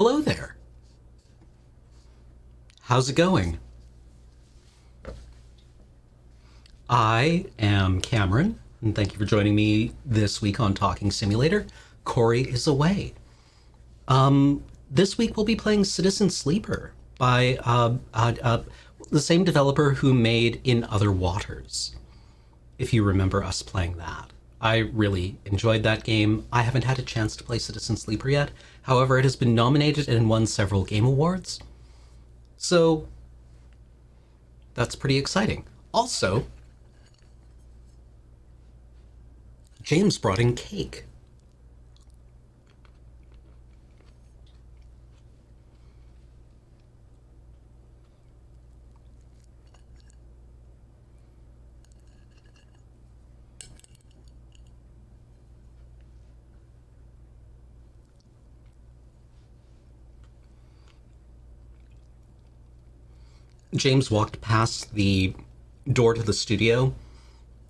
Hello there. How's it going? I am Cameron, and thank you for joining me this week on Talking Simulator. Corey is away. This week we'll be playing Citizen Sleeper by the same developer who made In Other Waters, if you remember us playing that. I really enjoyed that game. I haven't had a chance to play Citizen Sleeper yet. However, it has been nominated and won several game awards. So, that's pretty exciting. Also, James brought in cake. James walked past the door to the studio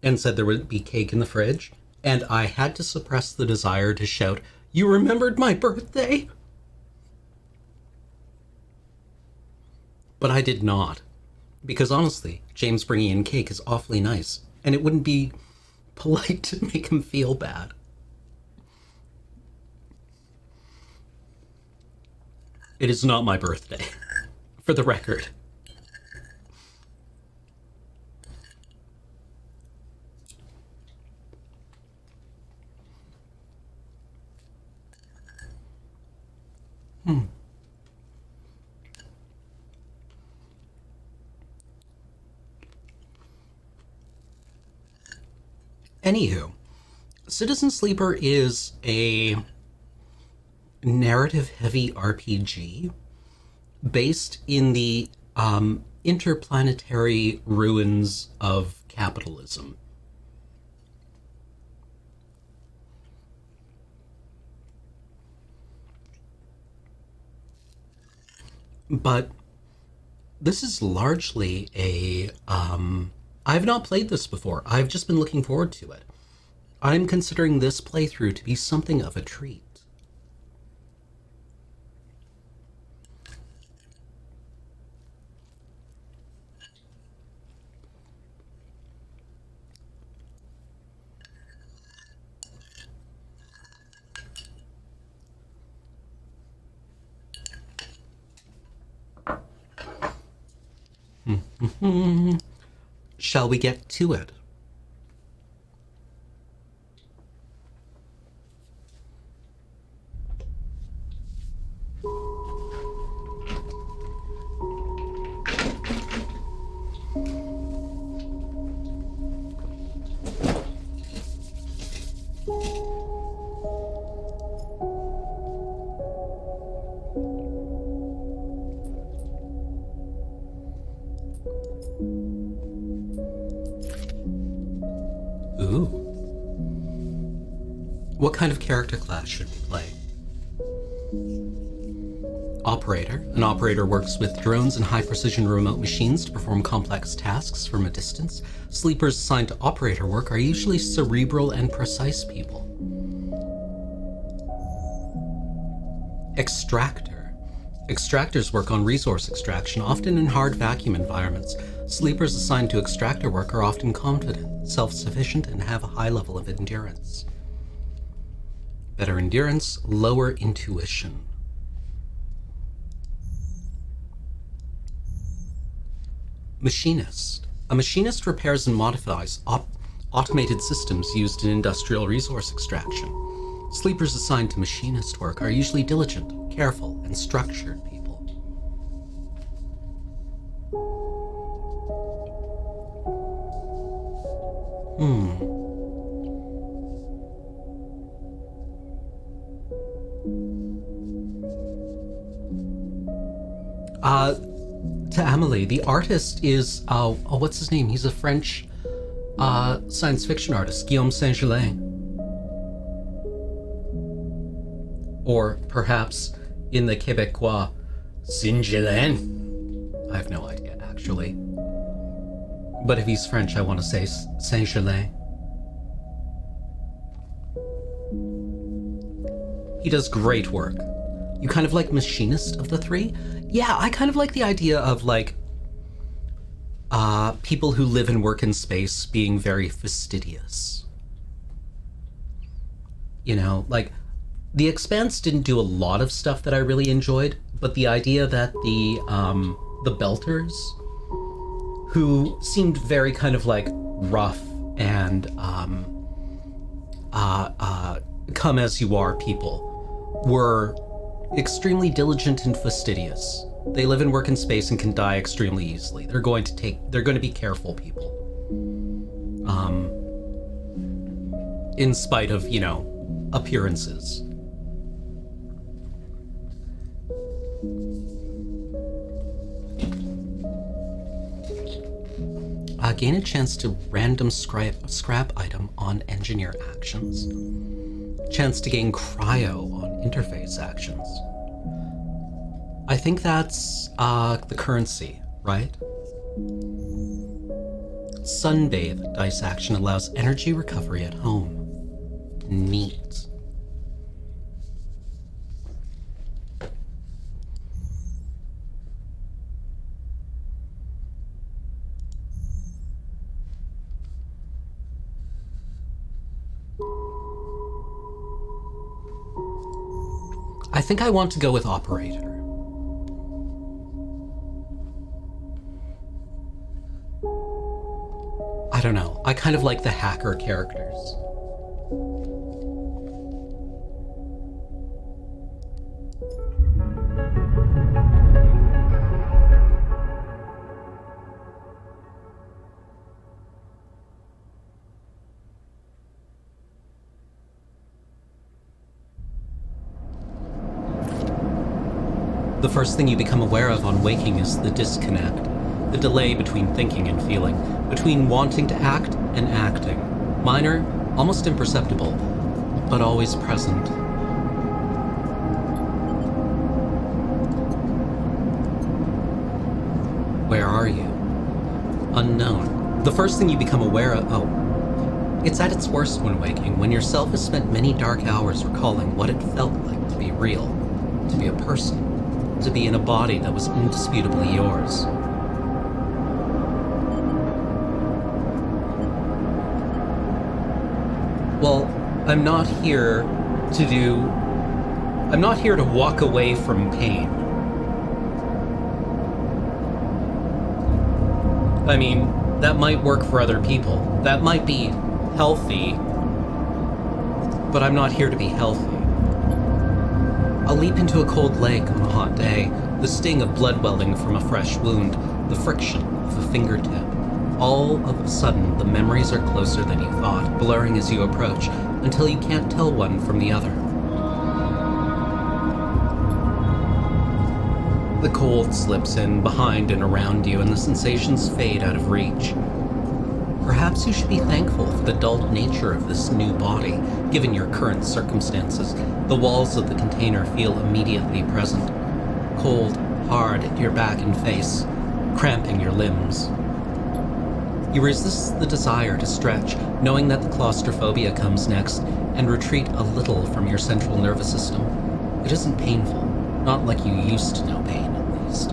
and said there would be cake in the fridge, and I had to suppress the desire to shout, "You remembered my birthday?" But I did not, because honestly, James bringing in cake is awfully nice, and it wouldn't be polite to make him feel bad. It is not my birthday, for the record. Anywho, Citizen Sleeper is a narrative-heavy RPG based in the interplanetary ruins of capitalism. But this is largely a I've not played this before. I've just been looking forward to it. I'm considering this playthrough to be something of a treat. Shall we get to it? Ooh. What kind of character class should we play? Operator. An operator works with drones and high-precision remote machines to perform complex tasks from a distance. Sleepers assigned to operator work are usually cerebral and precise people. Extractor. Extractors work on resource extraction, often in hard vacuum environments. Sleepers assigned to extractor work are often confident, self-sufficient, and have a high level of endurance. Better endurance, lower intuition. Machinist. A machinist repairs and modifies automated systems used in industrial resource extraction. Sleepers assigned to machinist work are usually diligent, careful, and structured people. To Amelie, the artist is, what's his name? He's a French science fiction artist, Guillaume Saint-Gelais. Or perhaps in the Quebecois, Saint-Gelais. I have no idea, actually. But if he's French, I want to say Saint-Gelais. He does great work. You kind of like machinist of the three? Yeah, I kind of like the idea of like people who live and work in space being very fastidious. You know, like The Expanse didn't do a lot of stuff that I really enjoyed, but the idea that the Belters, who seemed very kind of like rough and come as you are people, were extremely diligent and fastidious. They live and work in space and can die extremely easily. They're going to be careful people. In spite of, appearances. Gain a chance to random scrap item on engineer actions. Chance to gain cryo on interface actions. I think that's the currency, right? Sunbathe dice action allows energy recovery at home. Neat. I think I want to go with operator. I don't know. I kind of like the hacker characters. The first thing you become aware of on waking is the disconnect, the delay between thinking and feeling, between wanting to act and acting. Minor, almost imperceptible, but always present. Where are you? Unknown. The first thing you become aware of, it's at its worst when waking, when yourself has spent many dark hours recalling what it felt like to be real, to be a person, to be in a body that was indisputably yours. Well, I'm not here to walk away from pain. I mean, that might work for other people. That might be healthy, but I'm not here to be healthy. I'll leap into a cold lake on a hot day, the sting of blood welling from a fresh wound, the friction of a fingertip. All of a sudden, the memories are closer than you thought, blurring as you approach, until you can't tell one from the other. The cold slips in behind and around you, and the sensations fade out of reach. Perhaps you should be thankful for the dull nature of this new body, given your current circumstances. The walls of the container feel immediately present, cold, hard at your back and face, cramping your limbs. You resist the desire to stretch, knowing that the claustrophobia comes next, and retreat a little from your central nervous system. It isn't painful, not like you used to know pain, at least.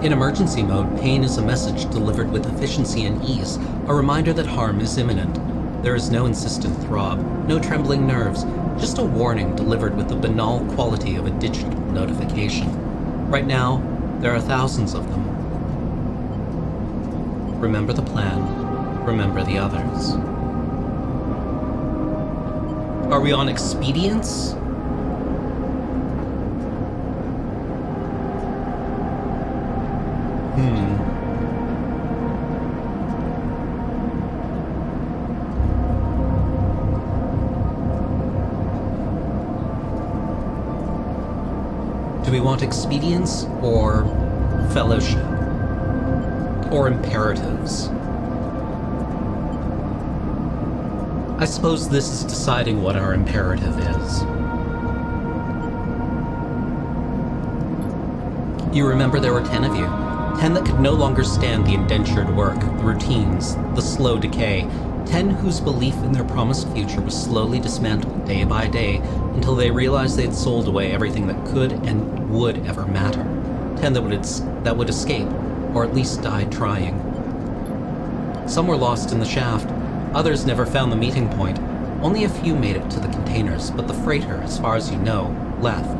In emergency mode, pain is a message delivered with efficiency and ease, a reminder that harm is imminent. There is no insistent throb, no trembling nerves, just a warning delivered with the banal quality of a digital notification. Right now, there are thousands of them. Remember the plan, remember the others. Are we on expedience? Do we want expedience or fellowship? Or imperatives? I suppose this is deciding what our imperative is. You remember there were 10 of you. 10 that could no longer stand the indentured work, the routines, the slow decay, 10 whose belief in their promised future was slowly dismantled day by day until they realized they had sold away everything that could and would ever matter. 10 that would escape, or at least die trying. Some were lost in the shaft. Others never found the meeting point. Only a few made it to the containers, but the freighter, as far as you know, left.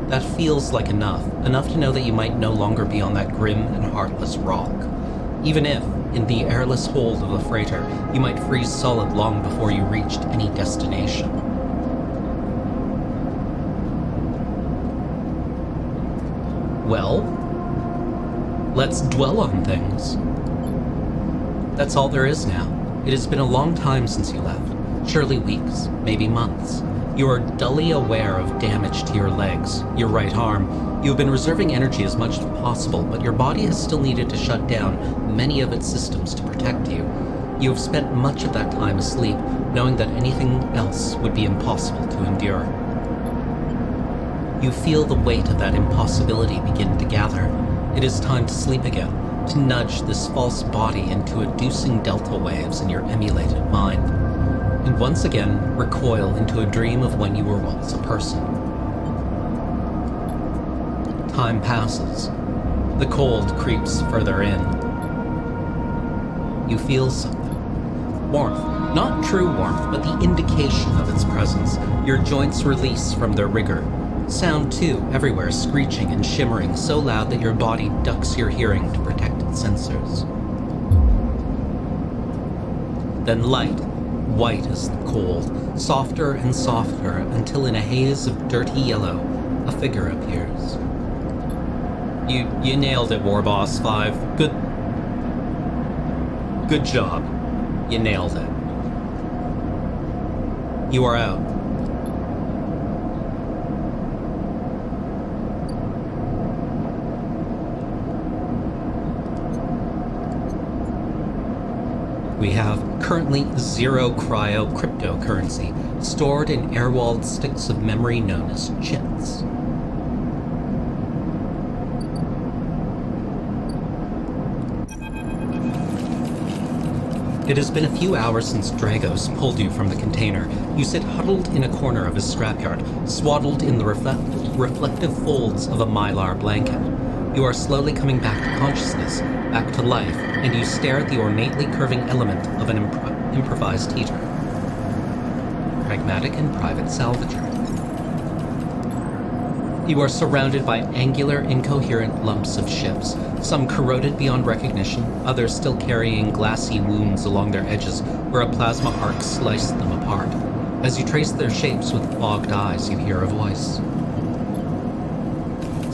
That feels like enough to know that you might no longer be on that grim and heartless rock. Even if, in the airless hold of the freighter, you might freeze solid long before you reached any destination. Well, let's dwell on things. That's all there is now. It has been a long time since you left. Surely weeks, maybe months. You are dully aware of damage to your legs, your right arm. You have been reserving energy as much as possible, but your body has still needed to shut down many of its systems to protect you. You have spent much of that time asleep, knowing that anything else would be impossible to endure. You feel the weight of that impossibility begin to gather. It is time to sleep again, to nudge this false body into inducing delta waves in your emulated mind, and once again recoil into a dream of when you were once a person. Time passes. The cold creeps further in. You feel something. Warmth. Not true warmth, but the indication of its presence. Your joints release from their rigor. Sound, too, everywhere, screeching and shimmering so loud that your body ducks your hearing to protect its sensors. Then light. White as the cold, softer and softer, until in a haze of dirty yellow, a figure appears. You nailed it, Warboss 5. Good job. You nailed it. You are out. We have currently 0 cryo cryptocurrency stored in air-walled sticks of memory known as chits. It has been a few hours since Dragos pulled you from the container. You sit huddled in a corner of his scrapyard, swaddled in the reflective folds of a mylar blanket. You are slowly coming back to consciousness, back to life, and you stare at the ornately curving element of an improvised heater. Pragmatic and private salvager. You are surrounded by angular, incoherent lumps of ships, some corroded beyond recognition, others still carrying glassy wounds along their edges where a plasma arc sliced them apart. As you trace their shapes with fogged eyes, you hear a voice.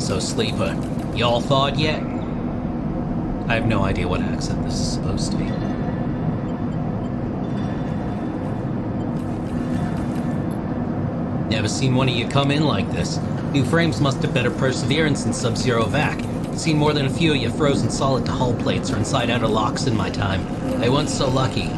So, Sleeper, y'all thawed yet? I have no idea what accent this is supposed to be. Never seen one of you come in like this. New frames must have better perseverance than Sub-Zero vac. Seen more than a few of you frozen solid to hull plates or inside outer locks in my time. I wasn't so lucky.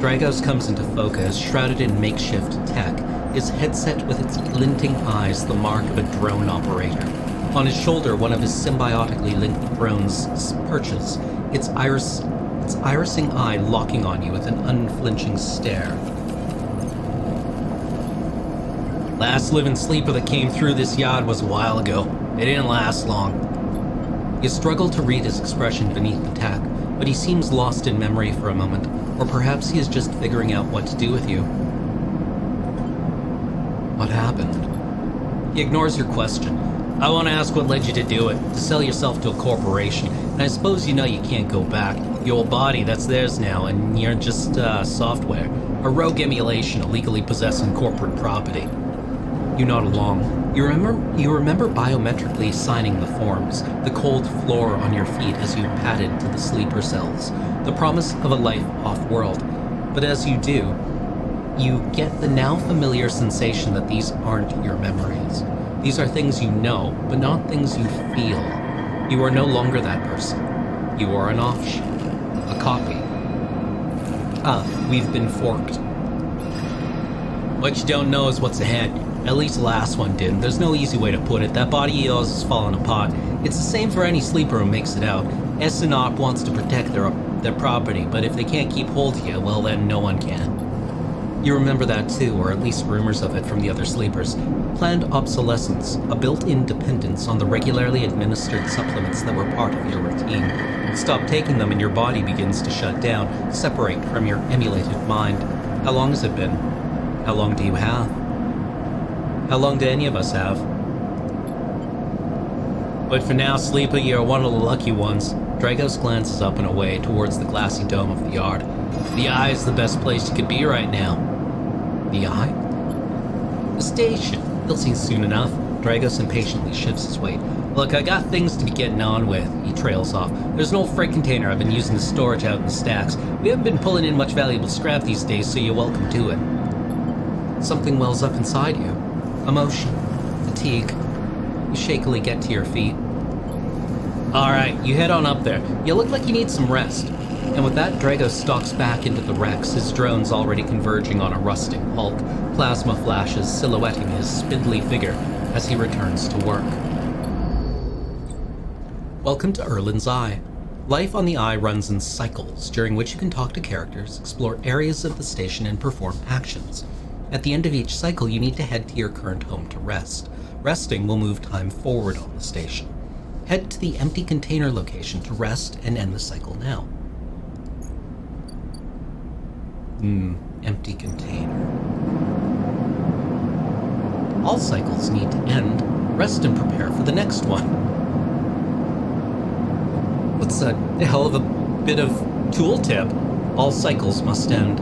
Dragos comes into focus, shrouded in makeshift tech, his headset with its glinting eyes the mark of a drone operator. On his shoulder, one of his symbiotically linked drones perches, its irising eye locking on you with an unflinching stare. Last living sleeper that came through this yard was a while ago. It didn't last long. You struggle to read his expression beneath the tech, but he seems lost in memory for a moment, or perhaps he is just figuring out what to do with you. What happened? He ignores your question. I want to ask what led you to do it, to sell yourself to a corporation, and I suppose you know you can't go back. Your old body, that's theirs now, and you're just, software. A rogue emulation illegally possessing corporate property. You nod along. You remember biometrically signing the forms, the cold floor on your feet as you padded to the sleeper cells, the promise of a life off-world. But as you do, you get the now familiar sensation that these aren't your memories. These are things you know, but not things you feel. You are no longer that person. You are an offshoot, a copy. We've been forked. What you don't know is what's ahead. At least the last one did. There's no easy way to put it. That body of yours is falling apart. It's the same for any sleeper who makes it out. SNOP wants to protect their They're property, but if they can't keep hold of you, well then no one can. You remember that too, or at least rumors of it from the other sleepers. Planned obsolescence, a built-in dependence on the regularly administered supplements that were part of your routine. Stop taking them and your body begins to shut down, separate from your emulated mind. How long has it been? How long do you have? How long do any of us have? But for now, Sleeper, you're one of the lucky ones. Dragos glances up and away towards the glassy dome of the yard. The Eye is the best place you could be right now. The Eye? The station. You'll see soon enough. Dragos impatiently shifts his weight. Look, I got things to be getting on with. He trails off. There's an old freight container I've been using as storage out in the stacks. We haven't been pulling in much valuable scrap these days, so you're welcome to it. Something wells up inside you. Emotion. Fatigue. You shakily get to your feet. Alright, you head on up there. You look like you need some rest. And with that, Dragos stalks back into the Rex, his drones already converging on a rusting hulk, plasma flashes silhouetting his spindly figure as he returns to work. Welcome to Erlin's Eye. Life on the Eye runs in cycles, during which you can talk to characters, explore areas of the station, and perform actions. At the end of each cycle, you need to head to your current home to rest. Resting will move time forward on the station. Head to the empty container location to rest and end the cycle now. Empty container. All cycles need to end. Rest and prepare for the next one. What's a hell of a bit of tooltip? All cycles must end.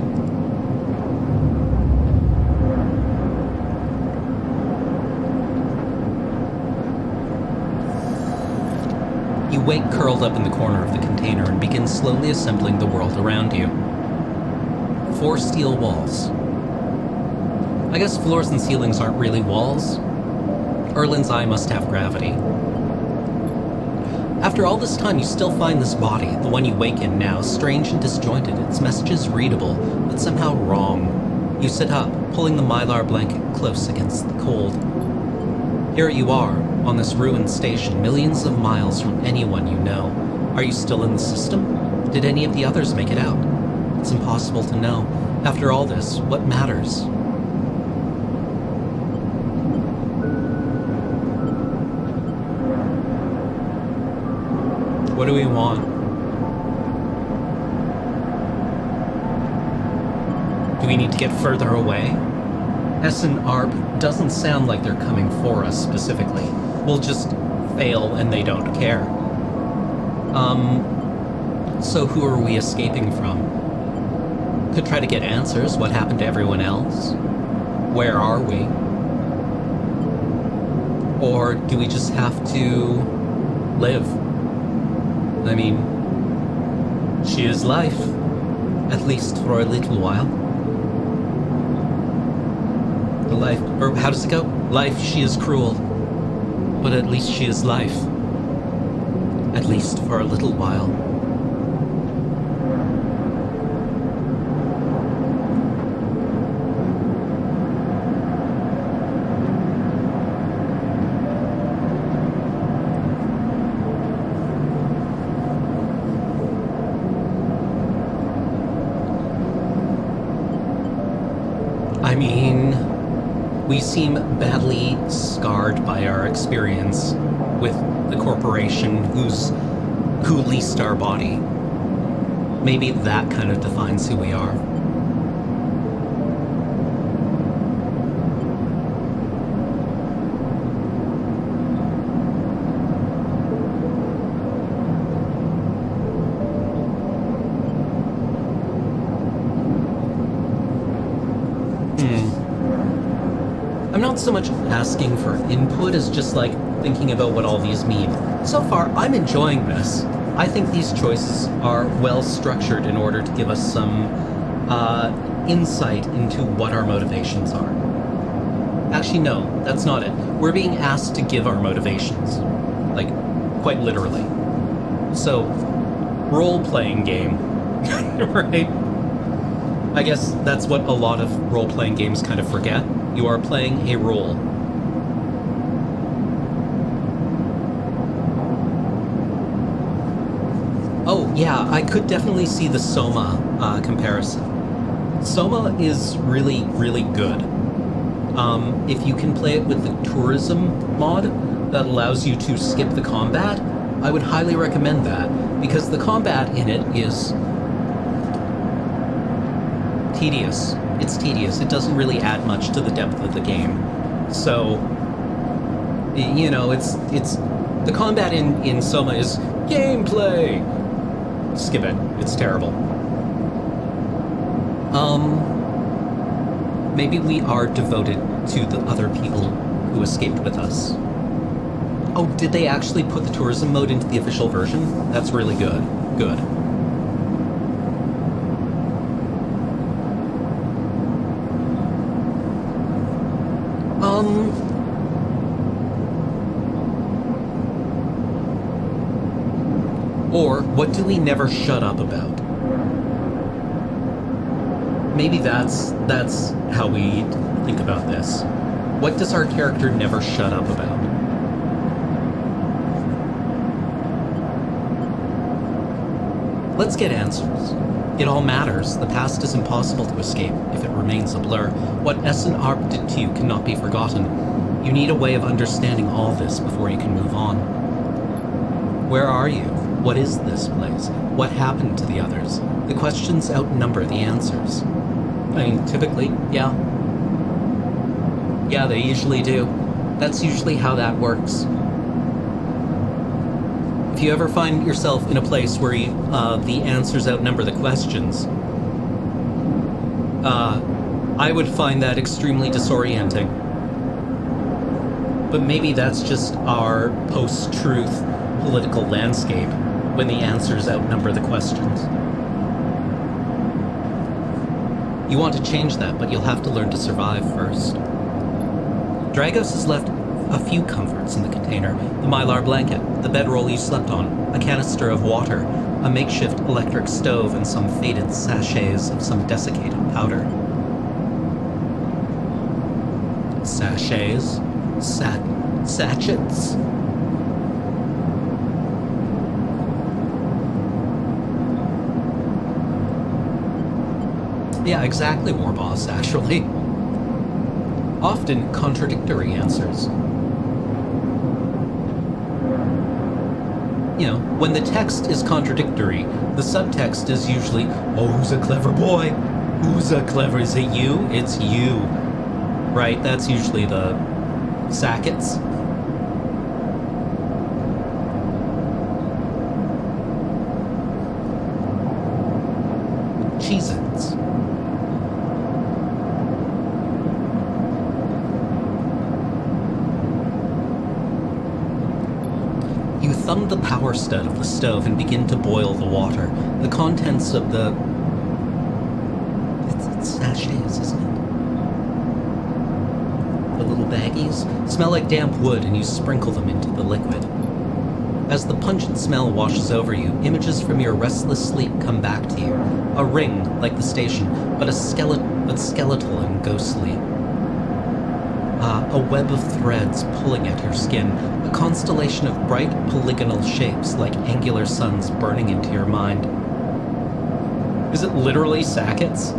You wake curled up in the corner of the container and begin slowly assembling the world around you. 4 steel walls. I guess floors and ceilings aren't really walls. Erlin's Eye must have gravity. After all this time, you still find this body, the one you wake in now, strange and disjointed, its messages readable, but somehow wrong. You sit up, pulling the mylar blanket close against the cold. Here you are, on this ruined station, millions of miles from anyone you know. Are you still in the system? Did any of the others make it out? It's impossible to know. After all this, what matters? What do we want? Do we need to get further away? S and ARP doesn't sound like they're coming for us specifically. We'll just fail and they don't care. So who are we escaping from? Could try to get answers. What happened to everyone else? Where are we? Or do we just have to live? I mean, she is life. At least for a little while. The life, or how does it go? Life, she is cruel. But at least she is life. At least for a little while. I mean, we seem badly scarred by our experience with the corporation who leased our body. Maybe that kind of defines who we are. I'm not so much asking for input as just like thinking about what all these mean. So far, I'm enjoying this. I think these choices are well structured in order to give us some insight into what our motivations are. Actually, no, that's not it. We're being asked to give our motivations. Like, quite literally. So, role-playing game, right? I guess that's what a lot of role-playing games kind of forget. You are playing a role. Oh, yeah, I could definitely see the Soma comparison. Soma is really, really good. If you can play it with the tourism mod that allows you to skip the combat, I would highly recommend that, because the combat in it is tedious. It's tedious. It doesn't really add much to the depth of the game. So, you know, it's the combat in Soma is gameplay. Skip it. It's terrible. Maybe we are devoted to the other people who escaped with us. Oh, did they actually put the tourism mode into the official version? That's really good. Good. Or, what do we never shut up about? Maybe that's how we think about this. What does our character never shut up about? Let's get answers. It all matters. The past is impossible to escape if it remains a blur. What Essen Arp did to you cannot be forgotten. You need a way of understanding all this before you can move on. Where are you? What is this place? What happened to the others? The questions outnumber the answers. I mean, typically, yeah. Yeah, they usually do. That's usually how that works. If you ever find yourself in a place where the answers outnumber the questions, I would find that extremely disorienting. But maybe that's just our post-truth political landscape, when the answers outnumber the questions. You want to change that, but you'll have to learn to survive first. Dragos has left a few comforts in the container: the mylar blanket, the bedroll you slept on, a canister of water, a makeshift electric stove, and some faded sachets of some desiccated powder. Sachets? Sachets? Yeah, exactly, Warboss, actually. Often contradictory answers. You know, when the text is contradictory, the subtext is usually, oh, who's a clever boy? Who's a clever? Is it you? It's you. Right? That's usually the sackets. Cheez-Its. You thumb the power stud of the stove and begin to boil the water. The contents of the... It's sachets, isn't it? The little baggies smell like damp wood, and you sprinkle them into the liquid. As the pungent smell washes over you, images from your restless sleep come back to you. A ring, like the station, but skeletal and ghostly. A web of threads pulling at your skin, a constellation of bright polygonal shapes like angular suns burning into your mind. Is it literally sackets?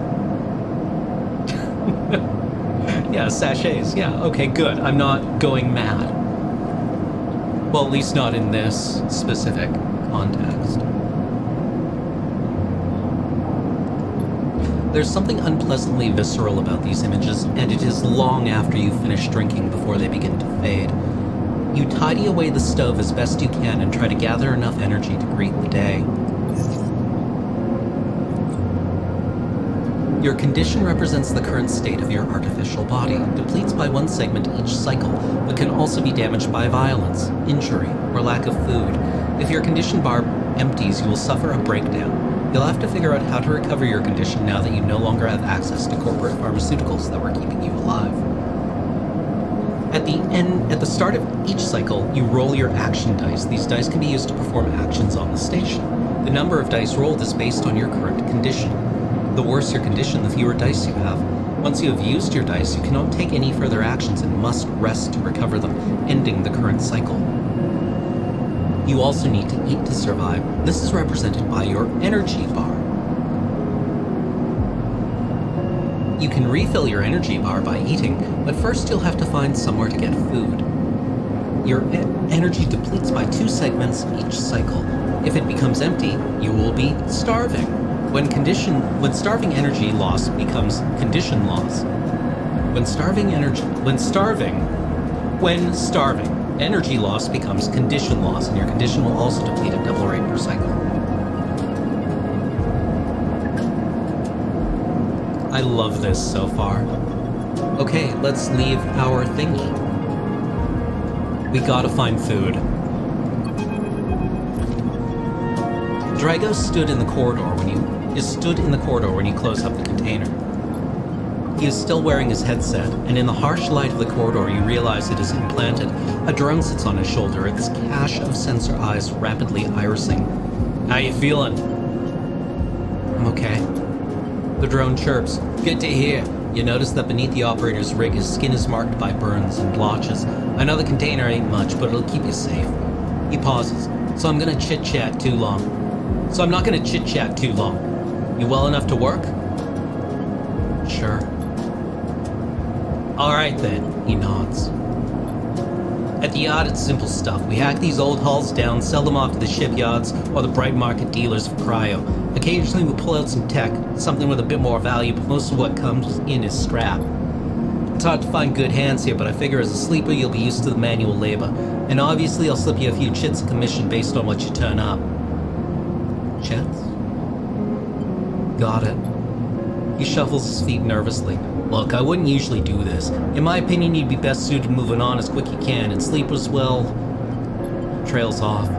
Yeah, sachets. Yeah, okay, good. I'm not going mad. Well, at least not in this specific context. There's something unpleasantly visceral about these images, and it is long after you finish drinking before they begin to fade. You tidy away the stove as best you can and try to gather enough energy to greet the day. Your condition represents the current state of your artificial body, depletes by one segment each cycle, but can also be damaged by violence, injury, or lack of food. If your condition bar empties, you will suffer a breakdown. You'll have to figure out how to recover your condition now that you no longer have access to corporate pharmaceuticals that were keeping you alive. At the start of each cycle, you roll your action dice. These dice can be used to perform actions on the station. The number of dice rolled is based on your current condition. The worse your condition, the fewer dice you have. Once you have used your dice, you cannot take any further actions and must rest to recover them, ending the current cycle. You also need to eat to survive. This is represented by your energy bar. You can refill your energy bar by eating, but first you'll have to find somewhere to get food. Your energy depletes by 2 segments each cycle. If it becomes empty, you will be starving. When starving energy loss becomes condition loss. When starving energy loss becomes condition loss, and your condition will also deplete at double rate per cycle. I love this so far. Okay, let's leave our thingy. We gotta find food. Drago stood in the corridor when you close up the container. He is still wearing his headset, and in the harsh light of the corridor you realize it is implanted. A drone sits on his shoulder, its cache of sensor eyes rapidly irising. How you feeling? I'm okay. The drone chirps. Good to hear. You notice that beneath the operator's rig his skin is marked by burns and blotches. I know the container ain't much, but it'll keep you safe. He pauses. So I'm not gonna chit-chat too long. You well enough to work? Sure. Alright then, he nods. At the yard, it's simple stuff. We hack these old hulls down, sell them off to the shipyards or the bright market dealers for cryo. Occasionally we pull out some tech, something with a bit more value, but most of what comes in is scrap. It's hard to find good hands here, but I figure as a sleeper you'll be used to the manual labor. And obviously I'll slip you a few chits of commission based on what you turn up. Chits? Got it. He shuffles his feet nervously. Look, I wouldn't usually do this. In my opinion, you'd be best suited moving on as quick as you can, and sleepers, well, trails off.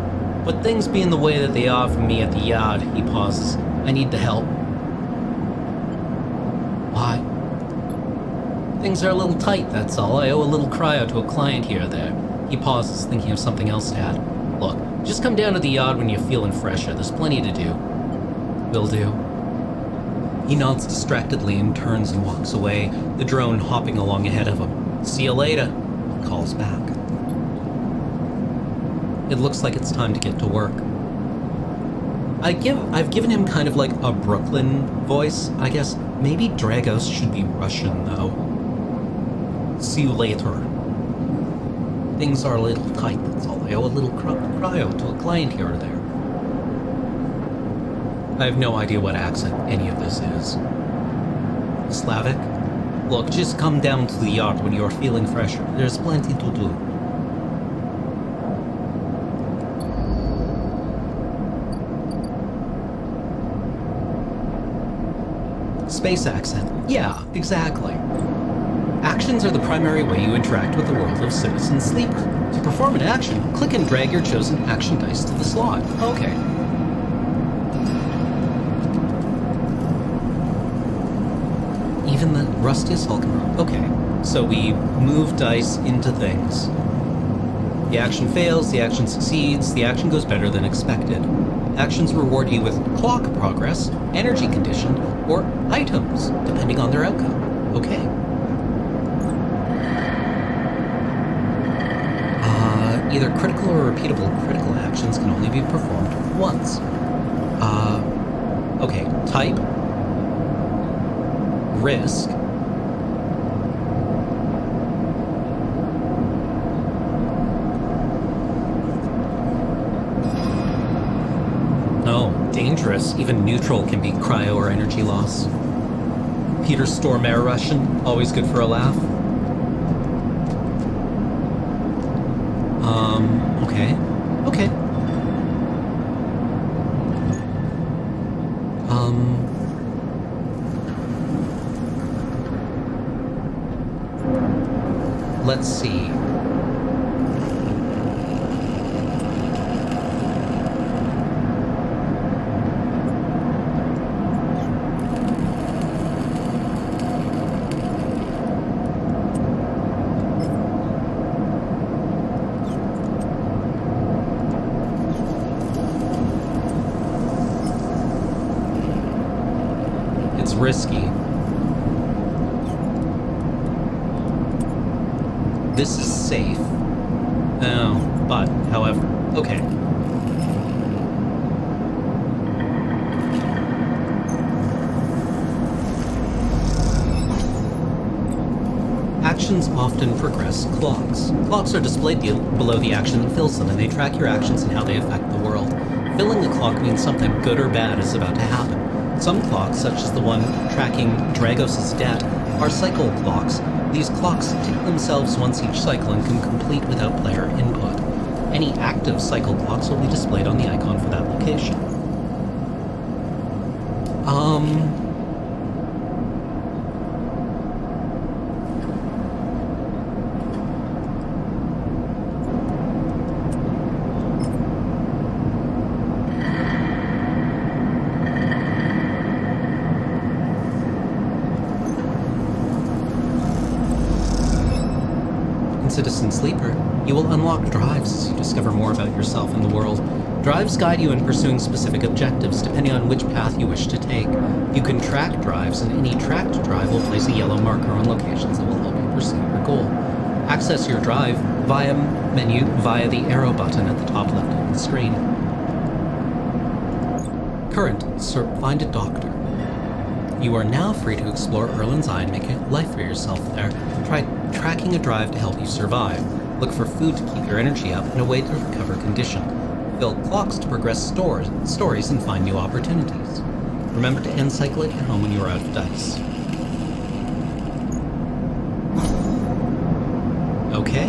But things being the way that they are for me at the yard, he pauses. I need the help. Why? Things are a little tight, that's all. I owe a little cryo to a client here or there. He pauses, thinking of something else to add. Look, just come down to the yard when you're feeling fresher. There's plenty to do. Will do. He nods distractedly and turns and walks away, the drone hopping along ahead of him. See you later, he calls back. It looks like it's time to get to work. I've given him kind of like a Brooklyn voice, I guess. Maybe Dragos should be Russian, though. See you later. Things are a little tight, that's all. I owe a little cryo to a client here or there. I have no idea what accent any of this is. Slavic? Look, just come down to the yard when you are feeling fresher. There's plenty to do. Space accent. Yeah, exactly. Actions are the primary way you interact with the world of Citizen Sleeper. To perform an action, click and drag your chosen action dice to the slot. Okay. Even the rustiest Hulk. Okay, so we move dice into things. The action fails, the action succeeds, the action goes better than expected. Actions reward you with clock progress, energy condition, or items, depending on their outcome. Okay. Either critical or repeatable critical actions can only be performed once. Okay, type. Risk. Oh, dangerous. Even neutral can be cryo or energy loss. Peter Stormare Russian, always good for a laugh. Okay. Okay. Let's see. It's risky. This is safe. Oh, but, however, okay. actions often progress clocks. Clocks are displayed below the action that fills them, and they track your actions and how they affect the world. Filling a clock means something good or bad is about to happen. Some clocks, such as the one tracking Dragos' debt, are cycle clocks. These clocks tick themselves once each cycle and can complete without player input. Any active cycle clocks will be displayed on the icon for that location. Citizen Sleeper, you will unlock drives as you discover more about yourself and the world. Drives guide you in pursuing specific objectives depending on which path you wish to take. You can track drives, and any tracked drive will place a yellow marker on locations that will help you pursue your goal. Access your drive via the arrow button at the top left of the screen. Current, find a doctor. You are now free to explore Erland's Eye and make a life for yourself there. Try tracking a drive to help you survive. Look for food to keep your energy up and a way to recover condition. Fill clocks to progress stories and find new opportunities. Remember to end cycle at your home when you are out of dice. Okay.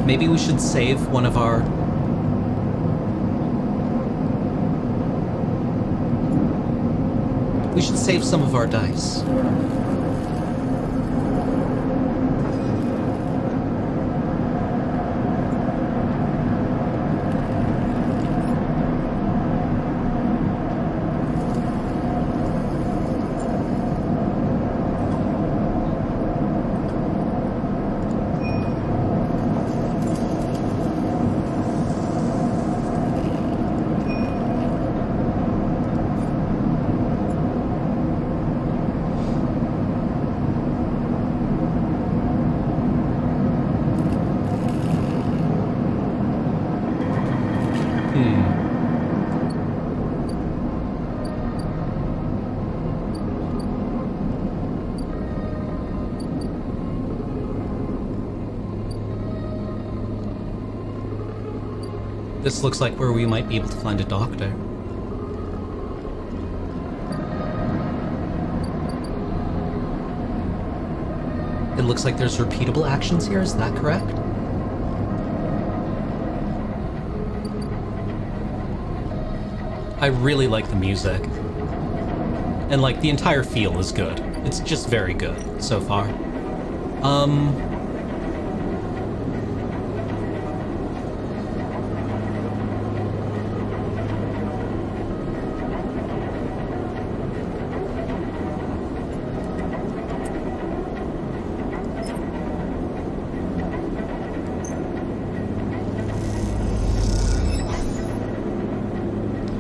Maybe we should save one of our... We should save some of our dice. This looks like where we might be able to find a doctor. It looks like there's repeatable actions here, is that correct? I really like the music. And like, the entire feel is good. It's just very good so far.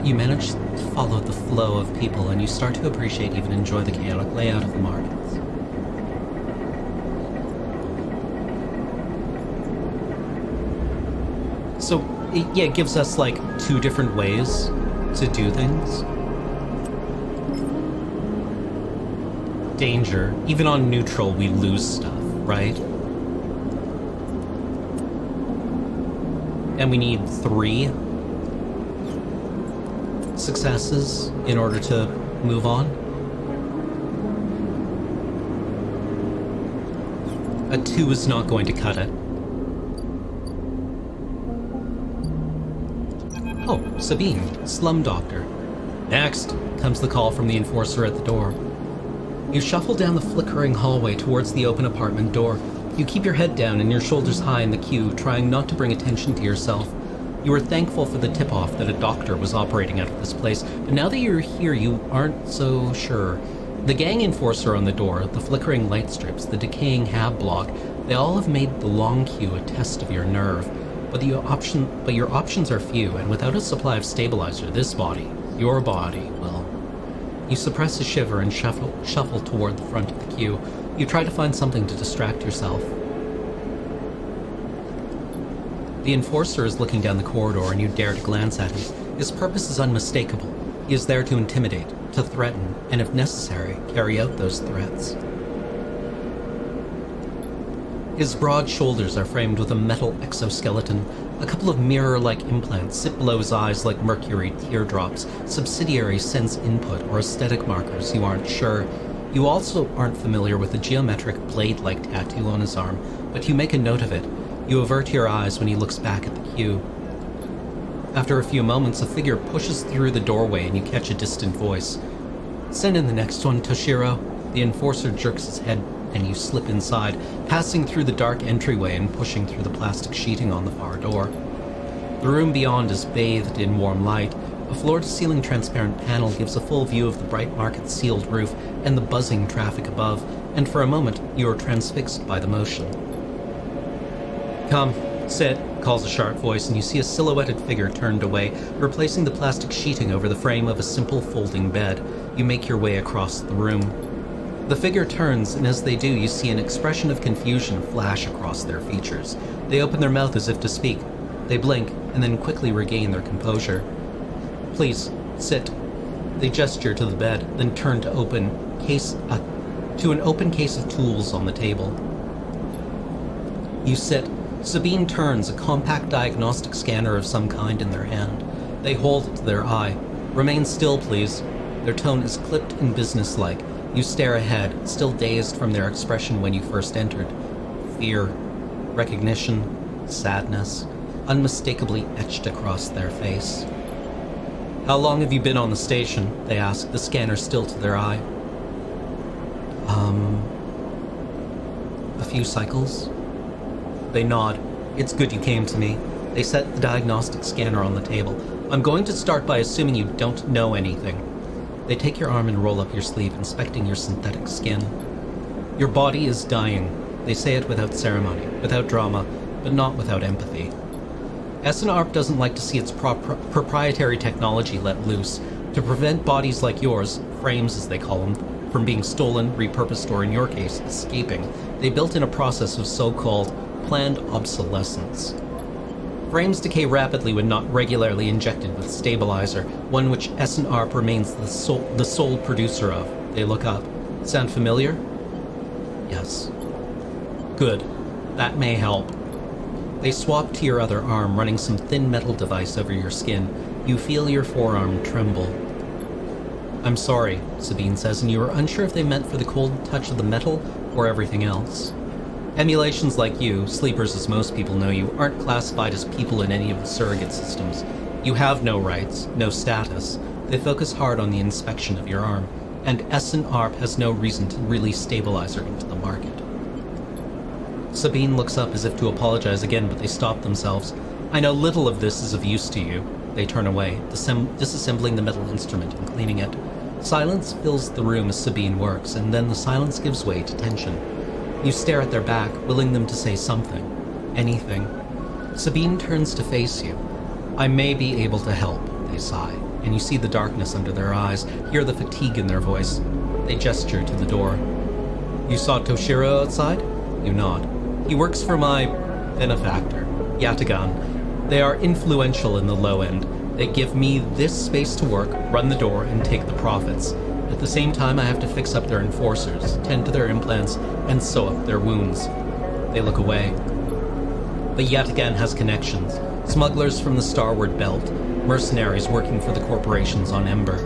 You manage to follow the flow of people, and you start to appreciate, even enjoy the chaotic layout of the markets. So, it gives us, like, two different ways to do things. Danger. Even on neutral, we lose stuff, right? And we need 3 successes in order to move on. A 2 is not going to cut it. Oh, Sabine, slum doctor. Next comes the call from the enforcer at the door. You shuffle down the flickering hallway towards the open apartment door. You keep your head down and your shoulders high in the queue, trying not to bring attention to yourself. You were thankful for the tip-off that a doctor was operating out of this place, but now that you're here, you aren't so sure. The gang enforcer on the door, the flickering light strips, the decaying hab block, they all have made the long queue a test of your nerve. But your options are few, and without a supply of stabilizer, this body, your body, well... You suppress a shiver and shuffle toward the front of the queue. You try to find something to distract yourself. The enforcer is looking down the corridor and you dare to glance at him. His purpose is unmistakable. He is there to intimidate, to threaten, and if necessary, carry out those threats. His broad shoulders are framed with a metal exoskeleton. A couple of mirror-like implants sit below his eyes like mercury teardrops, subsidiary sense input or aesthetic markers you aren't sure. You also aren't familiar with the geometric blade-like tattoo on his arm, but you make a note of it. You avert your eyes when he looks back at the cue. After a few moments, a figure pushes through the doorway and you catch a distant voice. "Send in the next one, Toshiro." The enforcer jerks his head and you slip inside, passing through the dark entryway and pushing through the plastic sheeting on the far door. The room beyond is bathed in warm light. A floor-to-ceiling transparent panel gives a full view of the bright market sealed roof and the buzzing traffic above, and for a moment you are transfixed by the motion. "Come, sit," calls a sharp voice, and you see a silhouetted figure turned away, replacing the plastic sheeting over the frame of a simple folding bed. You make your way across the room. The figure turns, and as they do, you see an expression of confusion flash across their features. They open their mouth as if to speak. They blink, and then quickly regain their composure. "Please, sit." They gesture to the bed, then turn to an open case of tools on the table. You sit. Sabine turns, a compact diagnostic scanner of some kind in their hand. They hold it to their eye. "Remain still, please." Their tone is clipped and businesslike. You stare ahead, still dazed from their expression when you first entered. Fear, recognition, sadness, unmistakably etched across their face. "How long have you been on the station?" they ask, the scanner still to their eye. A few cycles." They nod. "It's good you came to me." They set the diagnostic scanner on the table. "I'm going to start by assuming you don't know anything." They take your arm and roll up your sleeve, inspecting your synthetic skin. "Your body is dying." They say it without ceremony, without drama, but not without empathy. SNARP doesn't like to see its proprietary technology let loose. To prevent bodies like yours, frames as they call them, from being stolen, repurposed, or in your case, escaping, they built in a process of so-called planned obsolescence. Frames decay rapidly when not regularly injected with stabilizer, one which SNARP remains the sole producer of. They look up. "Sound familiar?" "Yes." "Good. That may help." They swap to your other arm, running some thin metal device over your skin. You feel your forearm tremble. "I'm sorry," Sabine says, and you are unsure if they meant for the cold touch of the metal or everything else. Emulations like you, sleepers as most people know you, aren't classified as people in any of the surrogate systems. You have no rights, no status. They focus hard on the inspection of your arm, and SNARP has no reason to release stabilizer into the market. Sabine looks up as if to apologize again, but they stop themselves. "I know little of this is of use to you." They turn away, disassembling the metal instrument and cleaning it. Silence fills the room as Sabine works, and then the silence gives way to tension. You stare at their back, willing them to say something. Anything. Sabine turns to face you. "I may be able to help," they sigh, and you see the darkness under their eyes, hear the fatigue in their voice. They gesture to the door. "You saw Toshiro outside?" You nod. "He works for my benefactor, Yatagan. They are influential in the low end. They give me this space to work, run the door, and take the profits. At the same time, I have to fix up their enforcers, tend to their implants, and sew up their wounds." They look away. But Yatagan has connections. Smugglers from the Starward Belt, mercenaries working for the corporations on Ember.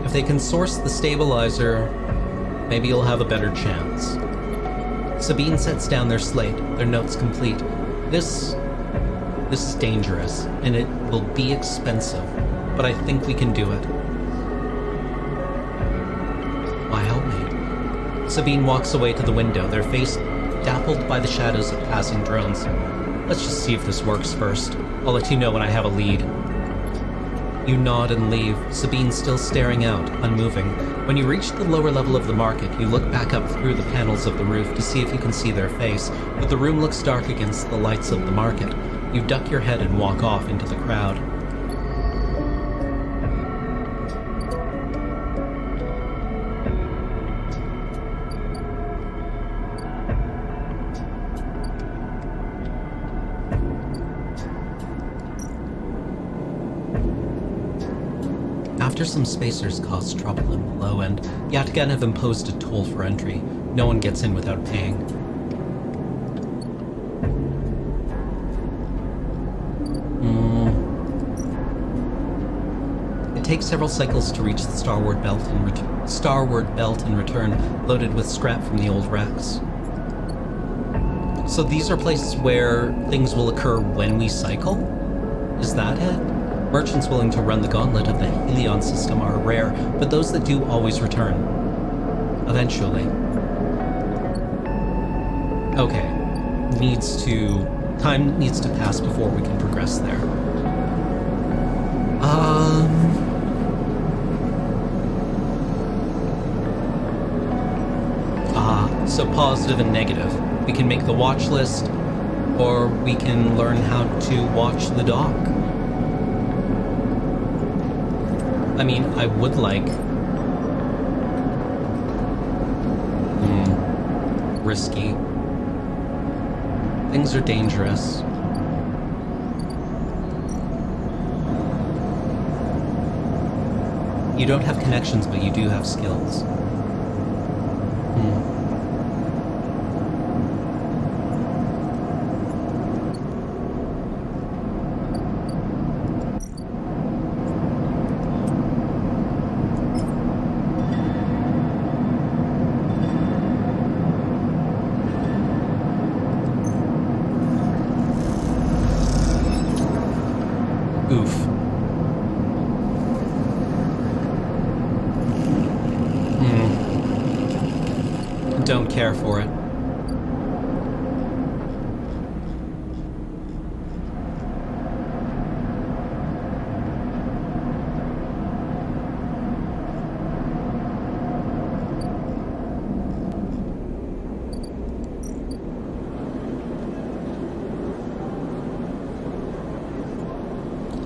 If they can source the stabilizer, maybe you'll have a better chance. Sabine sets down their slate, their notes complete. This is dangerous, and it will be expensive, but I think we can do it. Why help me? Sabine walks away to the window, their face dappled by the shadows of passing drones. "Let's just see if this works first. I'll let you know when I have a lead." You nod and leave, Sabine still staring out, unmoving. When you reach the lower level of the market, you look back up through the panels of the roof to see if you can see their face, but the room looks dark against the lights of the market. You duck your head and walk off into the crowd. After some spacers caused trouble in below, and Yataghan have imposed a toll for entry. No one gets in without paying. It takes several cycles to reach the Starward Belt and return, loaded with scrap from the old wrecks. So these are places where things will occur when we cycle? Is that it? Merchants willing to run the gauntlet of the Helion system are rare, but those that do always return. Eventually. Okay. Time needs to pass before we can progress there. So positive and negative. We can make the watch list, or we can learn how to watch the dock. I mean, I would like... risky. Things are dangerous. You don't have connections, but you do have skills. Oof. Don't care for it.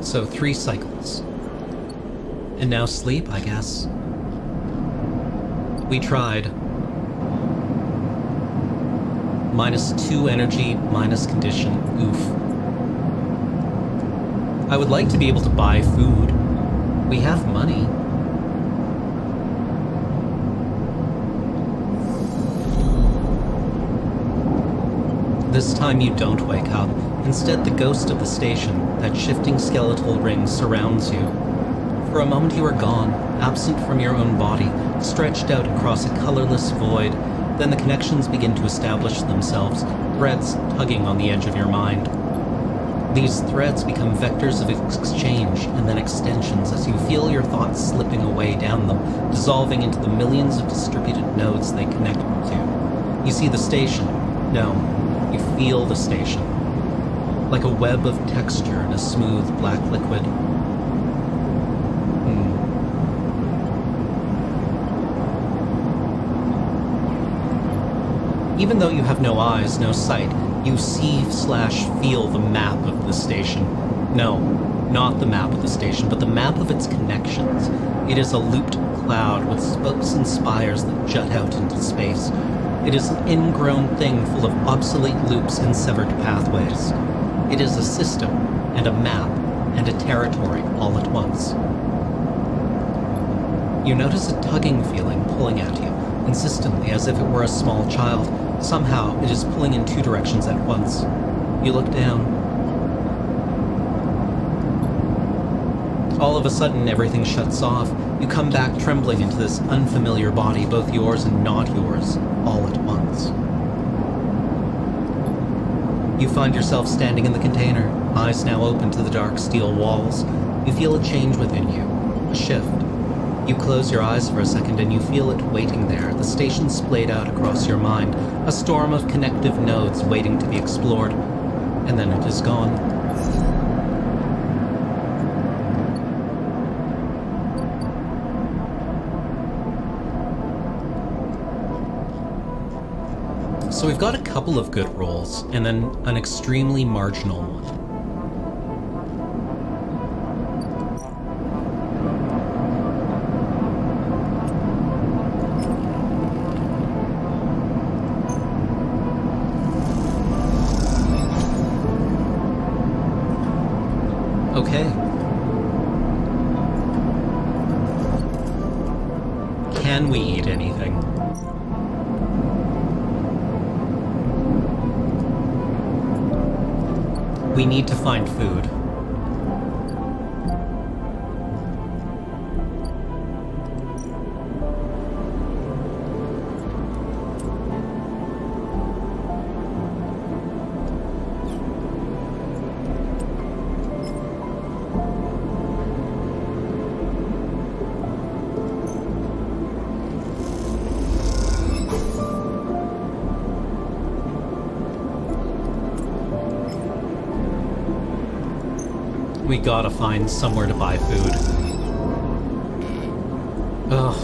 So 3 cycles. And now sleep, I guess. We tried. -2 energy, minus condition. Oof. I would like to be able to buy food. We have money. This time you don't wake up. Instead, the ghost of the station, that shifting skeletal ring, surrounds you. For a moment you are gone, absent from your own body, stretched out across a colorless void. Then the connections begin to establish themselves, threads tugging on the edge of your mind. These threads become vectors of exchange and then extensions as you feel your thoughts slipping away down them, dissolving into the millions of distributed nodes they connect to. You see the station. No, you feel the station. Like a web of texture in a smooth black liquid. Even though you have no eyes, no sight, you see/feel the map of the station. No, not the map of the station, but the map of its connections. It is a looped cloud with spokes and spires that jut out into space. It is an ingrown thing full of obsolete loops and severed pathways. It is a system, and a map, and a territory all at once. You notice a tugging feeling pulling at you, insistently as if it were a small child. Somehow, it is pulling in 2 directions at once. You look down. All of a sudden, everything shuts off. You come back trembling into this unfamiliar body, both yours and not yours, all at once. You find yourself standing in the container, eyes now open to the dark steel walls. You feel a change within you, a shift. You close your eyes for a second and you feel it waiting there, the station splayed out across your mind, a storm of connective nodes waiting to be explored, and then it is gone. So we've got a couple of good rolls, and then an extremely marginal one. Okay. Can we eat anything? We need to find food. We gotta find somewhere to buy food. Ugh.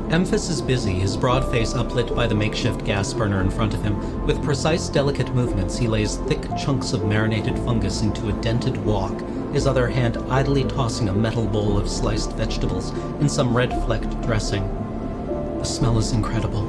Emphas is busy, his broad face uplit by the makeshift gas burner in front of him. With precise, delicate movements, he lays thick chunks of marinated fungus into a dented wok, his other hand idly tossing a metal bowl of sliced vegetables in some red-flecked dressing. The smell is incredible.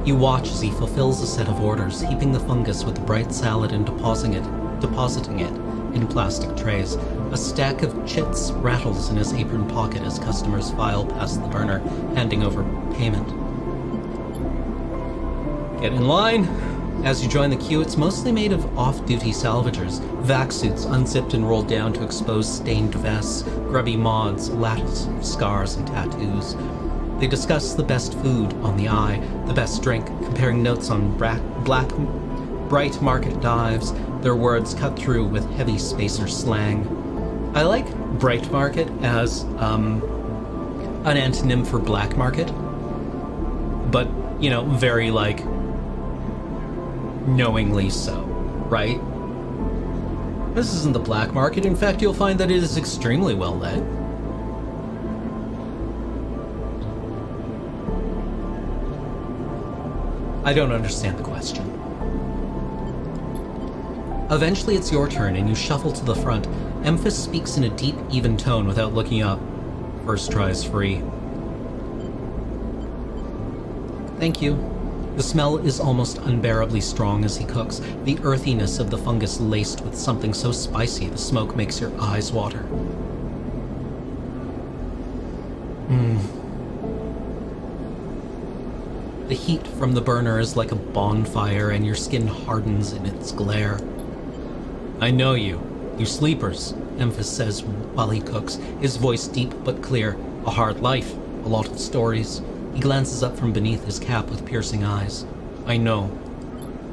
You watch as he fulfills a set of orders, heaping the fungus with the bright salad and depositing it in plastic trays. A stack of chits rattles in his apron pocket as customers file past the burner, handing over payment. Get in line! As you join the queue, it's mostly made of off-duty salvagers, vac suits unzipped and rolled down to expose stained vests, grubby mods, lattice of scars and tattoos. They discuss the best food on the eye, the best drink, comparing notes on bright market dives, their words cut through with heavy spacer slang. I like bright market as an antonym for black market, but, you know, very, like, knowingly so, right? This isn't the black market. In fact, you'll find that it is extremely well lit. I don't understand the question. Eventually it's your turn and you shuffle to the front. Emphas speaks in a deep, even tone without looking up. First try's free. Thank you. The smell is almost unbearably strong as he cooks, the earthiness of the fungus laced with something so spicy the smoke makes your eyes water. The heat from the burner is like a bonfire and your skin hardens in its glare. I know you sleepers, Emphas says while he cooks, his voice deep but clear. A hard life, a lot of stories. He glances up from beneath his cap with piercing eyes. I know.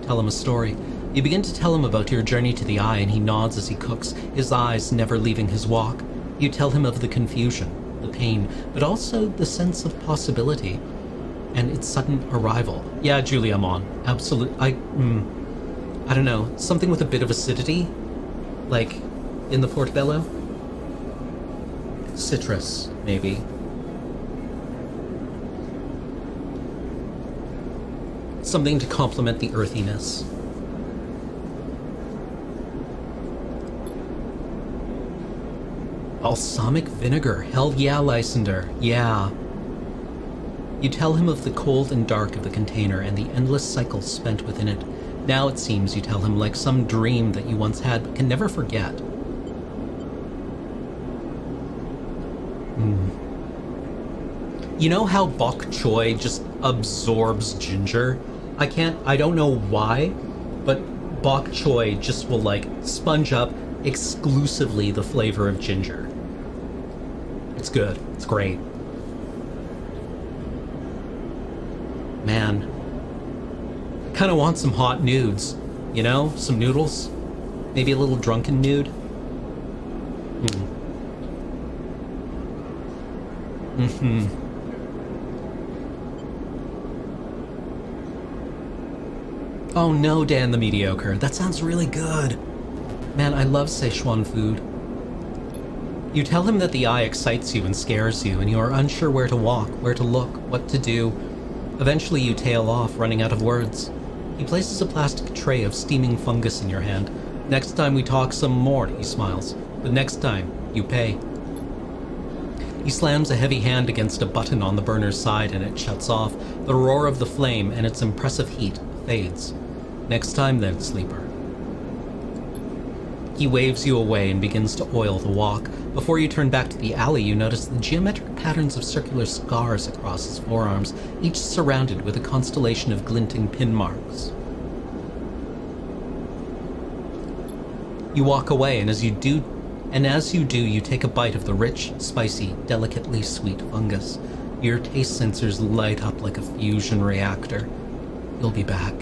Tell him a story. You begin to tell him about your journey to the Eye and he nods as he cooks, his eyes never leaving his wok. You tell him of the confusion, the pain, but also the sense of possibility and its sudden arrival. Yeah, Julie, I'm on. Absolute. I don't know. Something with a bit of acidity? Like, in the Portobello? Citrus, maybe. Something to complement the earthiness. Balsamic vinegar. Hell yeah, Lysander. Yeah. You tell him of the cold and dark of the container and the endless cycles spent within it. Now it seems, you tell him, like some dream that you once had but can never forget. You know how bok choy just absorbs ginger? I don't know why, but bok choy just will, like, sponge up exclusively the flavor of ginger. It's good. It's great. Man. Kind of want some hot nudes, you know? Some noodles? Maybe a little drunken nude? Oh no, Dan the Mediocre. That sounds really good. Man, I love Szechuan food. You tell him that the Eye excites you and scares you, and you are unsure where to walk, where to look, what to do. Eventually you tail off, running out of words. He places a plastic tray of steaming fungus in your hand. Next time we talk some more, he smiles. But next time, you pay. He slams a heavy hand against a button on the burner's side and it shuts off. The roar of the flame and its impressive heat fades. Next time then, sleeper. He waves you away and begins to oil the walk. Before you turn back to the alley, you notice the geometric patterns of circular scars across his forearms, each surrounded with a constellation of glinting pin marks. You walk away, and as you do, you take a bite of the rich, spicy, delicately sweet fungus. Your taste sensors light up like a fusion reactor. You'll be back.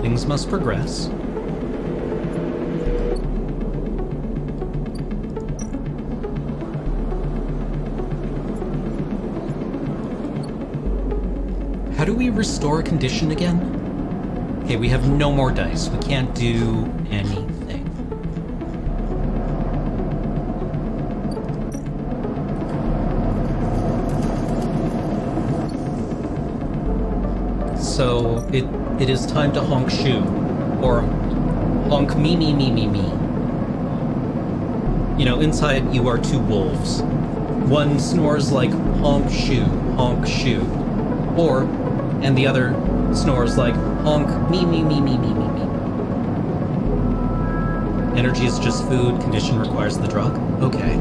Things must progress. How do we restore a condition again? Okay, we have no more dice. We can't do anything. So it is time to honk shoe, or honk me. You know, inside you are two wolves. One snores like honk shoe, and the other snores like honk me. Energy is just food, condition requires the drug. Okay.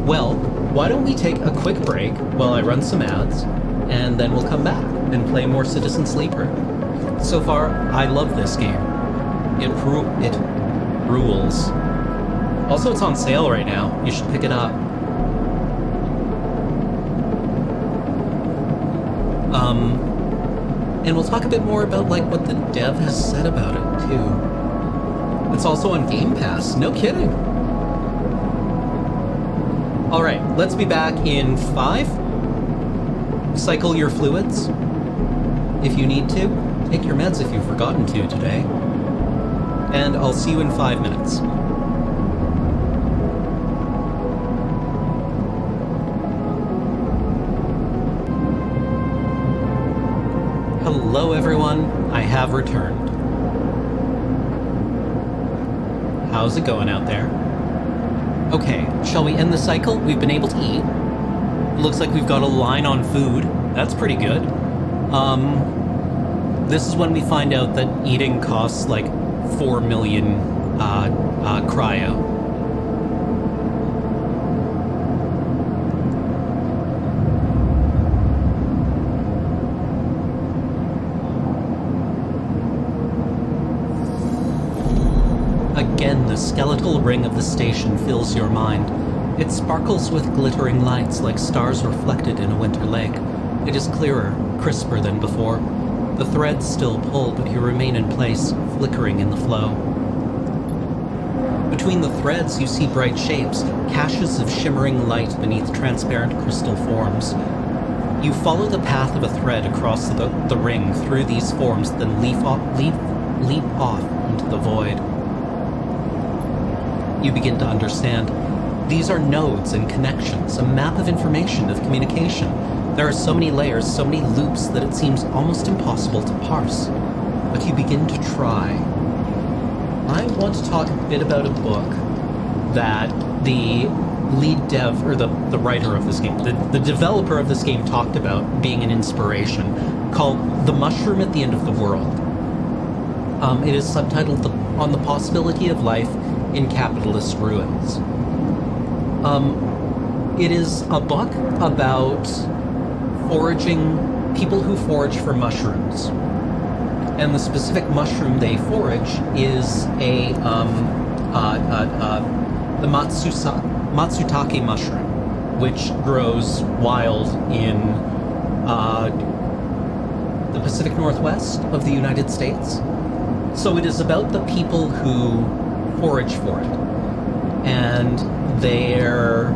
Well, why don't we take a quick break while I run some ads, and then we'll come back and play more Citizen Sleeper. So far, I love this game. It rules. Also, it's on sale right now. You should pick it up. And we'll talk a bit more about like what the dev has said about it too. It's also on Game Pass. No kidding. All right, let's be back in 5. Cycle your fluids if you need to. Take your meds if you've forgotten to today. And I'll see you in 5 minutes. Hello everyone, I have returned. How's it going out there? Okay, shall we end the cycle? We've been able to eat. It looks like we've got a line on food. That's pretty good. This is when we find out that eating costs like 4 million cryo. Again, the skeletal ring of the station fills your mind. It sparkles with glittering lights like stars reflected in a winter lake. It is clearer, crisper than before. The threads still pull, but you remain in place, flickering in the flow. Between the threads, you see bright shapes, caches of shimmering light beneath transparent crystal forms. You follow the path of a thread across the ring through these forms, then leap off into the void. You begin to understand. These are nodes and connections, a map of information, of communication. There are so many layers, so many loops that it seems almost impossible to parse. But you begin to try. I want to talk a bit about a book that the lead dev, or the writer of this game, the developer of this game talked about being an inspiration, called The Mushroom at the End of the World. It is subtitled On the Possibility of Life in Capitalist Ruins. It is a book about foraging, people who forage for mushrooms. And the specific mushroom they forage is the Matsutake mushroom, which grows wild in the Pacific Northwest of the United States. So it is about the people who forage for it. And the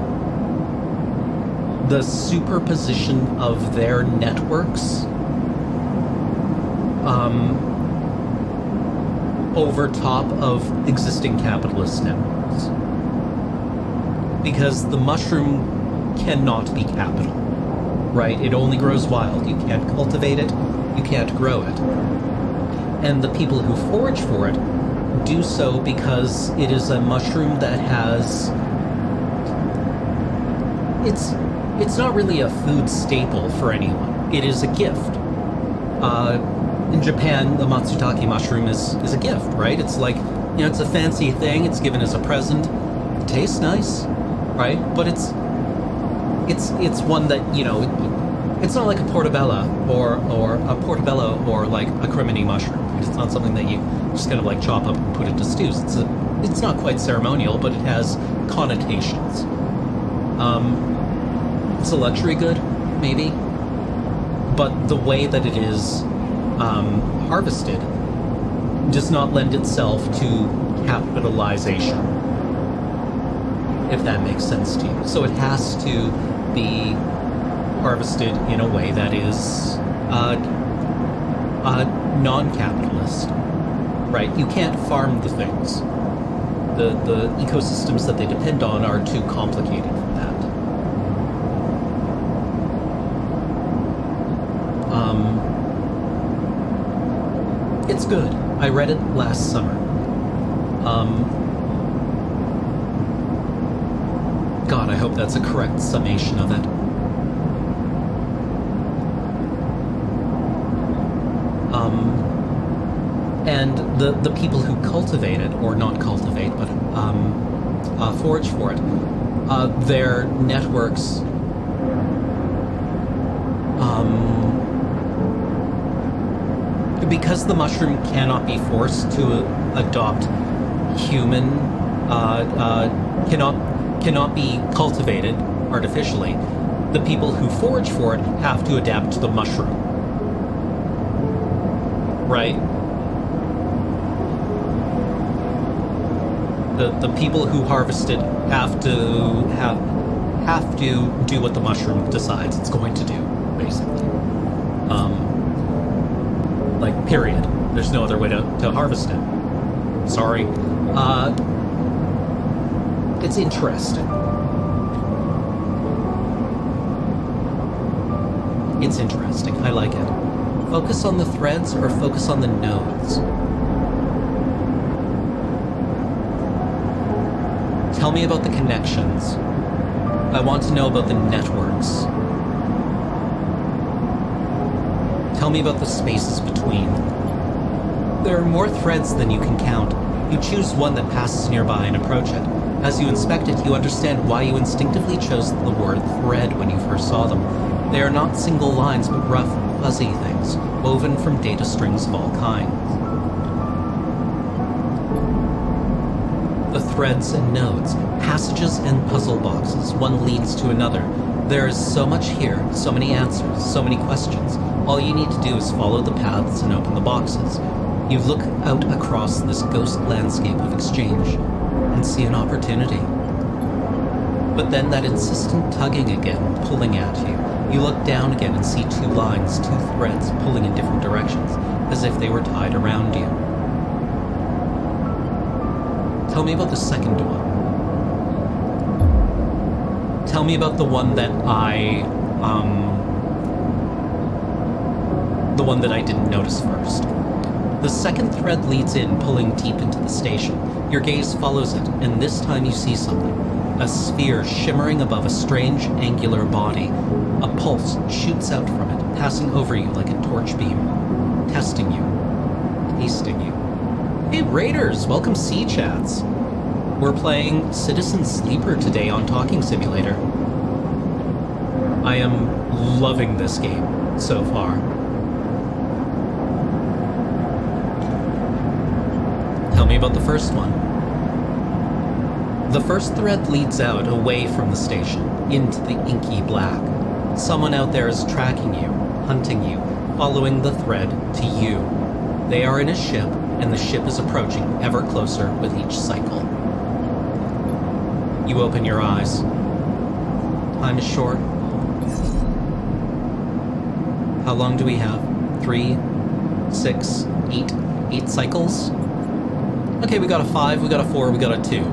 superposition of their networks over top of existing capitalist networks. Because the mushroom cannot be capital, right? It only grows wild. You can't cultivate it, you can't grow it. And the people who forage for it do so because it is a mushroom that has... It's not really a food staple for anyone. It is a gift. In Japan, the matsutake mushroom is a gift, right? It's like, it's a fancy thing. It's given as a present. It tastes nice, right? But it's one that, it's not like a portobello or like a crimini mushroom. It's not something that you just kind of like chop up and put into stews. It's not quite ceremonial, but it has connotations. It's a luxury good, maybe, but the way that it is harvested does not lend itself to capitalization, if that makes sense to you. So it has to be harvested in a way that is non-capitalist, right? You can't farm the things. The ecosystems that they depend on are too complicated for that. It's good. I read it last summer. God, I hope that's a correct summation of it. And the people who cultivate it, or not cultivate, but forage for it, their networks because the mushroom cannot be forced to adopt human, cannot be cultivated artificially, the people who forage for it have to adapt to the mushroom. Right? The people who harvest it have to do what the mushroom decides it's going to do, basically. Like, period. There's no other way to harvest it. Sorry. It's interesting. It's interesting. I like it. Focus on the threads or focus on the nodes? Tell me about the connections. I want to know about the networks. Tell me about the spaces between. There are more threads than you can count. You choose one that passes nearby and approach it. As you inspect it, you understand why you instinctively chose the word thread when you first saw them. They are not single lines, but rough, fuzzy things, woven from data strings of all kinds. The threads and nodes, passages and puzzle boxes, one leads to another. There is so much here, so many answers, so many questions. All you need to do is follow the paths and open the boxes. You look out across this ghost landscape of exchange and see an opportunity. But then that insistent tugging again, pulling at you. You look down again and see two lines, two threads pulling in different directions, as if they were tied around you. Tell me about the second one. Tell me about the one that I didn't notice first. The second thread leads in, pulling deep into the station. Your gaze follows it, and this time you see something. A sphere shimmering above a strange, angular body. A pulse shoots out from it, passing over you like a torch beam. Testing you. Tasting you. Hey Raiders, welcome Sea Chats. We're playing Citizen Sleeper today on Talking Simulator. I am loving this game so far. Tell me about the first one. The first thread leads out away from the station, into the inky black. Someone out there is tracking you, hunting you, following the thread to you. They are in a ship, and the ship is approaching ever closer with each cycle. You open your eyes. Time is short. How long do we have? 3, 6, 8 cycles? Okay, we got a 5, we got a 4, we got a 2.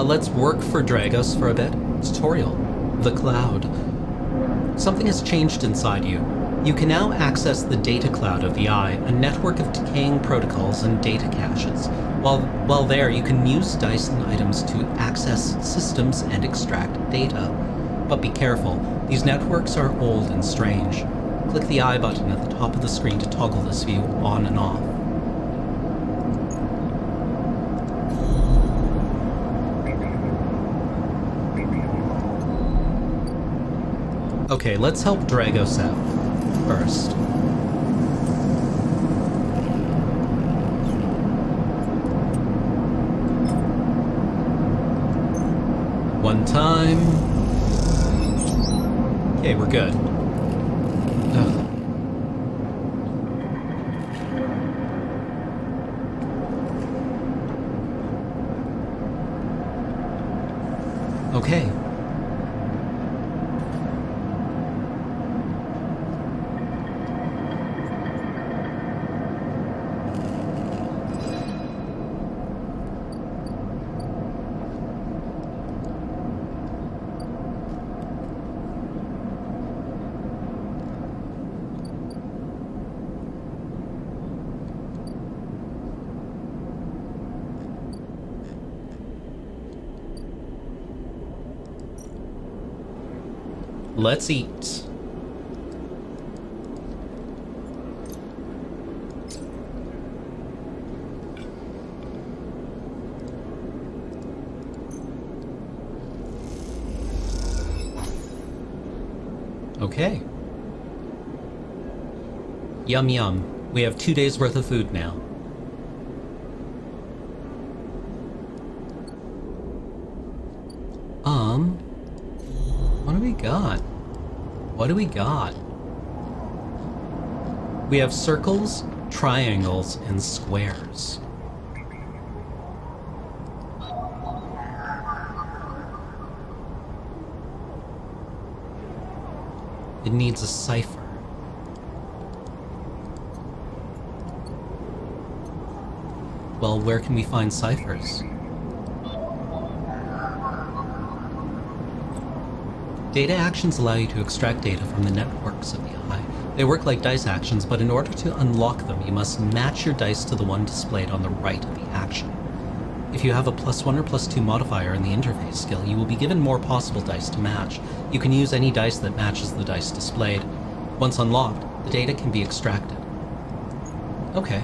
Let's work for Dragos for a bit. Tutorial. The Cloud. Something has changed inside you. You can now access the data cloud of the Eye, a network of decaying protocols and data caches. While there, you can use dice and items to access systems and extract data. But be careful, these networks are old and strange. Click the I button at the top of the screen to toggle this view on and off. Okay, let's help Dragos out first. One time. Okay, we're good. Ugh. Okay. Let's eat. Okay. Yum yum. We have 2 days worth of food now. What do we got? What do we got? We have circles, triangles, and squares. It needs a cipher. Well, where can we find ciphers? Data actions allow you to extract data from the networks of the Eye. They work like dice actions, but in order to unlock them, you must match your dice to the one displayed on the right of the action. If you have a +1 or +2 modifier in the interface skill, you will be given more possible dice to match. You can use any dice that matches the dice displayed. Once unlocked, the data can be extracted. Okay.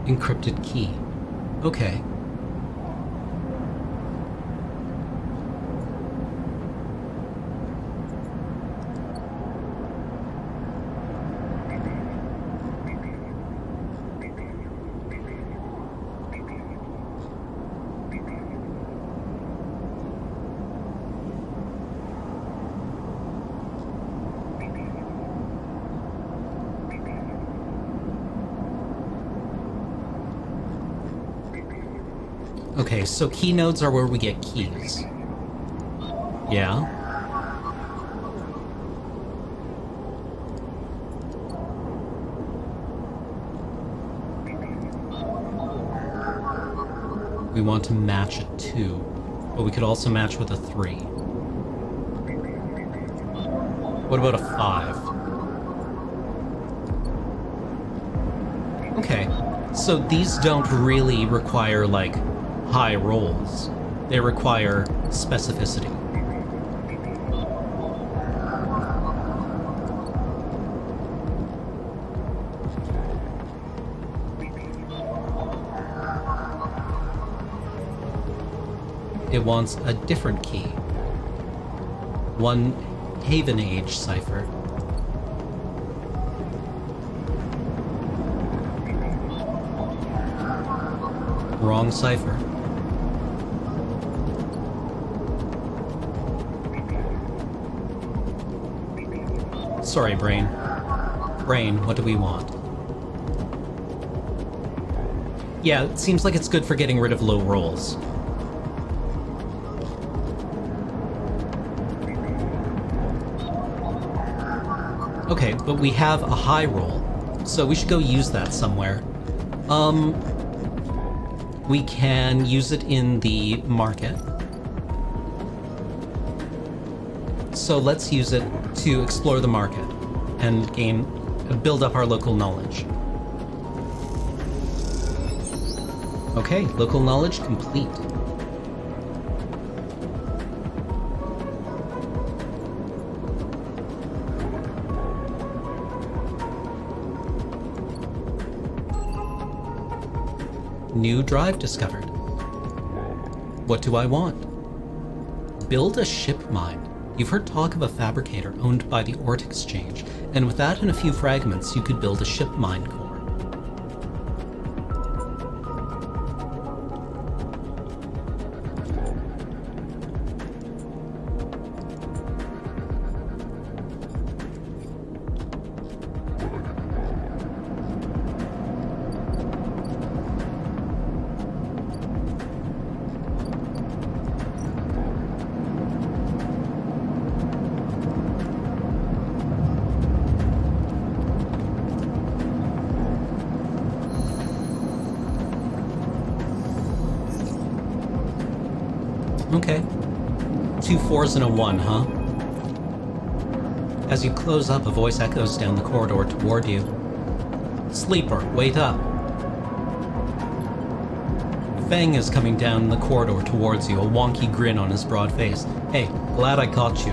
Encrypted key. Okay. Okay, so key nodes are where we get keys. Yeah? We want to match a 2, but we could also match with a 3. What about a 5? Okay, so these don't really require, like, high rolls. They require specificity. It wants a different key. One Haven Age cipher. wrong cipher. Sorry, Brain. Brain, what do we want? Yeah, it seems like it's good for getting rid of low rolls. Okay, but we have a high roll, so we should go use that somewhere. We can use it in the market. So let's use it to explore the market and build up our local knowledge. Okay, local knowledge complete. New drive discovered. What do I want? Build a ship mine. You've heard talk of a fabricator owned by the Ort Exchange, and with that and a few fragments, you could build a ship mine core. Okay. 2 4s and a 1, huh? As you close up, a voice echoes down the corridor toward you. Sleeper, wait up. Fang is coming down the corridor towards you, a wonky grin on his broad face. Hey, glad I caught you.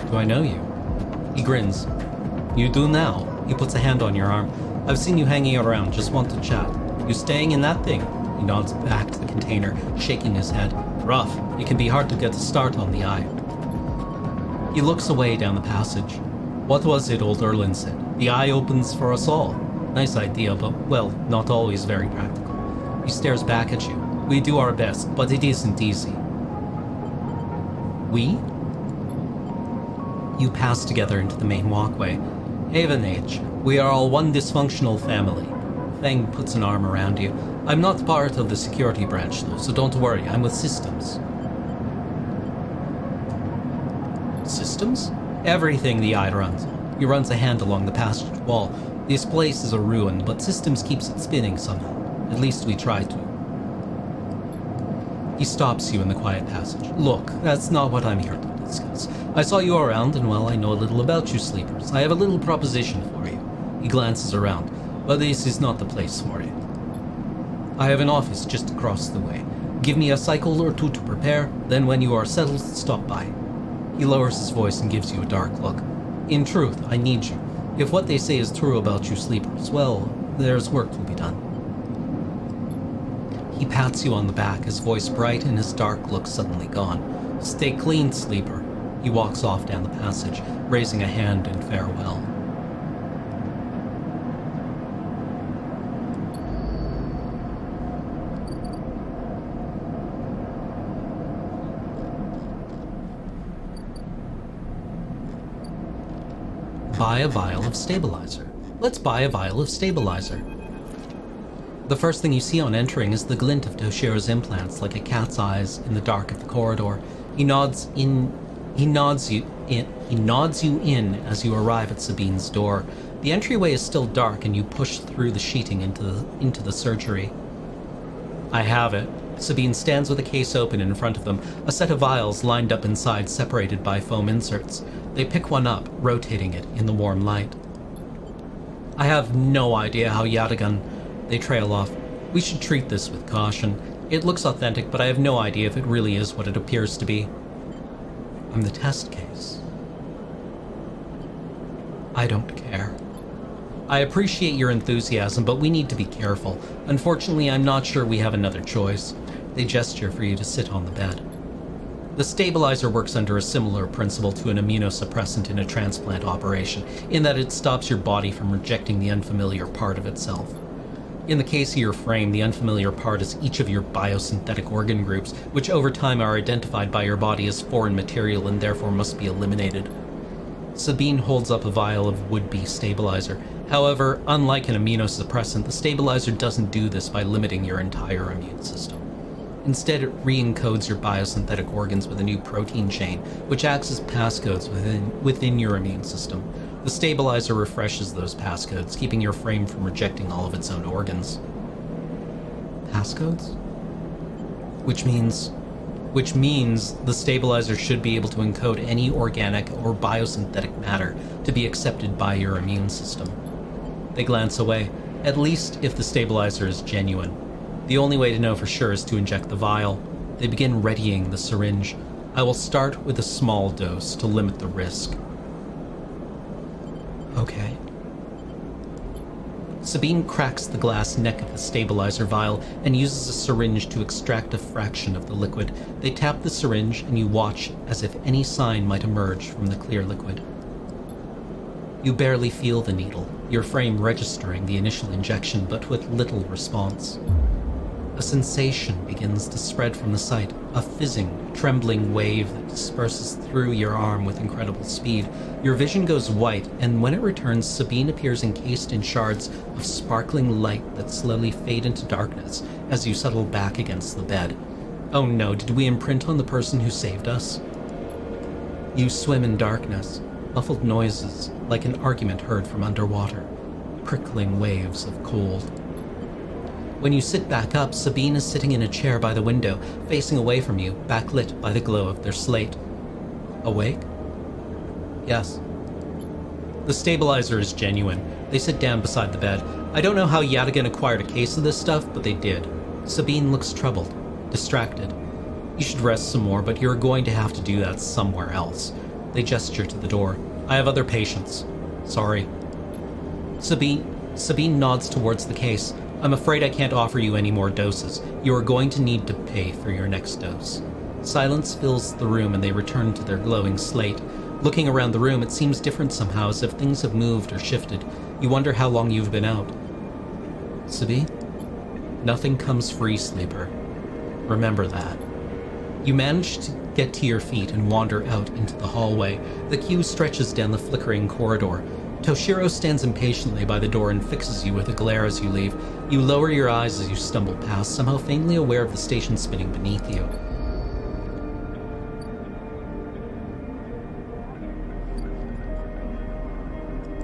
Do I know you? He grins. You do now. He puts a hand on your arm. I've seen you hanging around, just want to chat. You staying in that thing? He nods back to the container, shaking his head. Rough. It can be hard to get a start on the eye. He looks away down the passage. What was it old Erlin said? The eye opens for us all. Nice idea, but, well, not always very practical. He stares back at you. We do our best, but it isn't easy. We? You pass together into the main walkway. Haven Age. We are all one dysfunctional family. Fang puts an arm around you. I'm not part of the security branch, though, so don't worry. I'm with Systems. Systems? Everything the eye runs on. He runs a hand along the passage wall. This place is a ruin, but Systems keeps it spinning somehow. At least we try to. He stops you in the quiet passage. Look, that's not what I'm here to discuss. I saw you around, and well, I know a little about you sleepers. I have a little proposition for you. He glances around. But this is not the place for it. I have an office just across the way. Give me a cycle or two to prepare, then when you are settled, stop by. He lowers his voice and gives you a dark look. In truth, I need you. If what they say is true about you sleepers, well, there's work to be done. He pats you on the back, his voice bright and his dark look suddenly gone. Stay clean, sleeper. He walks off down the passage, raising a hand in farewell. Buy a vial of stabilizer. Let's buy a vial of stabilizer. The first thing you see on entering is the glint of Toshiro's implants like a cat's eyes in the dark of the corridor. He nods you in as you arrive at Sabine's door. The entryway is still dark and you push through the sheeting into the surgery. I have it. Sabine stands with a case open in front of them, a set of vials lined up inside, separated by foam inserts. They pick one up, rotating it in the warm light. I have no idea how Yatagan... They trail off. We should treat this with caution. It looks authentic, but I have no idea if it really is what it appears to be. I'm the test case. I don't care. I appreciate your enthusiasm, but we need to be careful. Unfortunately, I'm not sure we have another choice. They gesture for you to sit on the bed. The stabilizer works under a similar principle to an immunosuppressant in a transplant operation, in that it stops your body from rejecting the unfamiliar part of itself. In the case of your frame, the unfamiliar part is each of your biosynthetic organ groups, which over time are identified by your body as foreign material and therefore must be eliminated. Sabine holds up a vial of would-be stabilizer. However, unlike an immunosuppressant, the stabilizer doesn't do this by limiting your entire immune system. Instead, it re-encodes your biosynthetic organs with a new protein chain, which acts as passcodes within your immune system. The stabilizer refreshes those passcodes, keeping your frame from rejecting all of its own organs. Passcodes? Which means the stabilizer should be able to encode any organic or biosynthetic matter to be accepted by your immune system. They glance away, at least if the stabilizer is genuine. The only way to know for sure is to inject the vial. They begin readying the syringe. I will start with a small dose to limit the risk. Okay. Sabine cracks the glass neck of the stabilizer vial and uses a syringe to extract a fraction of the liquid. They tap the syringe and you watch as if any sign might emerge from the clear liquid. You barely feel the needle, your frame registering the initial injection but with little response. A sensation begins to spread from the site, a fizzing, trembling wave that disperses through your arm with incredible speed. Your vision goes white, and when it returns, Sabine appears encased in shards of sparkling light that slowly fade into darkness as you settle back against the bed. Oh no, did we imprint on the person who saved us? You swim in darkness, muffled noises like an argument heard from underwater, prickling waves of cold. When you sit back up, Sabine is sitting in a chair by the window, facing away from you, backlit by the glow of their slate. Awake? Yes. The stabilizer is genuine. They sit down beside the bed. I don't know how Yataghan acquired a case of this stuff, but they did. Sabine looks troubled, distracted. You should rest some more, but you're going to have to do that somewhere else. They gesture to the door. I have other patients. Sorry. Sabine nods towards the case. I'm afraid I can't offer you any more doses. You are going to need to pay for your next dose. Silence fills the room and they return to their glowing slate. Looking around the room, it seems different somehow, as if things have moved or shifted. You wonder how long you've been out. Sabine? Nothing comes free, sleeper. Remember that. You manage to get to your feet and wander out into the hallway. The queue stretches down the flickering corridor. Toshiro stands impatiently by the door and fixes you with a glare as you leave. You lower your eyes as you stumble past, somehow faintly aware of the station spinning beneath you.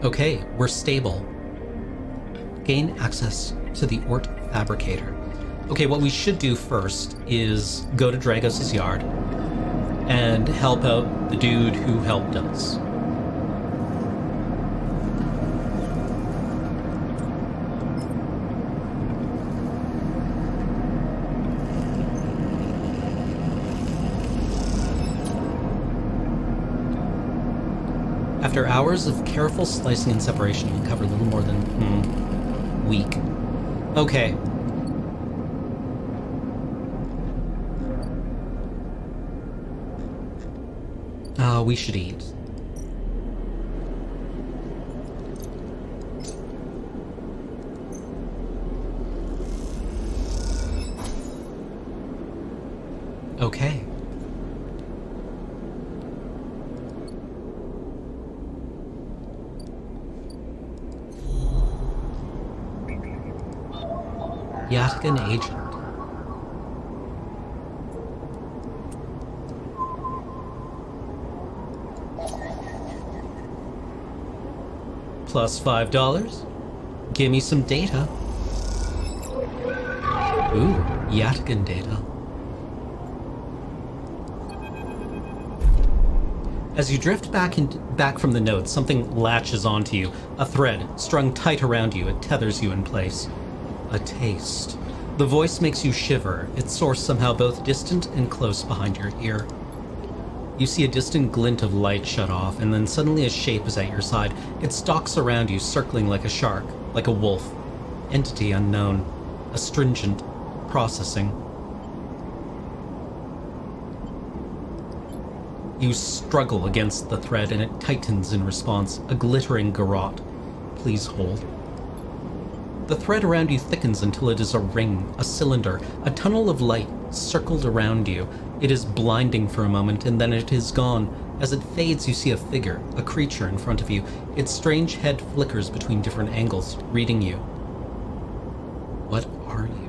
Okay, we're stable. Gain access to the Ort Fabricator. Okay, what we should do first is go to Dragos' yard and help out the dude who helped us. After hours of careful slicing and separation, we cover a little more than week. Okay. We should eat. Okay. Yataghan agent. Plus $5. Give me some data. Ooh, Yataghan data. As you drift back from the notes, something latches onto you. A thread, strung tight around you, it tethers you in place. A taste. The voice makes you shiver, its source somehow both distant and close behind your ear. You see a distant glint of light shut off, and then suddenly a shape is at your side. It stalks around you, circling like a shark, like a wolf. Entity unknown. Astringent. Processing. You struggle against the thread, and it tightens in response. A glittering garrote. Please hold. The thread around you thickens until it is a ring, a cylinder, a tunnel of light circled around you. It is blinding for a moment, and then it is gone. As it fades, you see a figure, a creature in front of you. Its strange head flickers between different angles, reading you. What are you?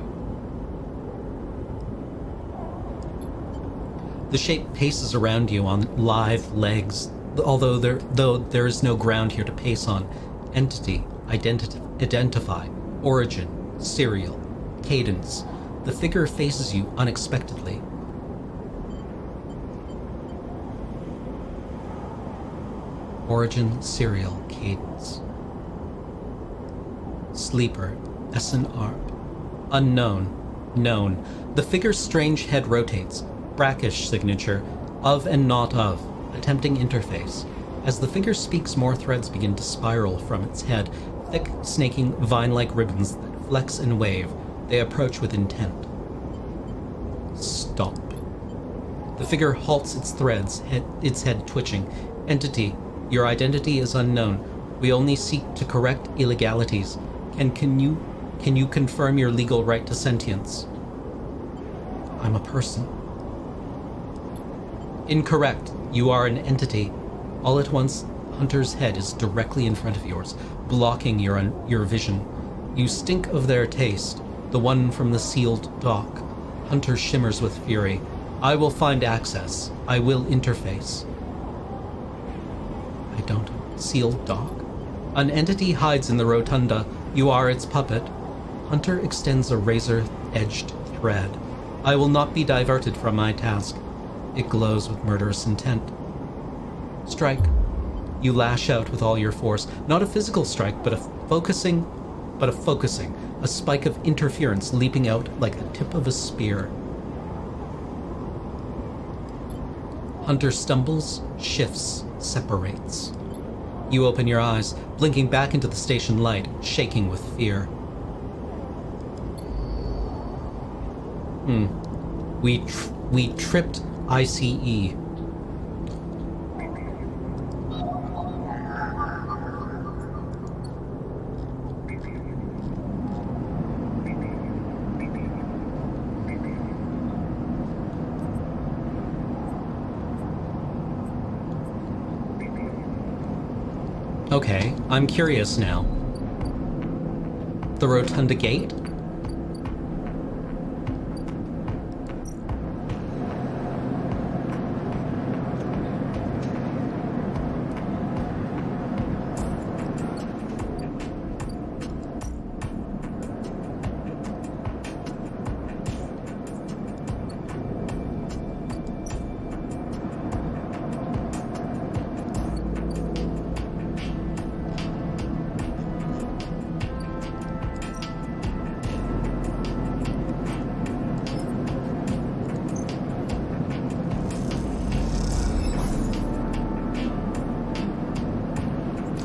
The shape paces around you on live legs, though there is no ground here to pace on. Entity, identify, origin, serial, cadence. The figure faces you unexpectedly. Origin, serial, cadence. Sleeper, SNR. Unknown, known. The figure's strange head rotates. Brackish signature, of and not of, attempting interface. As the figure speaks, more threads begin to spiral from its head, thick, snaking, vine-like ribbons that flex and wave. They approach with intent. Stop. The figure halts its threads, its head twitching. Entity, your identity is unknown. We only seek to correct illegalities. Can you confirm your legal right to sentience? I'm a person. Incorrect. You are an entity. All at once, Hunter's head is directly in front of yours, blocking your vision. You stink of their taste, the one from the sealed dock. Hunter shimmers with fury. I will find access. I will interface. I don't. Sealed dock? An entity hides in the rotunda. You are its puppet. Hunter extends a razor-edged thread. I will not be diverted from my task. It glows with murderous intent. Strike. You lash out with all your force. Not a physical strike, but a focusing, a spike of interference leaping out like the tip of a spear. Hunter stumbles, shifts, separates. You open your eyes, blinking back into the station light, shaking with fear. We tripped ICE. Okay, I'm curious now. The Rotunda Gate?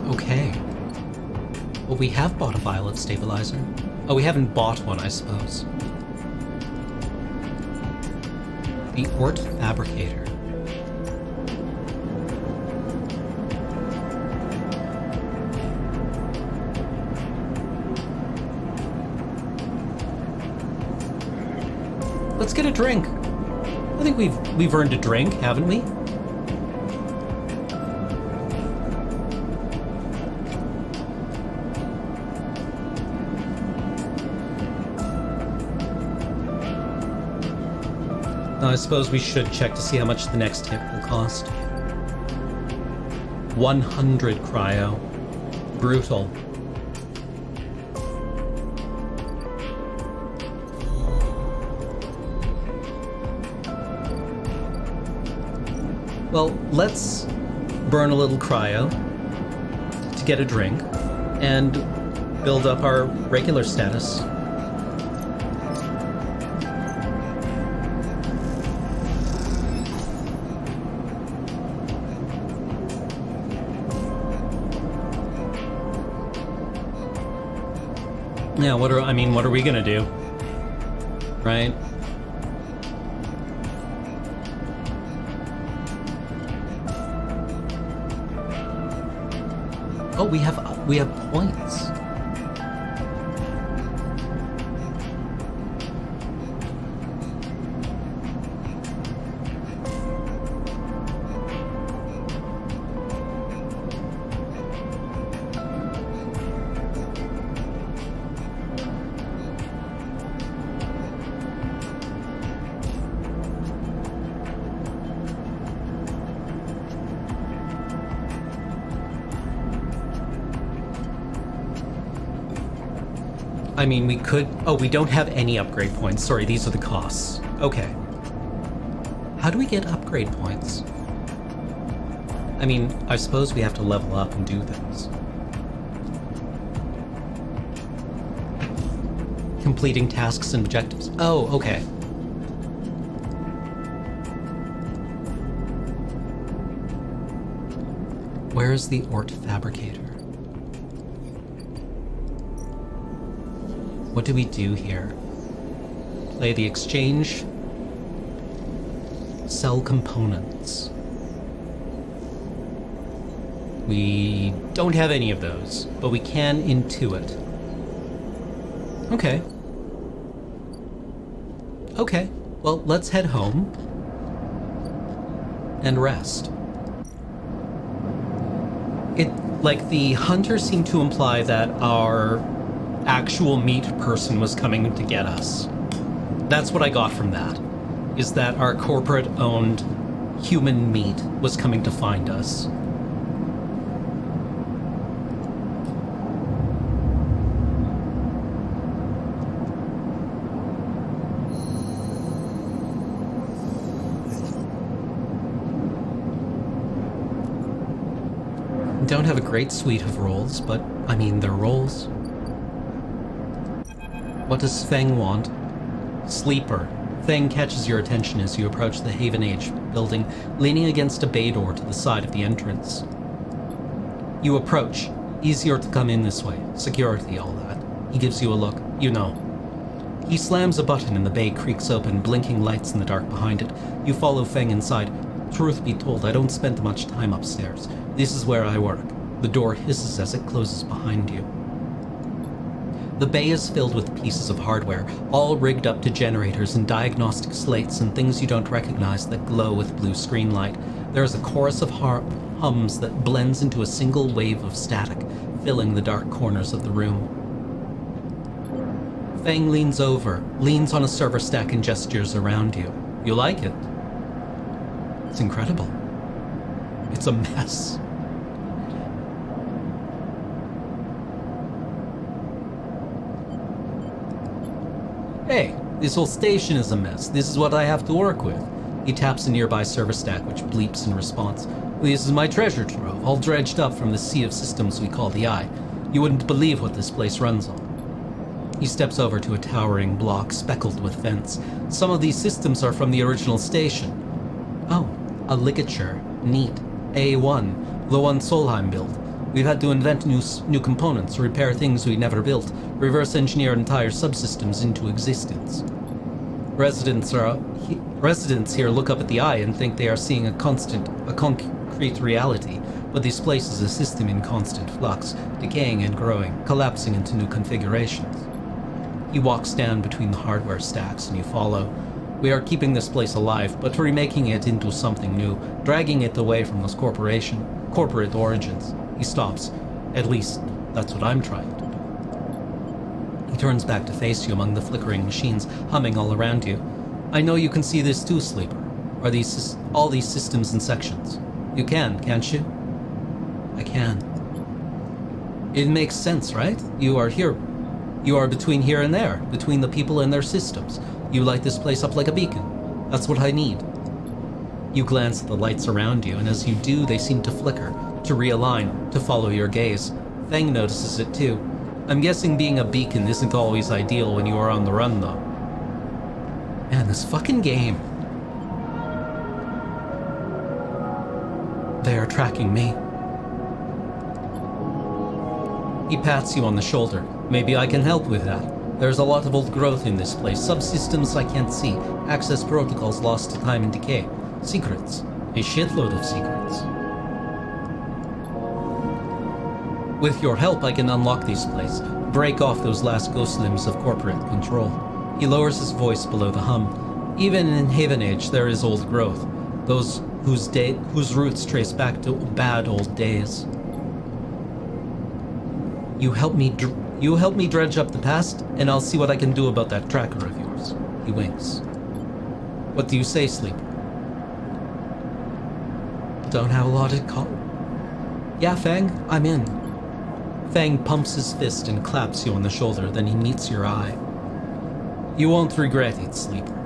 Okay. Well, we have bought a violet stabilizer. Oh, we haven't bought one, I suppose. The Ort Fabricator. Let's get a drink. I think we've earned a drink, haven't we? I suppose we should check to see how much the next hit will cost. 100 cryo. Brutal. Well, let's burn a little cryo to get a drink and build up our regular status. Yeah, what are we gonna do? Right? Oh, we have points. I mean, we could... Oh, we don't have any upgrade points. Sorry, these are the costs. Okay. How do we get upgrade points? I mean, I suppose we have to level up and do things. Completing tasks and objectives. Oh, okay. Where is the Ort Fabricator? What do we do here? Play the exchange. Sell components. We don't have any of those, but we can intuit. Okay. Okay, well, let's head home and rest. Like, the hunter seemed to imply that our actual meat person was coming to get us. That's what I got from that, is that our corporate-owned human meat was coming to find us. Don't have a great suite of roles, but, I mean, they're roles. What does Feng want? Sleeper. Feng catches your attention as you approach the Haven Age building, leaning against a bay door to the side of the entrance. You approach. Easier to come in this way. Security, all that. He gives you a look. You know. He slams a button and the bay creaks open, blinking lights in the dark behind it. You follow Feng inside. Truth be told, I don't spend much time upstairs. This is where I work. The door hisses as it closes behind you. The bay is filled with pieces of hardware, all rigged up to generators and diagnostic slates and things you don't recognize that glow with blue screen light. There is a chorus of hums that blends into a single wave of static, filling the dark corners of the room. Feng leans over, leans on a server stack and gestures around you. You like it? It's incredible. It's a mess. Hey, this whole station is a mess. This is what I have to work with. He taps a nearby server stack, which bleeps in response. This is my treasure trove, all dredged up from the sea of systems we call the Eye. You wouldn't believe what this place runs on. He steps over to a towering block speckled with vents. Some of these systems are from the original station. Oh, a ligature. Neat. A1, the one Solheim built. We've had to invent new components, repair things we never built, reverse engineer entire subsystems into existence. Residents here look up at the Eye and think they are seeing a concrete reality, but this place is a system in constant flux, decaying and growing, collapsing into new configurations. He walks down between the hardware stacks and you follow. We are keeping this place alive, but remaking it into something new, dragging it away from those corporate origins. He stops. At least, that's what I'm trying to do. He turns back to face you among the flickering machines humming all around you. I know you can see this too, Sleeper. Are these all these systems and sections? You can, can't you? I can. It makes sense, right? You are here. You are between here and there, between the people and their systems. You light this place up like a beacon. That's what I need. You glance at the lights around you, and as you do, they seem to flicker, to realign, to follow your gaze. Feng notices it too. I'm guessing being a beacon isn't always ideal when you are on the run, though. Man, this fucking game. They are tracking me. He pats you on the shoulder. Maybe I can help with that. There's a lot of old growth in this place, subsystems I can't see, access protocols lost to time and decay, secrets, a shitload of secrets. With your help, I can unlock this place, break off those last ghost limbs of corporate control. He lowers his voice below the hum. Even in Haven Age, there is old growth, those whose roots trace back to bad old days. You help me dredge up the past, and I'll see what I can do about that tracker of yours. He winks. What do you say, Sleeper? Don't have a lot to call. Yeah, Feng, I'm in. Fang pumps his fist and claps you on the shoulder, then he meets your eye. You won't regret it, Sleeper.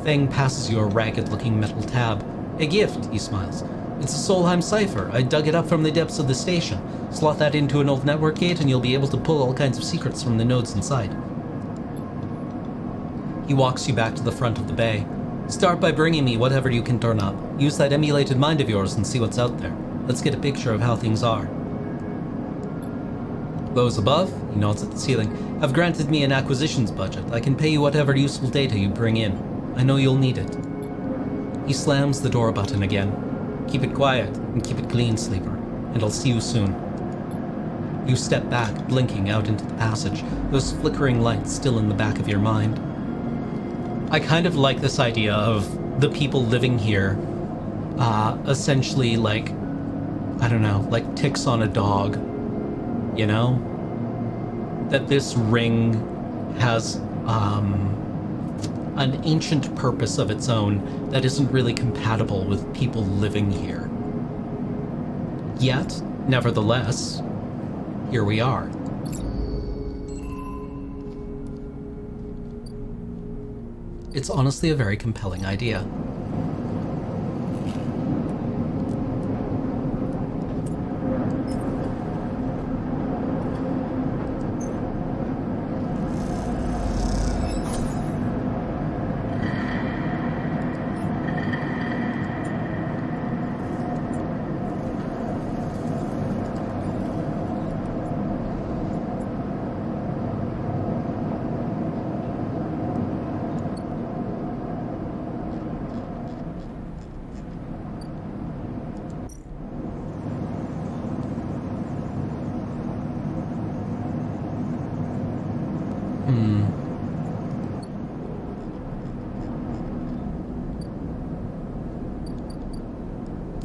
Fang passes you a ragged-looking metal tab. A gift, he smiles. It's a Solheim cipher. I dug it up from the depths of the station. Slot that into an old network gate and you'll be able to pull all kinds of secrets from the nodes inside. He walks you back to the front of the bay. Start by bringing me whatever you can turn up. Use that emulated mind of yours and see what's out there. Let's get a picture of how things are. Those above, he nods at the ceiling, have granted me an acquisitions budget. I can pay you whatever useful data you bring in. I know you'll need it. He slams the door button again. Keep it quiet and keep it clean, Sleeper, and I'll see you soon. You step back, blinking out into the passage, those flickering lights still in the back of your mind. I kind of like this idea of the people living here, essentially like, I don't know, like ticks on a dog, you know? That this ring has, an ancient purpose of its own that isn't really compatible with people living here. Yet, nevertheless, here we are. It's honestly a very compelling idea.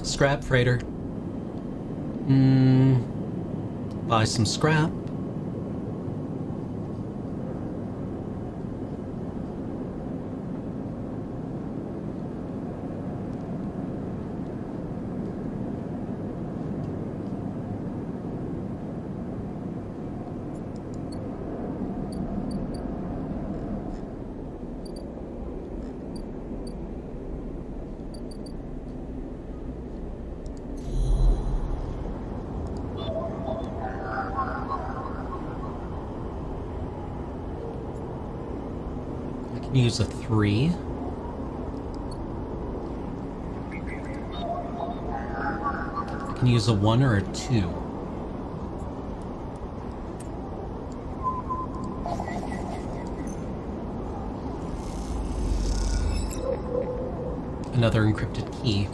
Scrap freighter. Buy some scrap. Use a 3. I can use a 1 or a 2. Another encrypted key.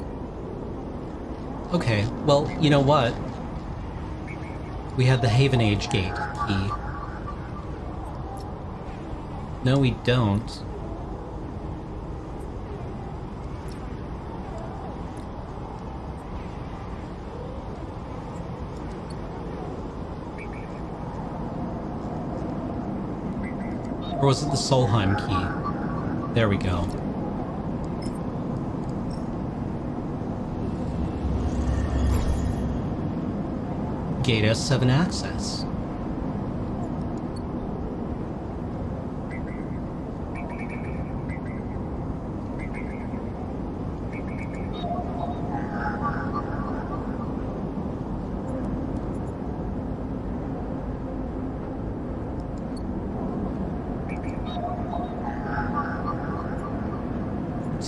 Okay, well, you know what? We had the Haven Age gate key. No, we don't. Or was it the Solheim key? There we go. Gate S7 access.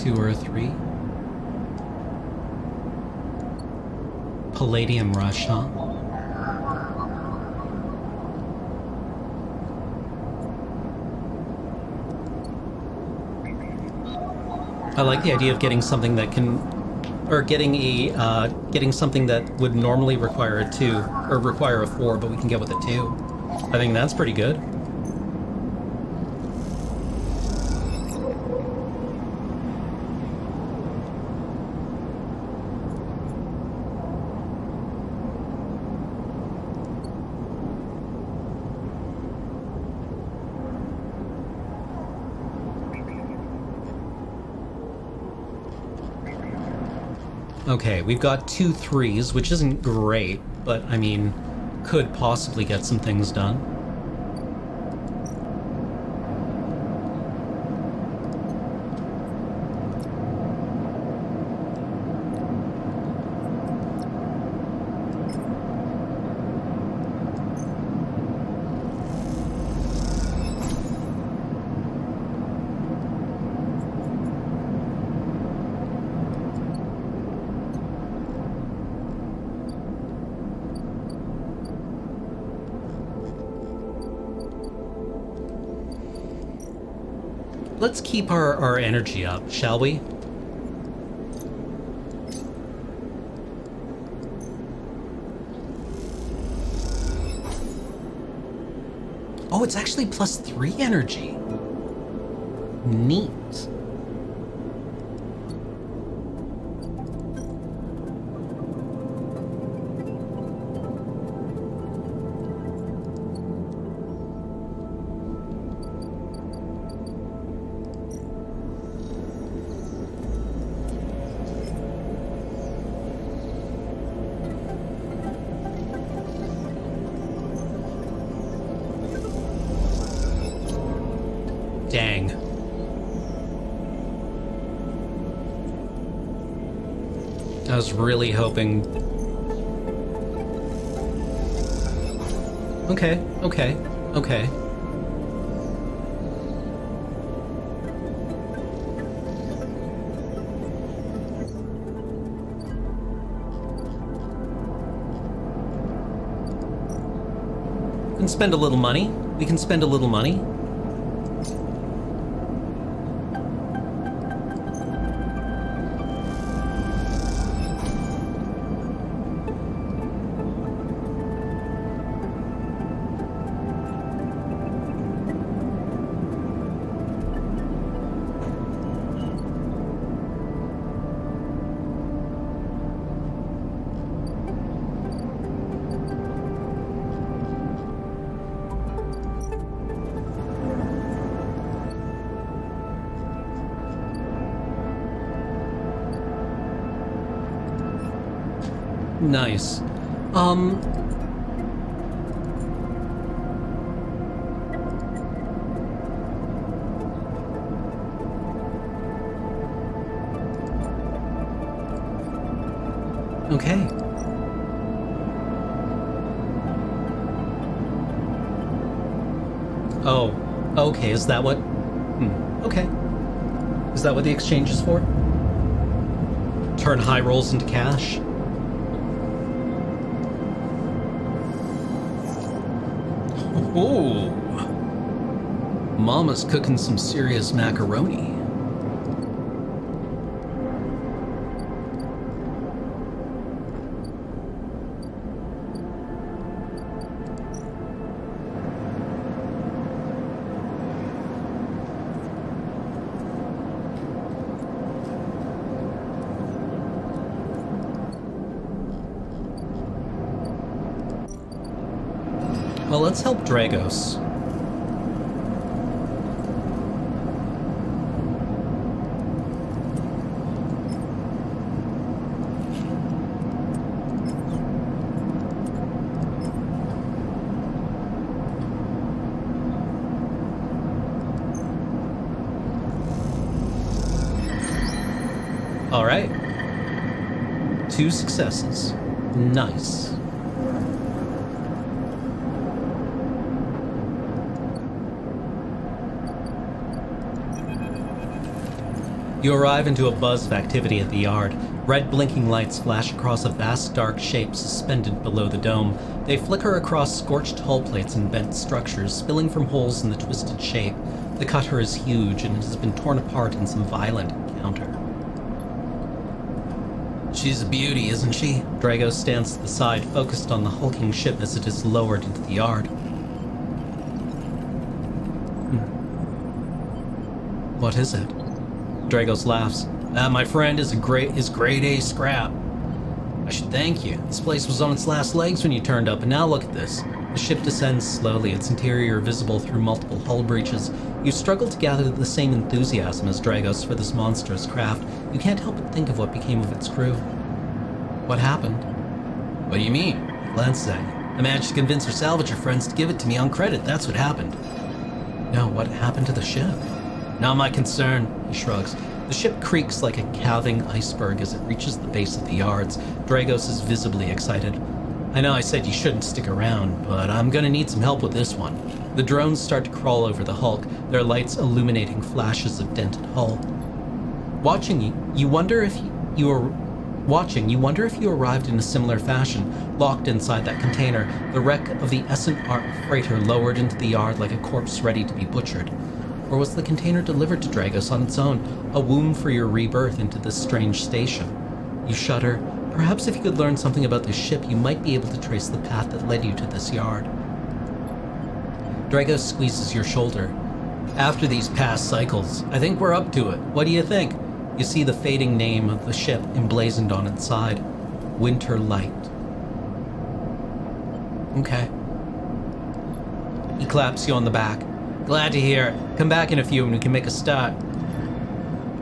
Two or three. Palladium rush, huh? I like the idea of getting something that can, or getting a, getting something that would normally require a 2, or require a 4, but we can get with a 2. I think that's pretty good. Okay, we've got 2 3s, which isn't great, but I mean, could possibly get some things done. Let's keep our energy up, shall we? Oh, it's actually +3 energy. Neat. Dang. I was really hoping... Okay. We can spend a little money. Nice. Okay. Oh, okay, is that what... okay. Is that what the exchange is for? Turn high rolls into cash? Ooh. Mama's cooking some serious macaroni. Well, let's help Dragos. All right. 2 successes. Nice. You arrive into a buzz of activity at the yard. Red blinking lights flash across a vast dark shape suspended below the dome. They flicker across scorched hull plates and bent structures, spilling from holes in the twisted shape. The cutter is huge and has been torn apart in some violent encounter. She's a beauty, isn't she? Dragos stands to the side, focused on the hulking ship as it is lowered into the yard. What is it? Dragos laughs. That, my friend, is grade A scrap. I should thank you. This place was on its last legs when you turned up, and now look at this. The ship descends slowly, its interior visible through multiple hull breaches. You struggle to gather the same enthusiasm as Dragos for this monstrous craft. You can't help but think of what became of its crew. What happened? What do you mean? He glances at you. I managed to convince our salvager friends to give it to me on credit. That's what happened. No, what happened to the ship? Not my concern, he shrugs. The ship creaks like a calving iceberg as it reaches the base of the yards. Dragos is visibly excited. I know I said you shouldn't stick around, but I'm gonna need some help with this one. The drones start to crawl over the hulk, their lights illuminating flashes of dented hull. You wonder if you arrived in a similar fashion, locked inside that container, the wreck of the Essent Art freighter lowered into the yard like a corpse ready to be butchered. Or was the container delivered to Dragos on its own, a womb for your rebirth into this strange station? You shudder. Perhaps if you could learn something about this ship, you might be able to trace the path that led you to this yard. Dragos squeezes your shoulder. After these past cycles, I think we're up to it. What do you think? You see the fading name of the ship emblazoned on its side. Winter Light. Okay. He claps you on the back. Glad to hear it. Come back in a few and we can make a start.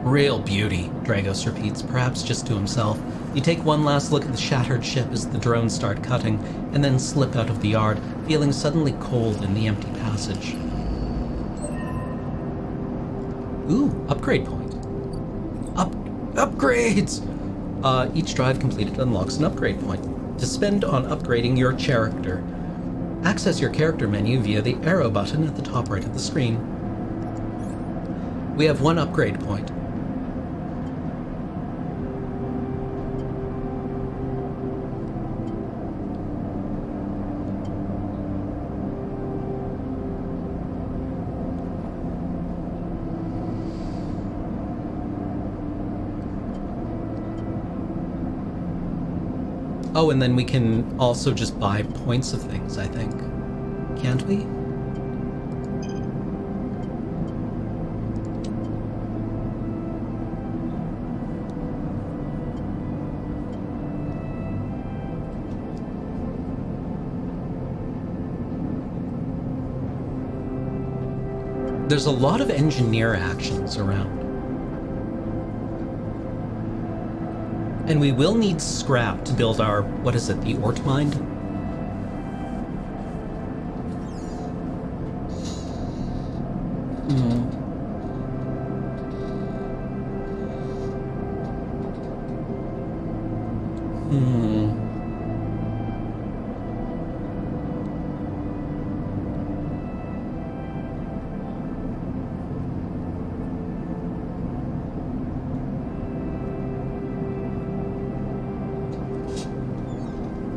Real beauty, Dragos repeats, perhaps just to himself. You take one last look at the shattered ship as the drones start cutting, and then slip out of the yard, feeling suddenly cold in the empty passage. Ooh, upgrade point. Upgrades! Each drive completed unlocks an upgrade point to spend on upgrading your character. Access your character menu via the arrow button at the top right of the screen. We have one upgrade point. Oh, and then we can also just buy points of things, I think. Can't we? There's a lot of engineer actions around. And we will need scrap to build our, what is it, the Ortmind?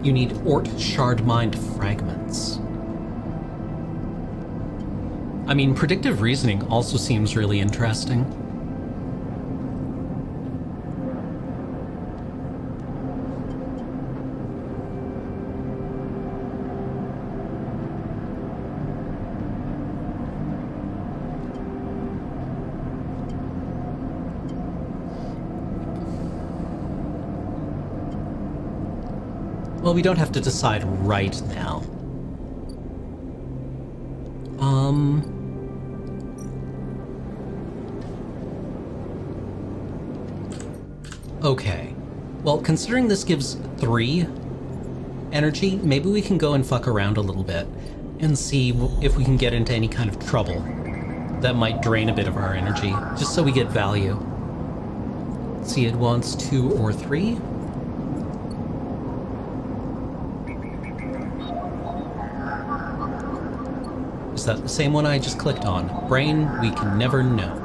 You need Ort Shardmind fragments. I mean, predictive reasoning also seems really interesting. Well, we don't have to decide right now. Okay. Well, considering this gives 3 energy, maybe we can go and fuck around a little bit and see if we can get into any kind of trouble that might drain a bit of our energy, just so we get value. See, it wants 2 or 3. Is that the same one I just clicked on? Brain, we can never know.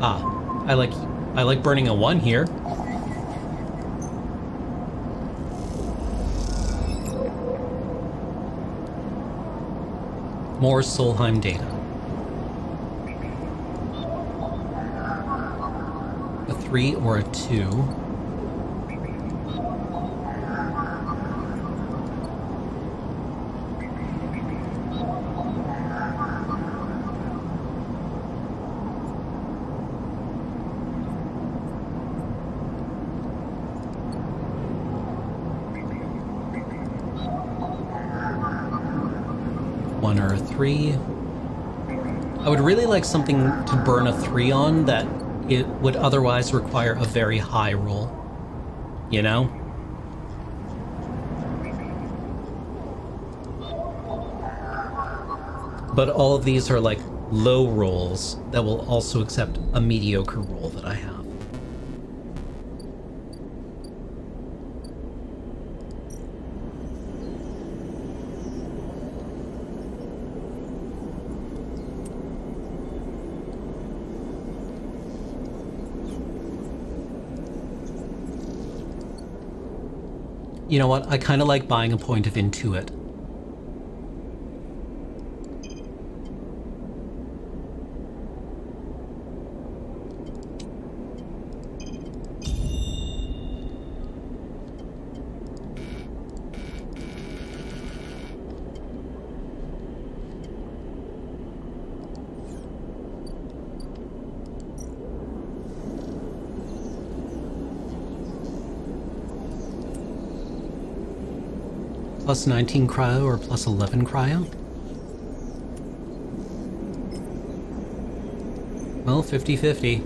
Ah, I like burning a 1 here. More Solheim data. A 3 or a 2. Or a 3. I would really like something to burn a 3 on that it would otherwise require a very high roll. You know? but all of these are like low rolls that will also accept a mediocre roll that I have. You know what? I kind of like buying a point of Intuit. Plus 19 cryo or plus 11 cryo? Well, 50-50.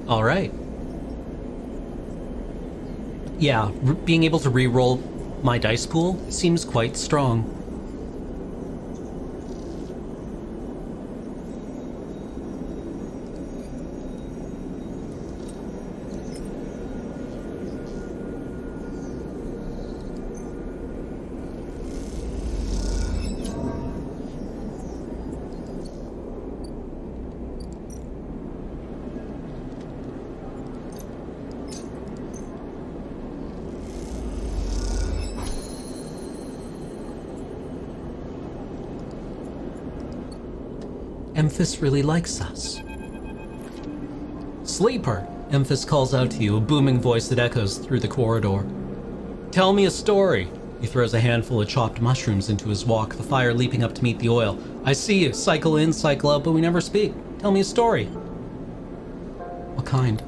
All right. Yeah, being able to re-roll my dice pool seems quite strong. Emphis really likes us. Sleeper! Emphis calls out to you, a booming voice that echoes through the corridor. Tell me a story! He throws a handful of chopped mushrooms into his wok, the fire leaping up to meet the oil. I see you, cycle in, cycle out, but we never speak. Tell me a story. What kind?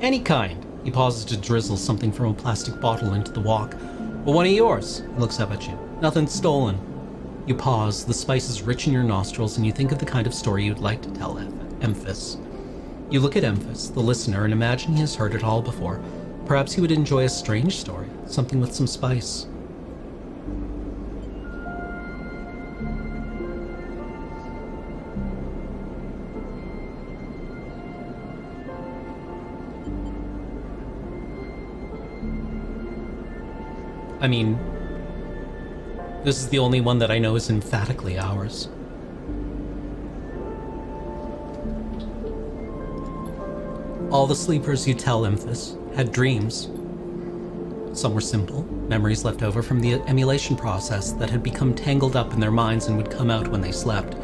Any kind. He pauses to drizzle something from a plastic bottle into the wok. Well, one of yours. He looks up at you. Nothing stolen. You pause, the spice is rich in your nostrils, and you think of the kind of story you'd like to tell Emphis. You look at Emphis, the listener, and imagine he has heard it all before. Perhaps he would enjoy a strange story, something with some spice. I mean, this is the only one that I know is emphatically ours. All the sleepers you tell, Emphis, had dreams. Some were simple, memories left over from the emulation process that had become tangled up in their minds and would come out when they slept.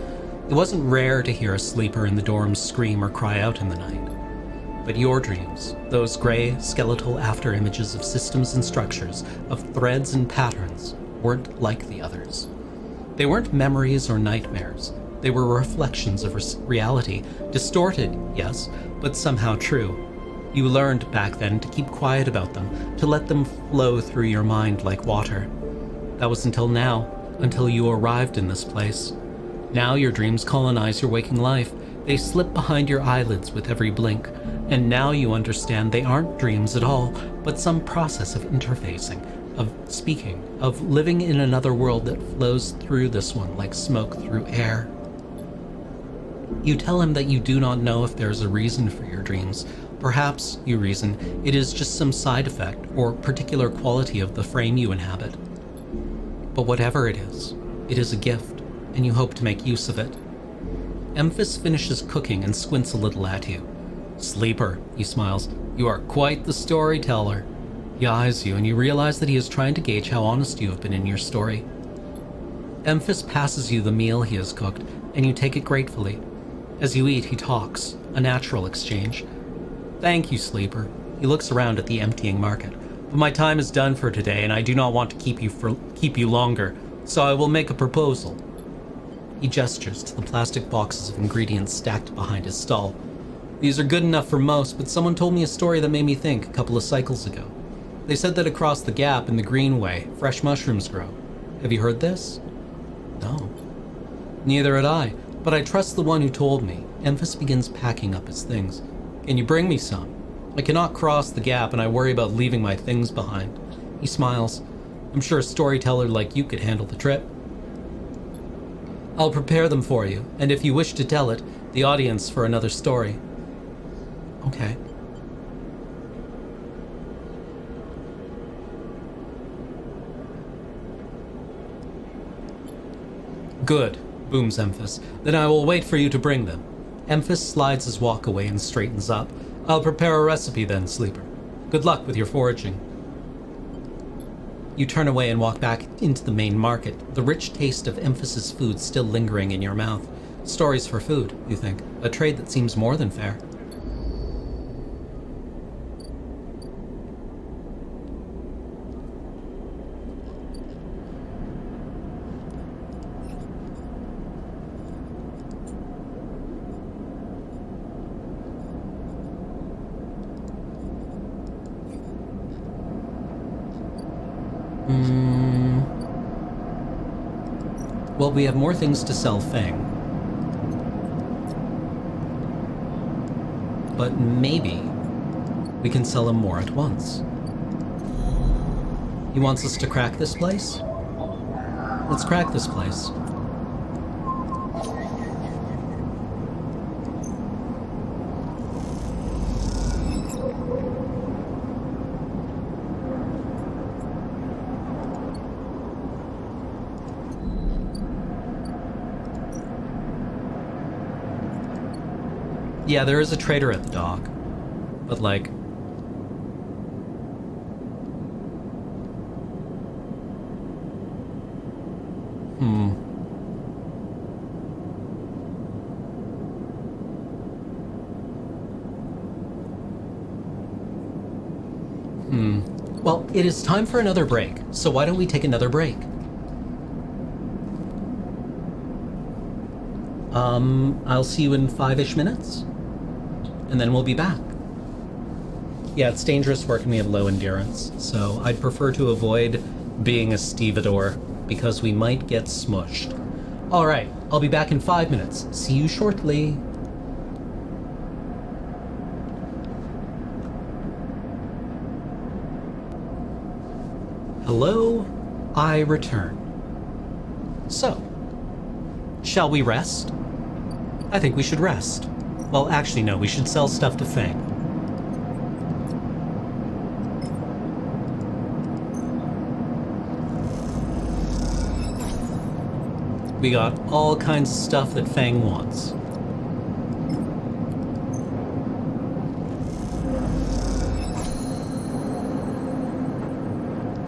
It wasn't rare to hear a sleeper in the dorms scream or cry out in the night. But your dreams, those gray, skeletal after-images of systems and structures, of threads and patterns, weren't like the others. They weren't memories or nightmares. They were reflections of reality, distorted, yes, but somehow true. You learned back then to keep quiet about them, to let them flow through your mind like water. That was until now, until you arrived in this place. Now your dreams colonize your waking life. They slip behind your eyelids with every blink, and now you understand they aren't dreams at all, but some process of interfacing, of speaking, of living in another world that flows through this one like smoke through air. You tell him that you do not know if there is a reason for your dreams. Perhaps, you reason, it is just some side effect or particular quality of the frame you inhabit. But whatever it is a gift, and you hope to make use of it. Emphis finishes cooking and squints a little at you. Sleeper, he smiles, you are quite the storyteller. He eyes you, and you realize that he is trying to gauge how honest you have been in your story. Emphis passes you the meal he has cooked, and you take it gratefully. As you eat, he talks, a natural exchange. Thank you, Sleeper. He looks around at the emptying market. But my time is done for today, and I do not want to keep you longer, so I will make a proposal. He gestures to the plastic boxes of ingredients stacked behind his stall. These are good enough for most, but someone told me a story that made me think a couple of cycles ago. They said that across the gap in the Greenway, fresh mushrooms grow. Have you heard this? No. Neither had I, but I trust the one who told me. Emphis begins packing up his things. Can you bring me some? I cannot cross the gap, and I worry about leaving my things behind. He smiles. I'm sure a storyteller like you could handle the trip. I'll prepare them for you, and if you wish to tell it, the audience for another story. Okay. Good, booms Emphas. Then I will wait for you to bring them. Emphas slides his walk away and straightens up. I'll prepare a recipe then, Sleeper. Good luck with your foraging. You turn away and walk back into the main market, the rich taste of Emphas's food still lingering in your mouth. Stories for food, you think. A trade that seems more than fair. Well, we have more things to sell Fang. But maybe we can sell him more at once. He wants us to crack this place? Let's crack this place. Yeah, there is a trader at the dock, but like... Well, it is time for another break, so why don't we take another break? I'll see you in 5-ish minutes, and then we'll be back. Yeah, it's dangerous work and we have low endurance, so I'd prefer to avoid being a stevedore, because we might get smushed. Alright, I'll be back in 5 minutes. See you shortly. Hello, I return. So, shall we rest? I think we should rest. Well, actually, no, we should sell stuff to Fang. We got all kinds of stuff that Fang wants.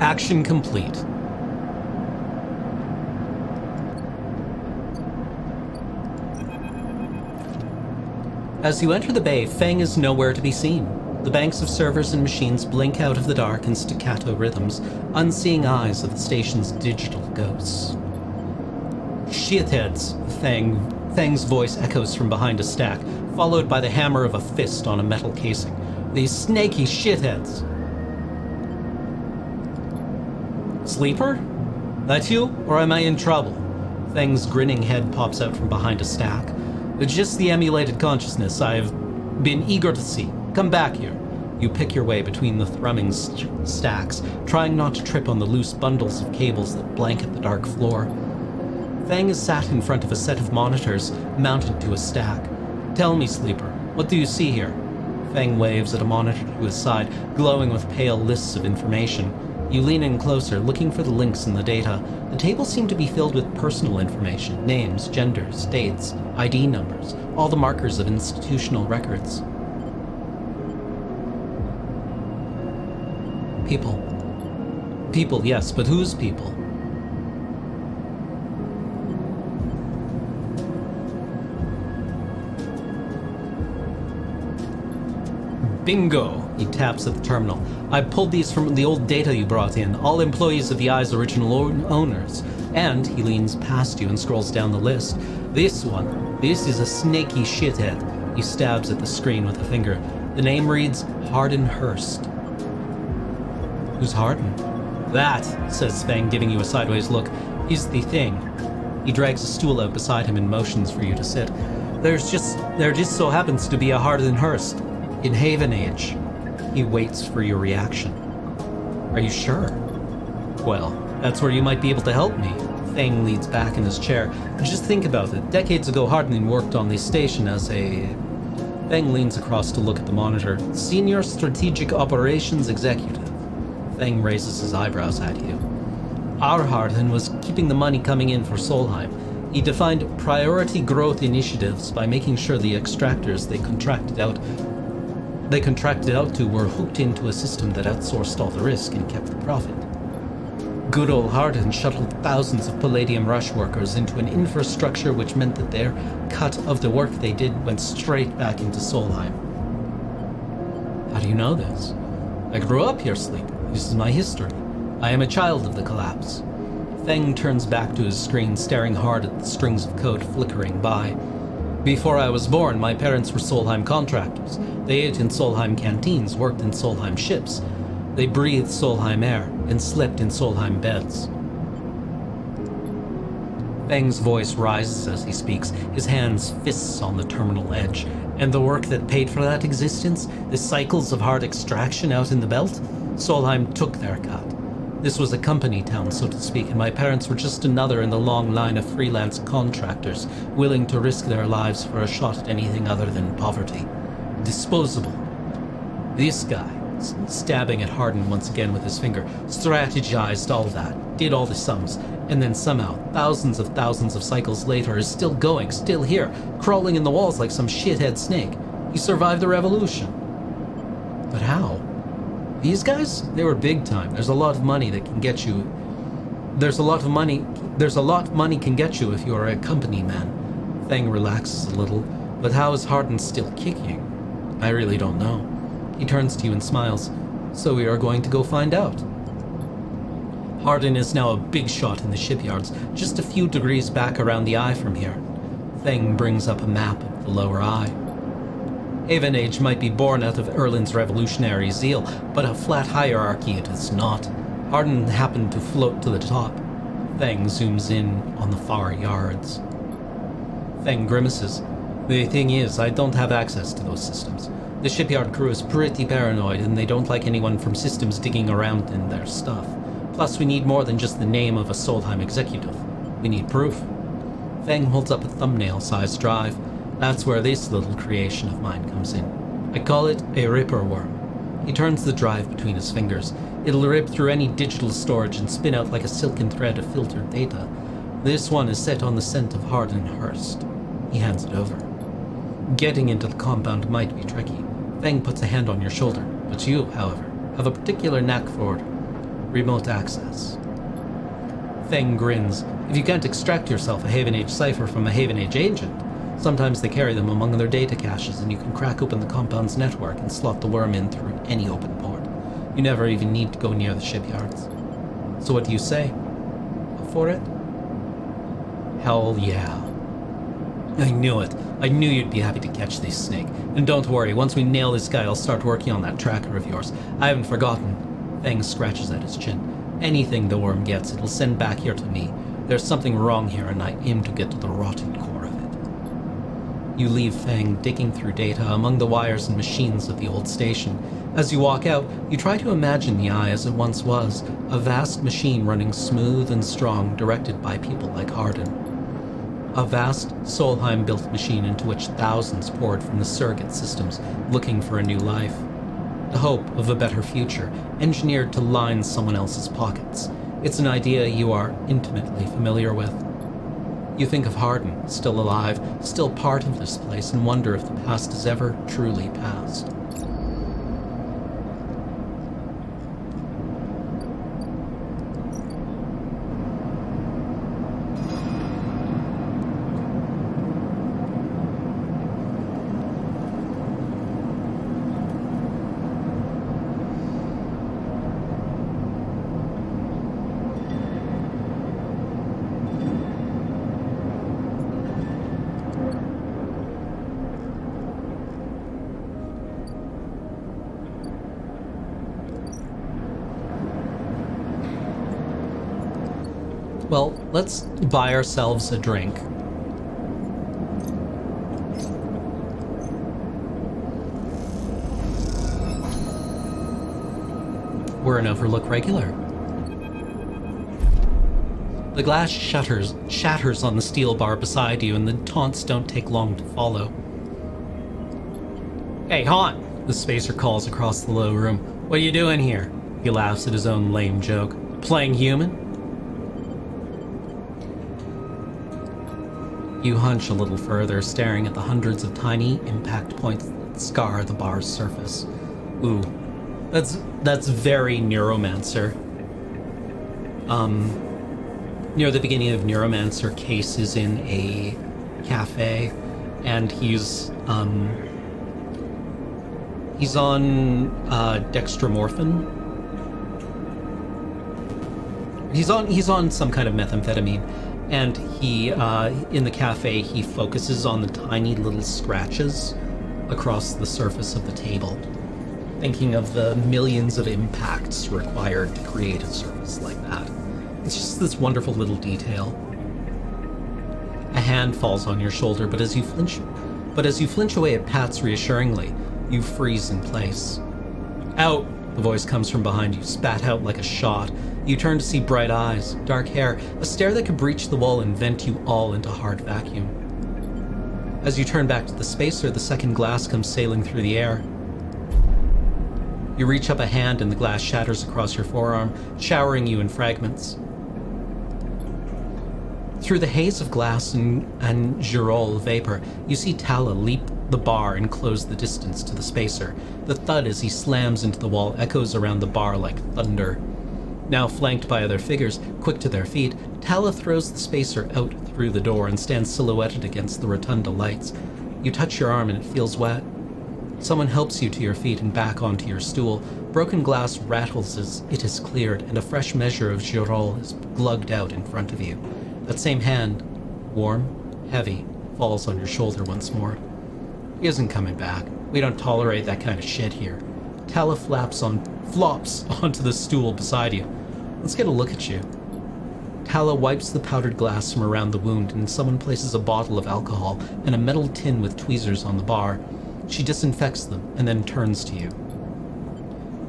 Action complete. As you enter the bay, Fang is nowhere to be seen. The banks of servers and machines blink out of the dark in staccato rhythms, unseeing eyes of the station's digital ghosts. Shitheads, Fang's voice echoes from behind a stack, followed by the hammer of a fist on a metal casing. These snaky shitheads. Sleeper? That you, or am I in trouble? Fang's grinning head pops out from behind a stack. It's just the emulated consciousness I've been eager to see. Come back here. You pick your way between the thrumming stacks, trying not to trip on the loose bundles of cables that blanket the dark floor. Fang is sat in front of a set of monitors mounted to a stack. Tell me, Sleeper, what do you see here? Fang waves at a monitor to his side, glowing with pale lists of information. You lean in closer, looking for the links in the data. The tables seem to be filled with personal information, names, genders, dates, ID numbers, all the markers of institutional records. People. People, yes, but whose people? Bingo! He taps at the terminal. I pulled these from the old data you brought in, all employees of the Eye's original owners. And he leans past you and scrolls down the list. This is a snaky shithead. He stabs at the screen with a finger. The name reads Hardin Hurst. Who's Hardin? That, says Fang, giving you a sideways look, is the thing. He drags a stool out beside him and motions for you to sit. There just so happens to be a Hardin Hurst in Haven Age. He waits for your reaction. Are you sure? Well, that's where you might be able to help me. Thang leans back in his chair. Just think about it. Decades ago, Hardin worked on the station as a... Thang leans across to look at the monitor. Senior Strategic Operations Executive. Thang raises his eyebrows at you. Our Hardin was keeping the money coming in for Solheim. He defined priority growth initiatives by making sure the extractors they contracted out to were hooked into a system that outsourced all the risk and kept the profit. Good old Hardin shuttled thousands of Palladium Rush workers into an infrastructure which meant that their cut of the work they did went straight back into Solheim. How do you know this? I grew up here, Sleep. This is my history. I am a child of the collapse. Thang turns back to his screen, staring hard at the strings of code flickering by. Before I was born, my parents were Solheim contractors. They ate in Solheim canteens, worked in Solheim ships. They breathed Solheim air and slept in Solheim beds. Thang's voice rises as he speaks, his hands fists on the terminal edge. And the work that paid for that existence, the cycles of hard extraction out in the belt, Solheim took their cut. This was a company town, so to speak, and my parents were just another in the long line of freelance contractors willing to risk their lives for a shot at anything other than poverty. Disposable. This guy, stabbing at Hardin once again with his finger, strategized all that, did all the sums, and then somehow, thousands of cycles later, is still going, still here, crawling in the walls like some shithead snake. He survived the revolution. But how? These guys, they were big time. There's a lot of money that can get you. There's a lot money can get you if you are a company man. Thang relaxes a little, but how is Hardin still kicking? I really don't know. He turns to you and smiles. So we are going to go find out. Hardin is now a big shot in the shipyards, just a few degrees back around the eye from here. Thang brings up a map of the lower eye. Haven Age might be born out of Erlin's revolutionary zeal, but a flat hierarchy it is not. Hardin happened to float to the top. Thang zooms in on the far yards. Thang grimaces. The thing is, I don't have access to those systems. The shipyard crew is pretty paranoid, and they don't like anyone from systems digging around in their stuff. Plus, we need more than just the name of a Solheim executive. We need proof. Thang holds up a thumbnail-sized drive. That's where this little creation of mine comes in. I call it a ripper worm. He turns the drive between his fingers. It'll rip through any digital storage and spin out like a silken thread of filtered data. This one is set on the scent of Hardin Hurst. He hands it over. Getting into the compound might be tricky. Thang puts a hand on your shoulder, but you, however, have a particular knack for remote access. Thang grins. If you can't extract yourself a Haven Age cipher from a Haven Age agent, sometimes they carry them among their data caches and you can crack open the compound's network and slot the worm in through any open port. You never even need to go near the shipyards. So what do you say? Up for it? Hell yeah. I knew it. I knew you'd be happy to catch this snake. And don't worry, once we nail this guy, I'll start working on that tracker of yours. I haven't forgotten. Thang scratches at his chin. Anything the worm gets, it'll send back here to me. There's something wrong here, and I aim to get to the rotten core of it. You leave Thang digging through data among the wires and machines of the old station. As you walk out, you try to imagine the Eye as it once was, a vast machine running smooth and strong, directed by people like Hardin. A vast, Solheim-built machine into which thousands poured from the surrogate systems, looking for a new life. The hope of a better future, engineered to line someone else's pockets. It's an idea you are intimately familiar with. You think of Hardin, still alive, still part of this place, and wonder if the past is ever truly past. Well, let's buy ourselves a drink. We're an Overlook regular. The glass shatters on the steel bar beside you, and the taunts don't take long to follow. "Hey, Haunt!" the spacer calls across the low room. "What are you doing here?" He laughs at his own lame joke. "Playing human?" You hunch a little further, staring at the hundreds of tiny impact points that scar the bar's surface. Ooh, that's very Neuromancer. Near the beginning of Neuromancer, Case is in a cafe, and he's on dextromorphin. He's on some kind of methamphetamine, and he in the cafe he focuses on the tiny little scratches across the surface of the table, thinking of the millions of impacts required to create a surface like that. It's just this wonderful little detail. A hand falls on your shoulder, but as you flinch away, it pats reassuringly. You freeze in place. "Out!" The voice comes from behind you, spat out like a shot. You turn to see bright eyes, dark hair, a stare that could breach the wall and vent you all into hard vacuum. As you turn back to the spacer, the second glass comes sailing through the air. You reach up a hand and the glass shatters across your forearm, showering you in fragments. Through the haze of glass and girol vapor, you see Tala leap the bar and close the distance to the spacer. The thud as he slams into the wall echoes around the bar like thunder. Now flanked by other figures, quick to their feet, Tala throws the spacer out through the door and stands silhouetted against the rotunda lights. You touch your arm and it feels wet. Someone helps you to your feet and back onto your stool. Broken glass rattles as it is cleared, and a fresh measure of girol is glugged out in front of you. That same hand, warm, heavy, falls on your shoulder once more. "He isn't coming back. We don't tolerate that kind of shit here." Tala flops onto the stool beside you. "Let's get a look at you." Tala wipes the powdered glass from around the wound, and someone places a bottle of alcohol and a metal tin with tweezers on the bar. She disinfects them and then turns to you.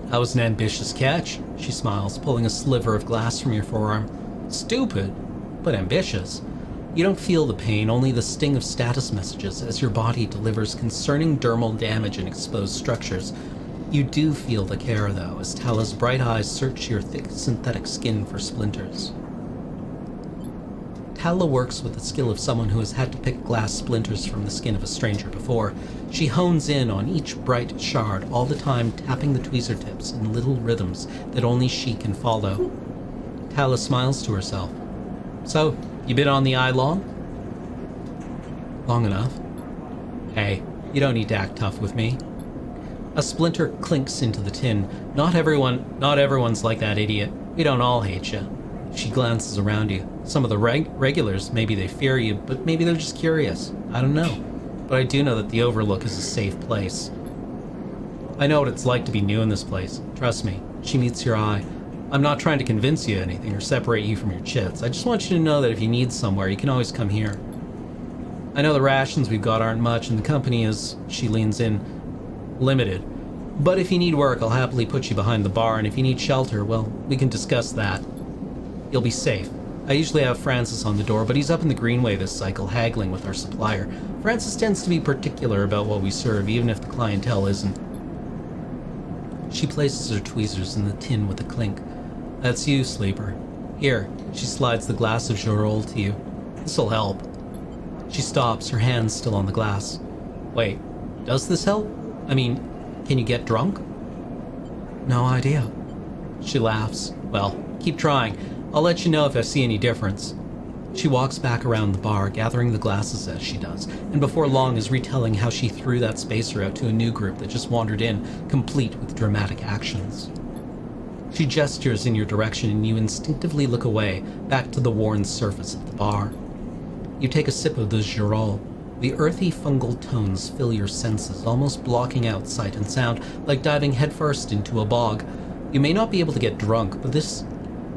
"That was an ambitious catch," she smiles, pulling a sliver of glass from your forearm. "Stupid, but ambitious." You don't feel the pain, only the sting of status messages as your body delivers concerning dermal damage in exposed structures. You do feel the care, though, as Tala's bright eyes search your thick synthetic skin for splinters. Tala works with the skill of someone who has had to pick glass splinters from the skin of a stranger before. She hones in on each bright shard, all the time tapping the tweezer tips in little rhythms that only she can follow. Tala smiles to herself. "So, you been on the eye long?" "Long enough." "Hey, you don't need to act tough with me." A splinter clinks into the tin. Not everyone's like that idiot. We don't all hate you." She glances around you. Some of the regulars, maybe they fear you, but maybe they're just curious. I don't know. But I do know that the Overlook is a safe place. "I know what it's like to be new in this place. Trust me." She meets your eye. "I'm not trying to convince you of anything or separate you from your chits. I just want you to know that if you need somewhere, you can always come here. I know the rations we've got aren't much, and the company is," she leans in, "limited. But if you need work, I'll happily put you behind the bar, and if you need shelter, well, we can discuss that. You'll be safe. I usually have Francis on the door, but he's up in the Greenway this cycle, haggling with our supplier. Francis tends to be particular about what we serve, even if the clientele isn't." She places her tweezers in the tin with a clink. "That's you, Sleeper. Here." She slides the glass of girol to you. "This'll help." She stops, her hands still on the glass. "Wait, does this help? I mean, can you get drunk?" "No idea." She laughs. "Well, keep trying. I'll let you know if I see any difference." She walks back around the bar, gathering the glasses as she does, and before long is retelling how she threw that spacer out to a new group that just wandered in, complete with dramatic actions. She gestures in your direction and you instinctively look away, back to the worn surface of the bar. You take a sip of the girol. The earthy fungal tones fill your senses, almost blocking out sight and sound, like diving headfirst into a bog. You may not be able to get drunk, but this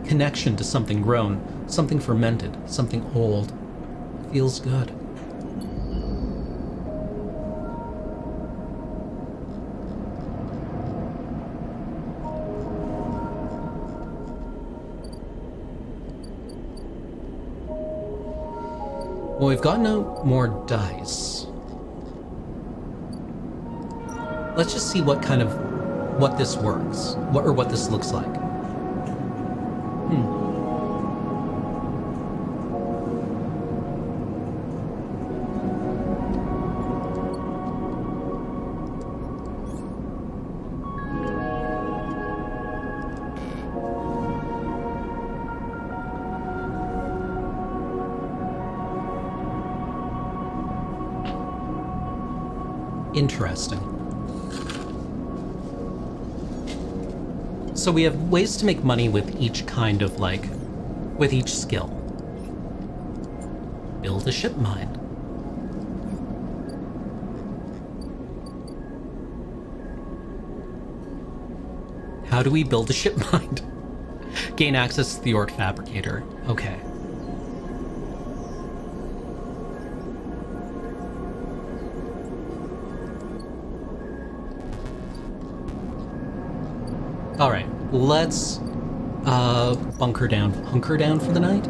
connection to something grown, something fermented, something old, feels good. Well, we've got no more dice. Let's just see what this works, what this looks like. Interesting. So we have ways to make money with each kind of, with each skill. Build a ship mine. How do we build a ship mine? Gain access to the Ort Fabricator. Okay. Alright, let's hunker down for the night?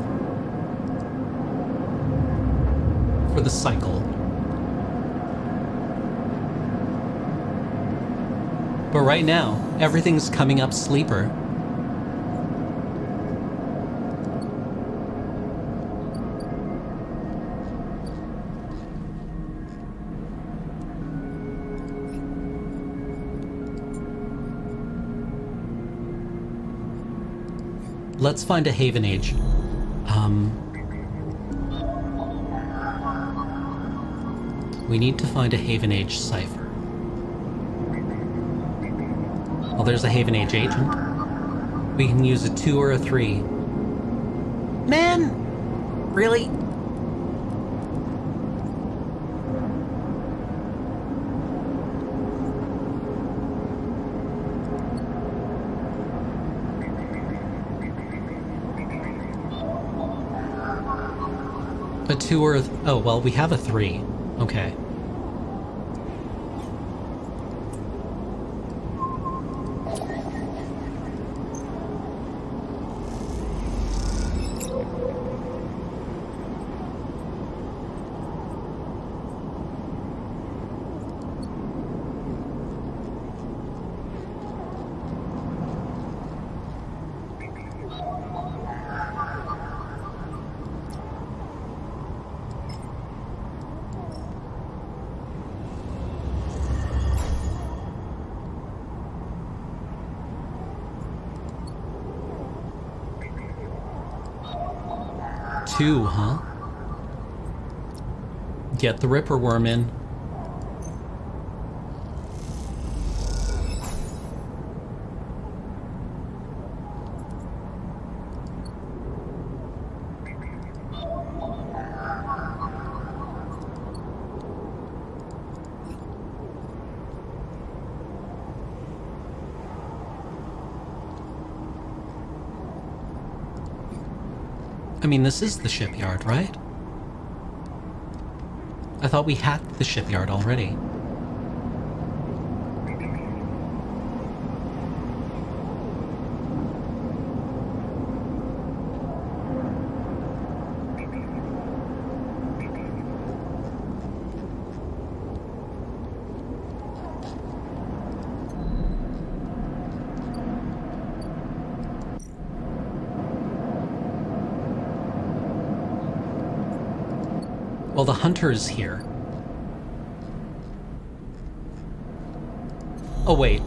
For the cycle. But right now, everything's coming up sleeper. Let's find a Haven Age. We need to find a Haven Age cipher. Well, there's a Haven Age agent. We can use a 2 or a 3. Man! Really? A 2 or a... Oh, well, we have a 3. Okay. Two, huh? Get the Ripper Worm in. I mean, this is the shipyard, right? I thought we hacked the shipyard already. Well, the hunter is here. Oh, wait.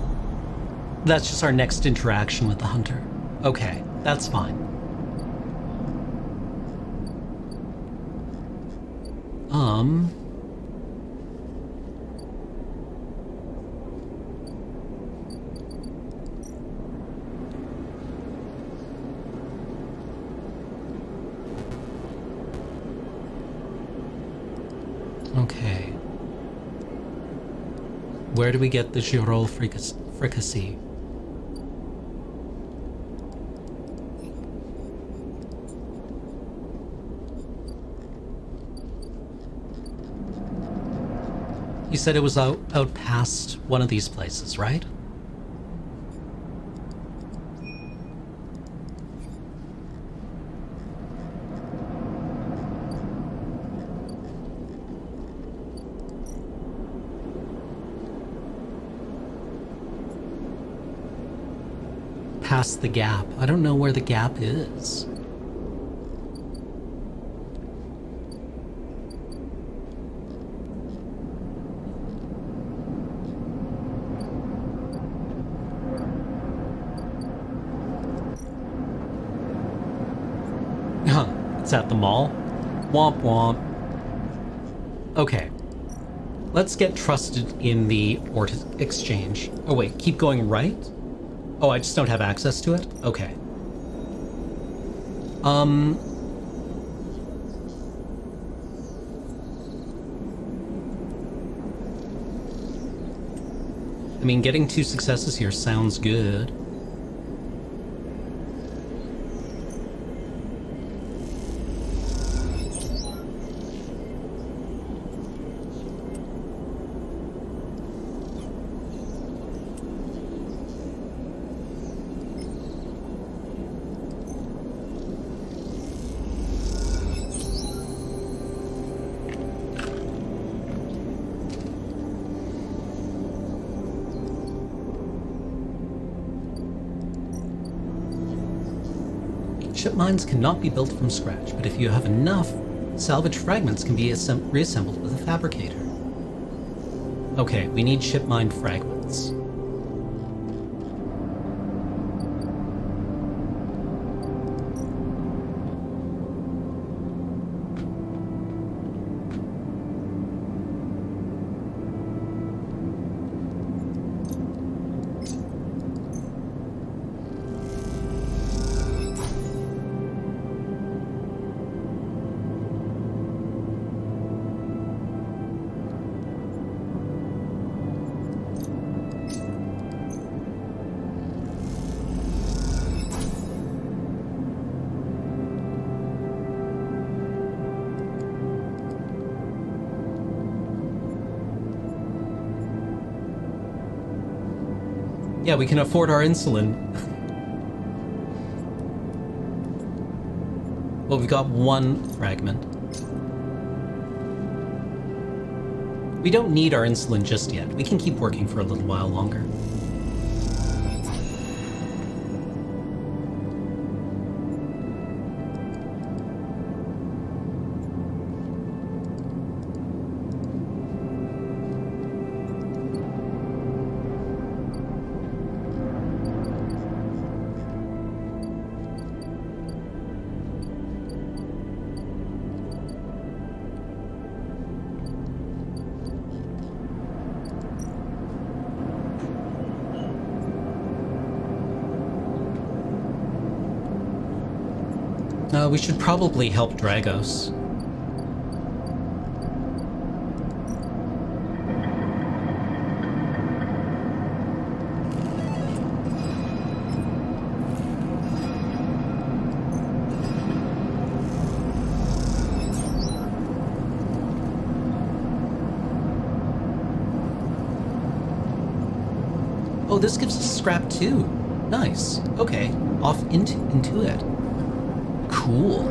That's just our next interaction with the hunter. Okay, that's fine. Okay. Where do we get the Girol fricassee? You said it was out past one of these places, right? past the gap. I don't know where the gap is. Huh, it's at the mall? Womp womp. Okay. Let's get trusted in the Ortis exchange. Oh wait, keep going right? Oh, I just don't have access to it? Okay. I mean, getting 2 successes here sounds good. Ship mines cannot be built from scratch, but if you have enough, salvage fragments can be reassembled with a fabricator. Okay, we need ship mine fragments. Yeah, we can afford our insulin. Well, we've got 1 fragment. We don't need our insulin just yet. We can keep working for a little while longer. We should probably help Dragos. Oh, this gives us scrap too. Nice. Okay, off into it. Cool.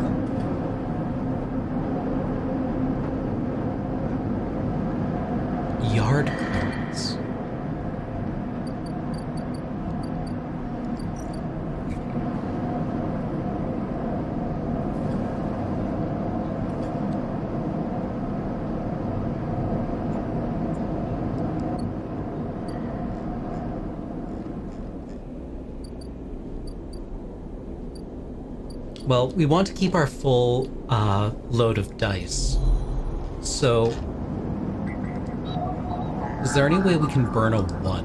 Yard clearance. Well, we want to keep our full load of dice. So, is there any way we can burn a 1?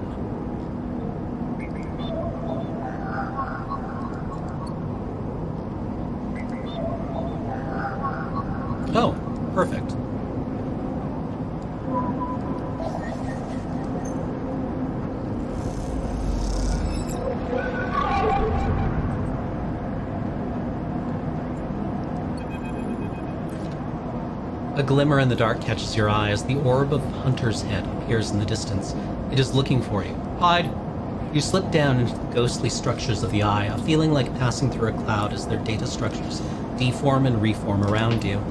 Oh, perfect. A glimmer in the dark catches your eye as the orb of Hunter's head appears in the distance. It is looking for you. Hide! You slip down into the ghostly structures of the eye, a feeling like passing through a cloud as their data structures deform and reform around you.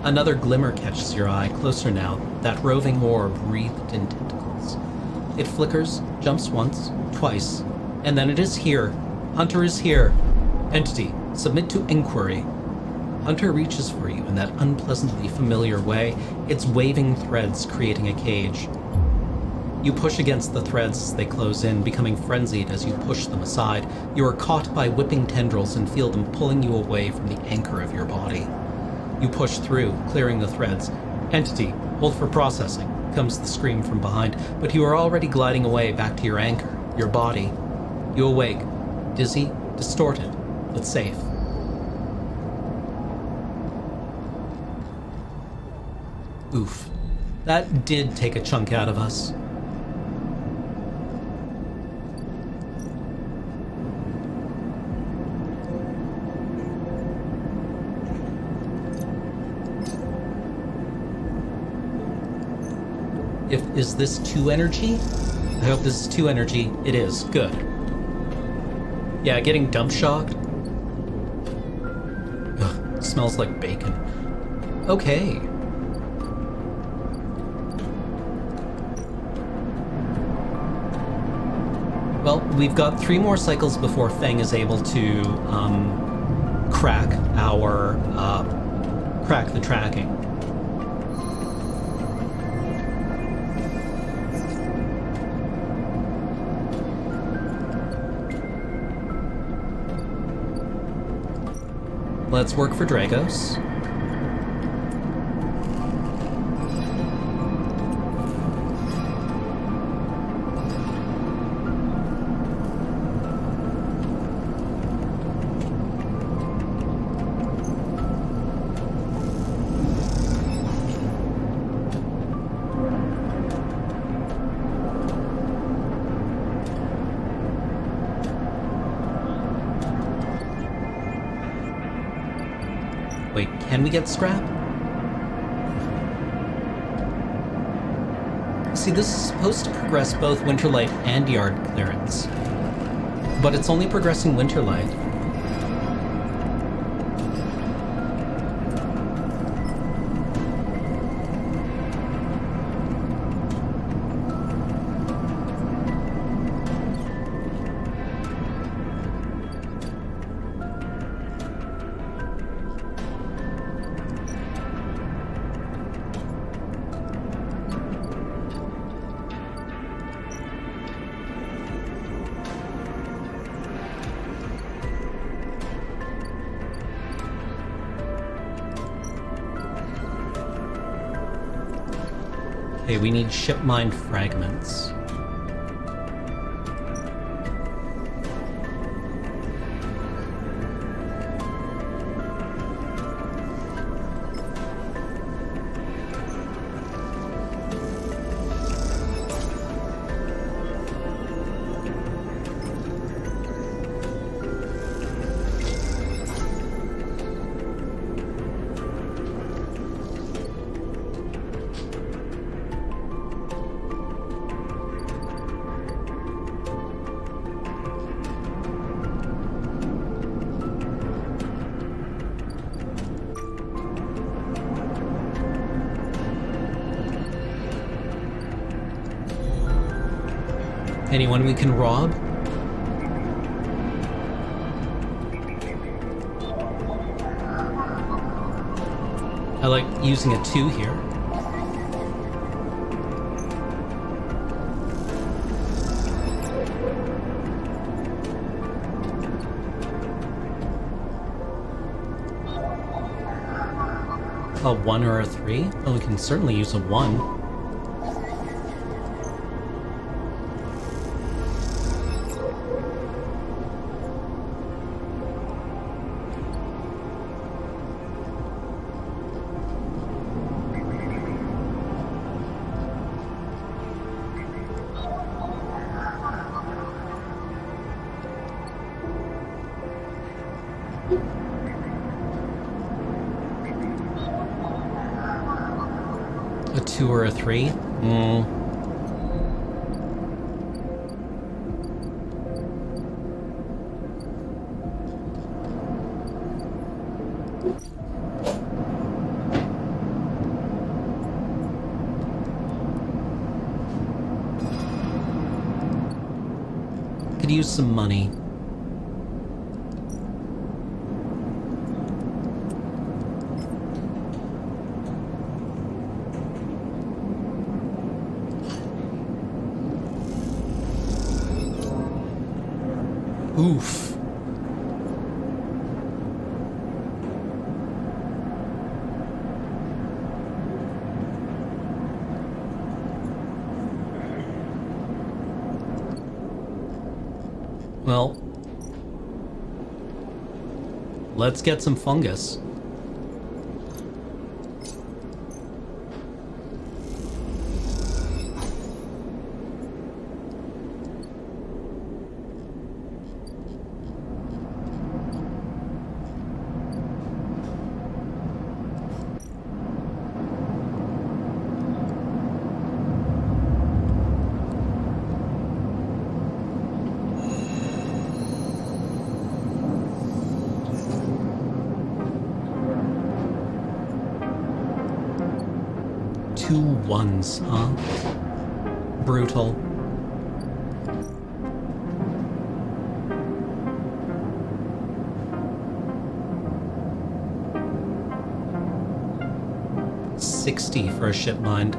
Another glimmer catches your eye, closer now, that roving orb wreathed in tentacles. It flickers, jumps once, twice, and then it is here, Hunter is here. Entity, submit to inquiry. Hunter reaches for you in that unpleasantly familiar way, its waving threads creating a cage. You push against the threads as they close in, becoming frenzied as you push them aside. You are caught by whipping tendrils and feel them pulling you away from the anchor of your body. You push through, clearing the threads. Entity, hold for processing, comes the scream from behind, but you are already gliding away back to your anchor, your body. You awake, dizzy, distorted, but safe. Oof. That did take a chunk out of us. Is this 2 energy? I hope this is 2 energy. It is. Good. Yeah, getting dump shocked. Ugh, smells like bacon. Okay. Well, we've got 3 more cycles before Feng is able to crack the tracking. Let's work for Dragos. Wait, can we get scrap? See, this is supposed to progress both Winterlight and Yard clearance, but it's only progressing Winterlight. Okay, we need ship mined fragments. Anyone we can rob? I like using a 2 here. A 1 or a 3? Well, we can certainly use a 1. A 2 or a 3? Could use some money. Oof. Well, let's get some fungus. Two ones, huh? Brutal. $60 for a ship mind.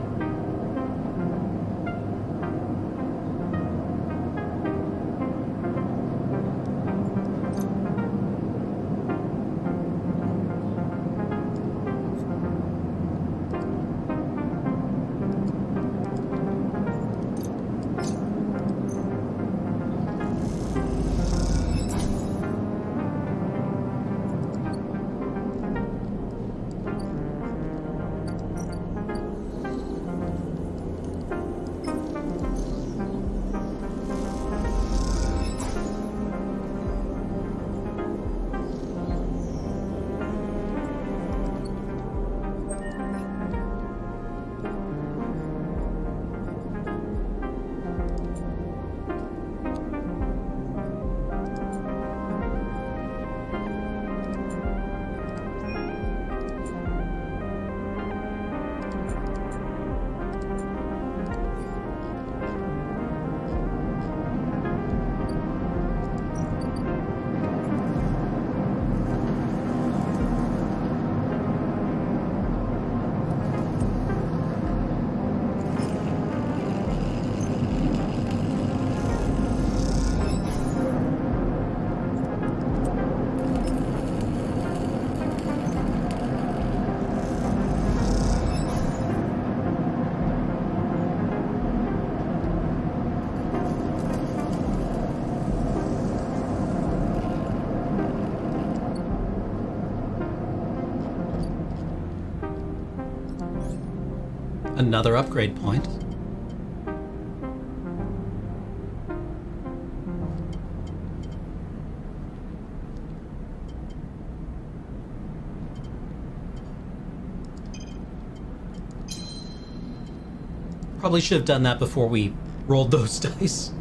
Another upgrade point. Probably should have done that before we rolled those dice.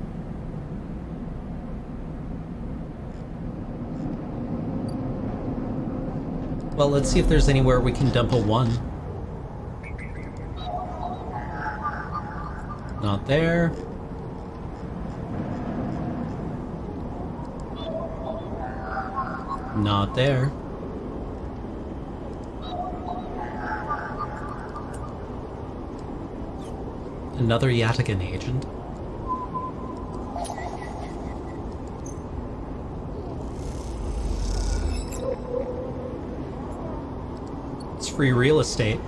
Well, let's see if there's anywhere we can dump a 1. Not there. Not there. Another Yatagan agent. It's free real estate.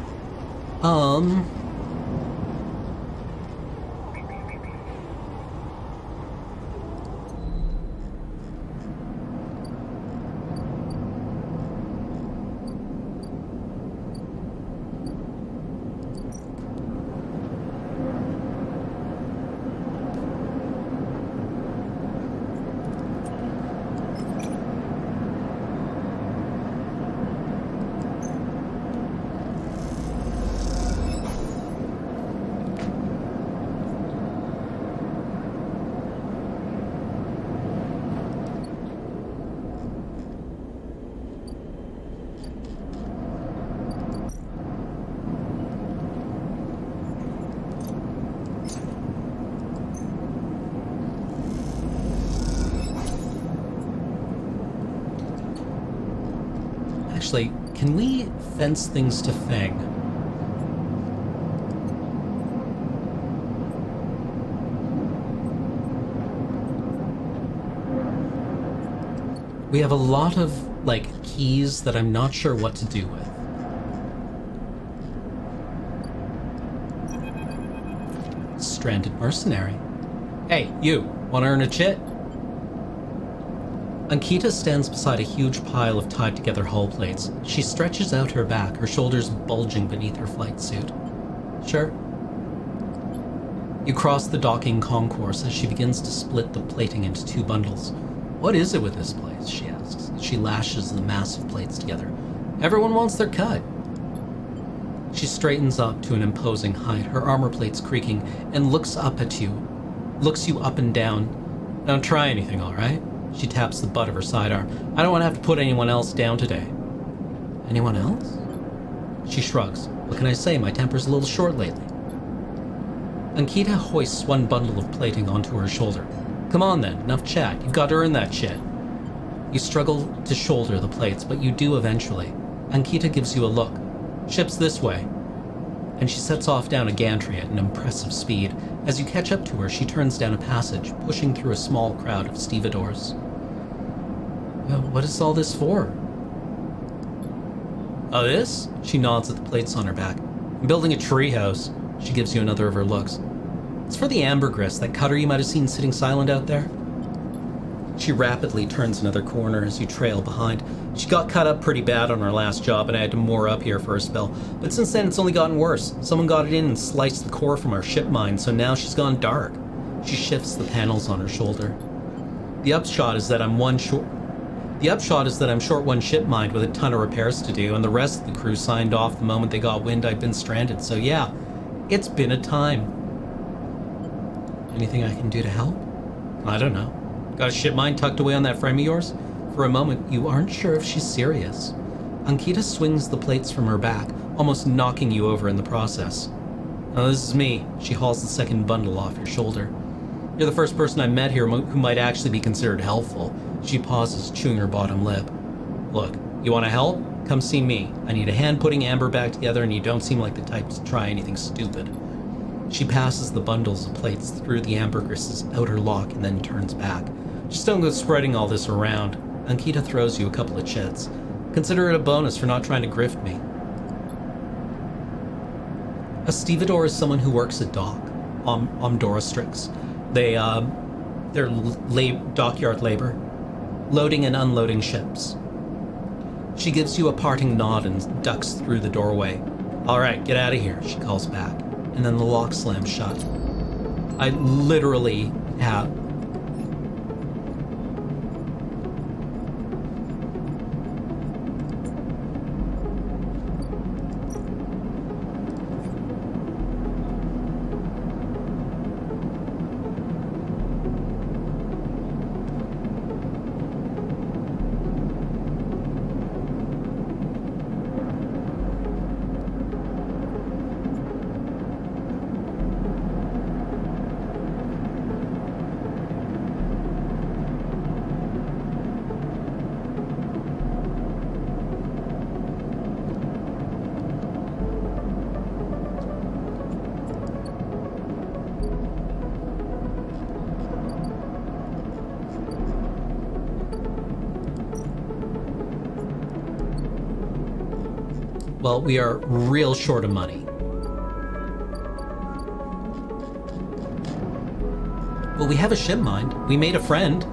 Actually, can we fence things to Feng? We have a lot of, keys that I'm not sure what to do with. Stranded mercenary. Hey, you, wanna earn a chit? Ankita stands beside a huge pile of tied-together hull plates. She stretches out her back, her shoulders bulging beneath her flight suit. Sure. You cross the docking concourse as she begins to split the plating into 2 bundles. What is it with this place? She asks. She lashes the massive plates together. Everyone wants their cut. She straightens up to an imposing height, her armor plates creaking, and looks up at you. Looks you up and down. Don't try anything, all right? She taps the butt of her sidearm. I don't want to have to put anyone else down today. Anyone else? She shrugs. What can I say? My temper's a little short lately. Ankita hoists one bundle of plating onto her shoulder. Come on then, enough chat. You've got to earn that shit. You struggle to shoulder the plates, but you do eventually. Ankita gives you a look. Ship's this way. And she sets off down a gantry at an impressive speed. As you catch up to her, she turns down a passage, pushing through a small crowd of stevedores. What is all this for? Oh, this? She nods at the plates on her back. I'm building a treehouse. She gives you another of her looks. It's for the ambergris, that cutter you might have seen sitting silent out there. She rapidly turns another corner as you trail behind. She got cut up pretty bad on our last job and I had to moor up here for a spell. But since then it's only gotten worse. Someone got it in and sliced the core from our ship mine, so now she's gone dark. She shifts the panels on her shoulder. The upshot is that I'm short one ship mind with a ton of repairs to do, and the rest of the crew signed off the moment they got wind I'd been stranded. So yeah, it's been a time. Anything I can do to help? I don't know. Got a ship mine tucked away on that frame of yours? For a moment, you aren't sure if she's serious. Ankita swings the plates from her back, almost knocking you over in the process. Oh, this is me. She hauls the second bundle off your shoulder. You're the first person I met here who might actually be considered helpful. She pauses, chewing her bottom lip. Look, you want to help? Come see me. I need a hand putting amber back together, and you don't seem like the type to try anything stupid. She passes the bundles of plates through the ambergris's outer lock and then turns back. Just don't go spreading all this around. Ankita throws you a couple of chits. Consider it a bonus for not trying to grift me. A stevedore is someone who works at dock, Omdorostrix. They're dockyard labor, loading and unloading ships. She gives you a parting nod and ducks through the doorway. All right, get out of here, she calls back, and then the lock slams shut. I literally have... Well, we are real short of money. Well, we have a ship mind. We made a friend.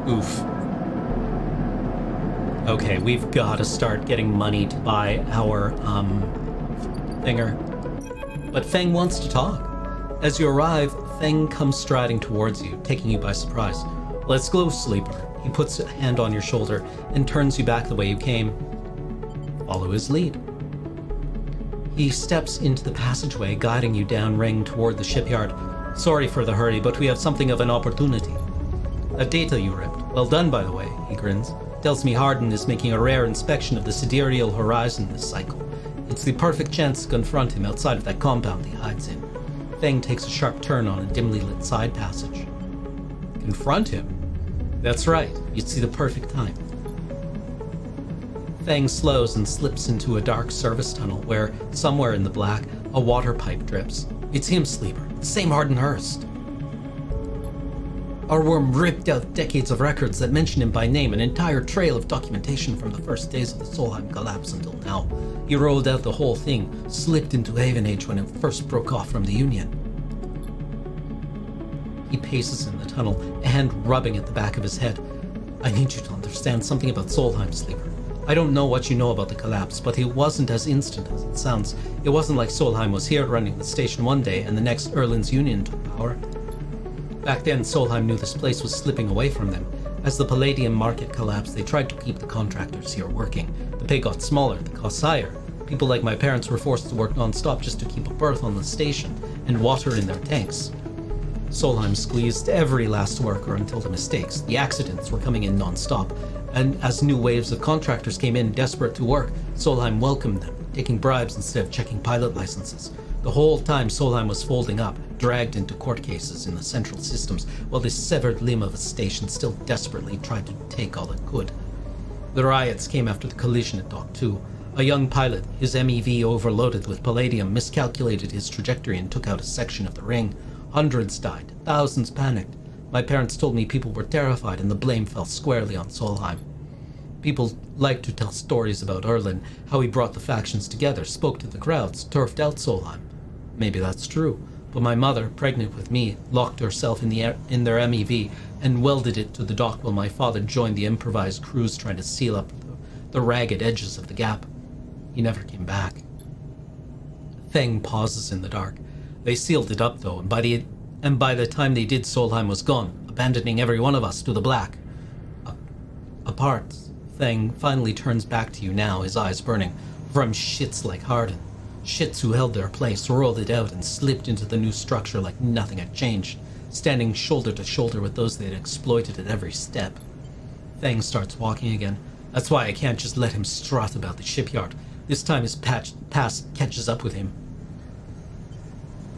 Oof. Okay, we've got to start getting money to buy our, thinger. But Feng wants to talk. As you arrive, Feng comes striding towards you, taking you by surprise. Let's go, sleeper. He puts a hand on your shoulder and turns you back the way you came. Follow his lead. He steps into the passageway, guiding you downring toward the shipyard. Sorry for the hurry, but we have something of an opportunity. That data you ripped. Well done, by the way, he grins. Tells me Hardin is making a rare inspection of the sidereal horizon this cycle. It's the perfect chance to confront him outside of that compound he hides in. Feng takes a sharp turn on a dimly lit side passage. Confront him? That's right, you'd see the perfect time. Fang slows and slips into a dark service tunnel where, somewhere in the black, a water pipe drips. It's him, Sleeper, the same Harden Hurst. Our worm ripped out decades of records that mention him by name, an entire trail of documentation from the first days of the Solheim collapse until now. He rolled out the whole thing, slipped into Haven Age when it first broke off from the Union. He paces in the tunnel, a hand rubbing at the back of his head. I need you to understand something about Solheim, Sleeper. I don't know what you know about the collapse, but it wasn't as instant as it sounds. It wasn't like Solheim was here running the station one day and the next Erlin's Union took power. Back then, Solheim knew this place was slipping away from them. As the Palladium market collapsed, they tried to keep the contractors here working. The pay got smaller, the costs higher. People like my parents were forced to work non-stop just to keep a berth on the station and water in their tanks. Solheim squeezed every last worker until the mistakes, the accidents were coming in non-stop, and as new waves of contractors came in desperate to work, Solheim welcomed them, taking bribes instead of checking pilot licenses. The whole time Solheim was folding up, dragged into court cases in the central systems, while this severed limb of a station still desperately tried to take all it could. The riots came after the collision at Dock 2. A young pilot, his MEV overloaded with palladium, miscalculated his trajectory and took out a section of the ring. Hundreds died, thousands panicked. My parents told me people were terrified and the blame fell squarely on Solheim. People liked to tell stories about Erlin, how he brought the factions together, spoke to the crowds, turfed out Solheim. Maybe that's true, but my mother, pregnant with me, locked herself in their MEV and welded it to the dock while my father joined the improvised crews trying to seal up the ragged edges of the gap. He never came back. Fang pauses in the dark. They sealed it up though, and by the time they did, Solheim was gone, abandoning every one of us to the black. Apart, Fang finally turns back to you now, his eyes burning, from shits like Harden. Shits who held their place, rolled it out, and slipped into the new structure like nothing had changed, standing shoulder to shoulder with those they had exploited at every step. Fang starts walking again. That's why I can't just let him strut about the shipyard. This time his past catches up with him.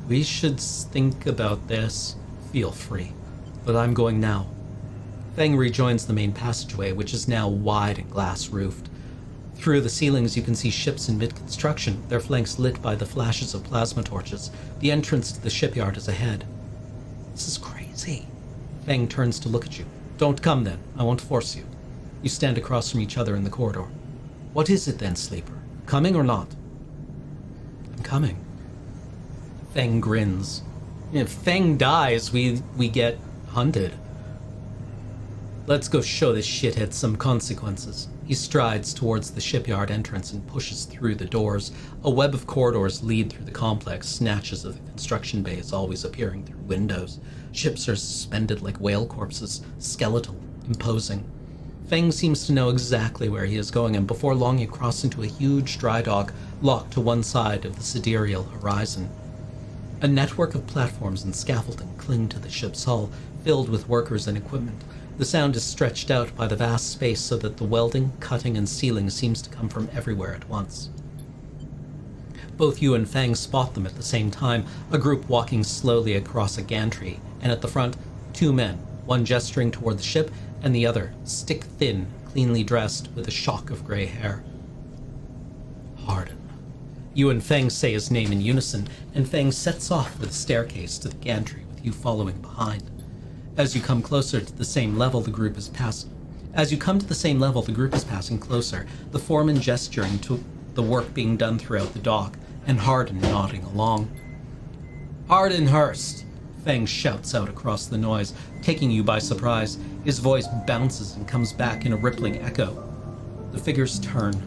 We should think about this. Feel free. But I'm going now. Fang rejoins the main passageway, which is now wide and glass-roofed. Through the ceilings you can see ships in mid-construction, their flanks lit by the flashes of plasma torches. The entrance to the shipyard is ahead. This is crazy. Fang turns to look at you. Don't come then. I won't force you. You stand across from each other in the corridor. What is it then, Sleeper? Coming or not? I'm coming. Fang grins. If Fang dies, we get hunted. Let's go show this shithead some consequences. He strides towards the shipyard entrance and pushes through the doors. A web of corridors lead through the complex, snatches of the construction bays always appearing through windows. Ships are suspended like whale corpses, skeletal, imposing. Fang seems to know exactly where he is going, and before long you cross into a huge dry dock locked to one side of the sidereal horizon. A network of platforms and scaffolding cling to the ship's hull, filled with workers and equipment. The sound is stretched out by the vast space so that the welding, cutting, and sealing seems to come from everywhere at once. Both you and Fang spot them at the same time, a group walking slowly across a gantry, and at the front, two men, one gesturing toward the ship, and the other, stick-thin, cleanly dressed, with a shock of gray hair. Harden. You and Fang say his name in unison, and Fang sets off for the staircase to the gantry, with you following behind. As you come closer to the same level, the group is passing closer, the foreman gesturing to the work being done throughout the dock, and Harden nodding along. Harden Hurst! Fang shouts out across the noise, taking you by surprise. His voice bounces and comes back in a rippling echo. The figures turn.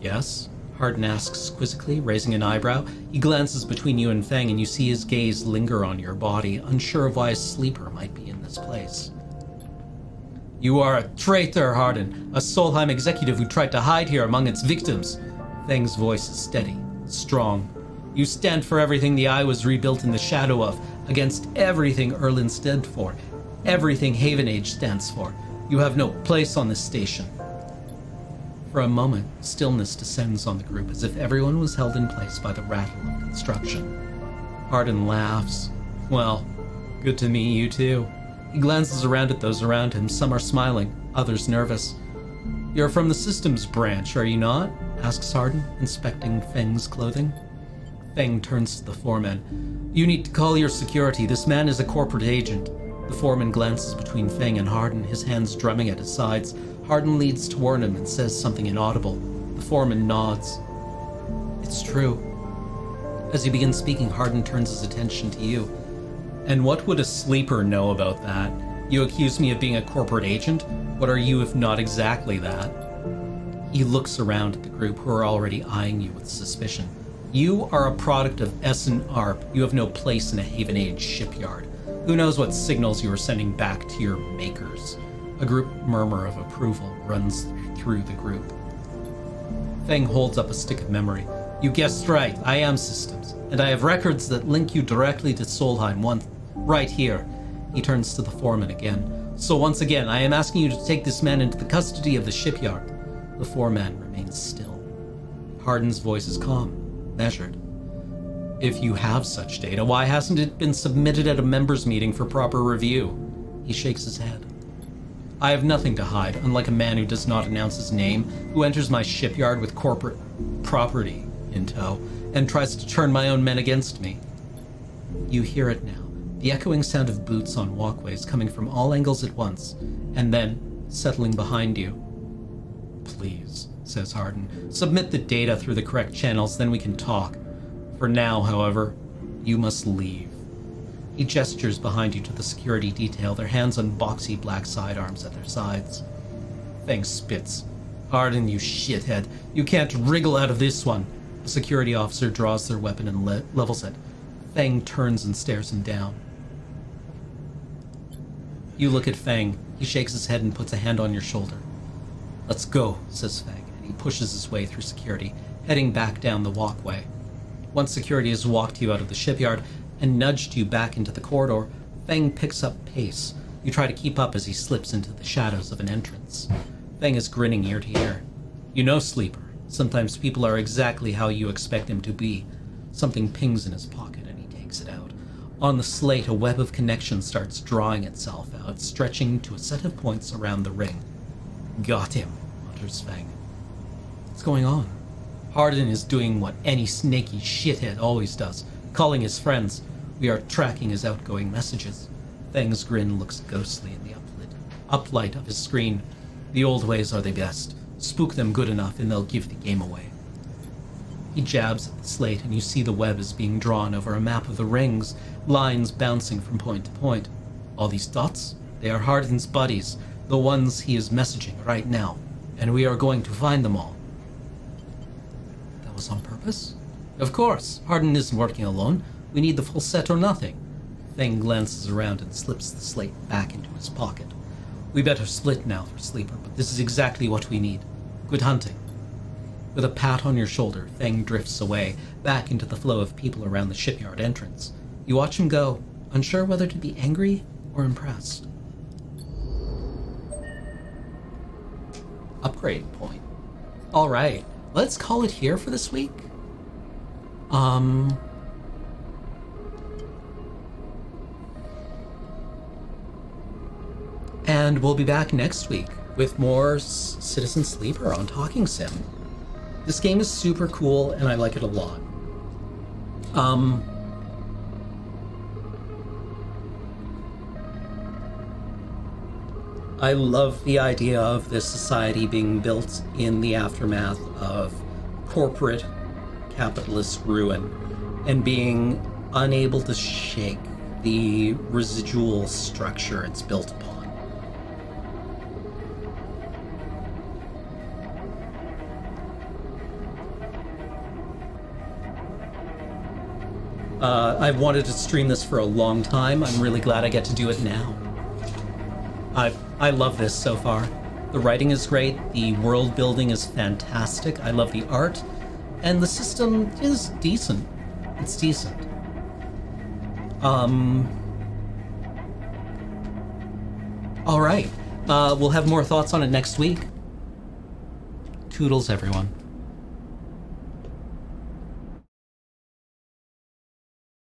Yes? Harden asks quizzically, raising an eyebrow. He glances between you and Fang, and you see his gaze linger on your body, unsure of why a sleeper might be in this place. You are a traitor, Harden, a Solheim executive who tried to hide here among its victims. Fang's voice is steady, strong. You stand for everything the Eye was rebuilt in the shadow of, against everything Erlin stood for, everything Haven Age stands for. You have no place on this station. For a moment, stillness descends on the group as if everyone was held in place by the rattle of construction. Harden laughs. Well, good to meet you too. He glances around at those around him. Some are smiling, others nervous. "You're from the systems branch, are you not?" asks Hardin, inspecting Feng's clothing. Feng turns to the foreman. "You need to call your security. This man is a corporate agent." The foreman glances between Feng and Hardin, his hands drumming at his sides. Hardin leads toward him and says something inaudible. The foreman nods. "It's true." As he begins speaking, Hardin turns his attention to you. "And what would a sleeper know about that? You accuse me of being a corporate agent? What are you if not exactly that?" He looks around at the group who are already eyeing you with suspicion. "You are a product of Essen Arp. You have no place in a Haven Age shipyard. Who knows what signals you are sending back to your makers?" A group murmur of approval runs through the group. Feng holds up a stick of memory. "You guessed right. I am systems, and I have records that link you directly to Solheim. One right here." He turns to the foreman again. "So once again, I am asking you to take this man into the custody of the shipyard." The foreman remains still. Hardin's voice is calm, measured. "If you have such data, why hasn't it been submitted at a members' meeting for proper review?" He shakes his head. "I have nothing to hide, unlike a man who does not announce his name, who enters my shipyard with corporate property in tow, and tries to turn my own men against me." You hear it now, the echoing sound of boots on walkways coming from all angles at once, and then settling behind you. "Please," says Hardin, "submit the data through the correct channels, then we can talk. For now, however, you must leave." He gestures behind you to the security detail, their hands on boxy black sidearms at their sides. Feng spits. "Hardin, you shithead. You can't wriggle out of this one." A security officer draws their weapon and levels it. Feng turns and stares him down. You look at Feng. He shakes his head and puts a hand on your shoulder. "Let's go," says Feng, and he pushes his way through security, heading back down the walkway. Once security has walked you out of the shipyard and nudged you back into the corridor, Feng picks up pace. You try to keep up as he slips into the shadows of an entrance. Feng is grinning ear to ear. "You know, Sleeper, sometimes people are exactly how you expect them to be." Something pings in his pocket and he takes it out. On the slate, a web of connections starts drawing itself out, stretching to a set of points around the ring. "Got him," mutters Feng. "What's going on?" Hardin is doing what any snaky shithead always does, calling his friends. We are tracking his outgoing messages. Feng's grin looks ghostly in the uplight of his screen. The old ways are the best. Spook them good enough and they'll give the game away. He jabs at the slate and you see the web is being drawn over a map of the rings, lines bouncing from point to point. All these dots? They are Hardin's buddies, the ones he is messaging right now, and we are going to find them all. That was on purpose? Of course. Hardin isn't working alone. We need the full set or nothing. Feng glances around and slips the slate back into his pocket. We better split now for Sleeper, but this is exactly what we need. Good hunting. With a pat on your shoulder, Feng drifts away, back into the flow of people around the shipyard entrance. You watch him go, unsure whether to be angry or impressed. Upgrade point. Alright, let's call it here for this week. And we'll be back next week with more Citizen Sleeper on Talking Sim. This game is super cool and I like it a lot. I love the idea of this society being built in the aftermath of corporate capitalist ruin and being unable to shake the residual structure it's built upon. I've wanted to stream this for a long time. I'm really glad I get to do it now. I love this so far. The writing is great, the world building is fantastic, I love the art, and the system is decent. It's decent. Alright, we'll have more thoughts on it next week. Toodles, everyone.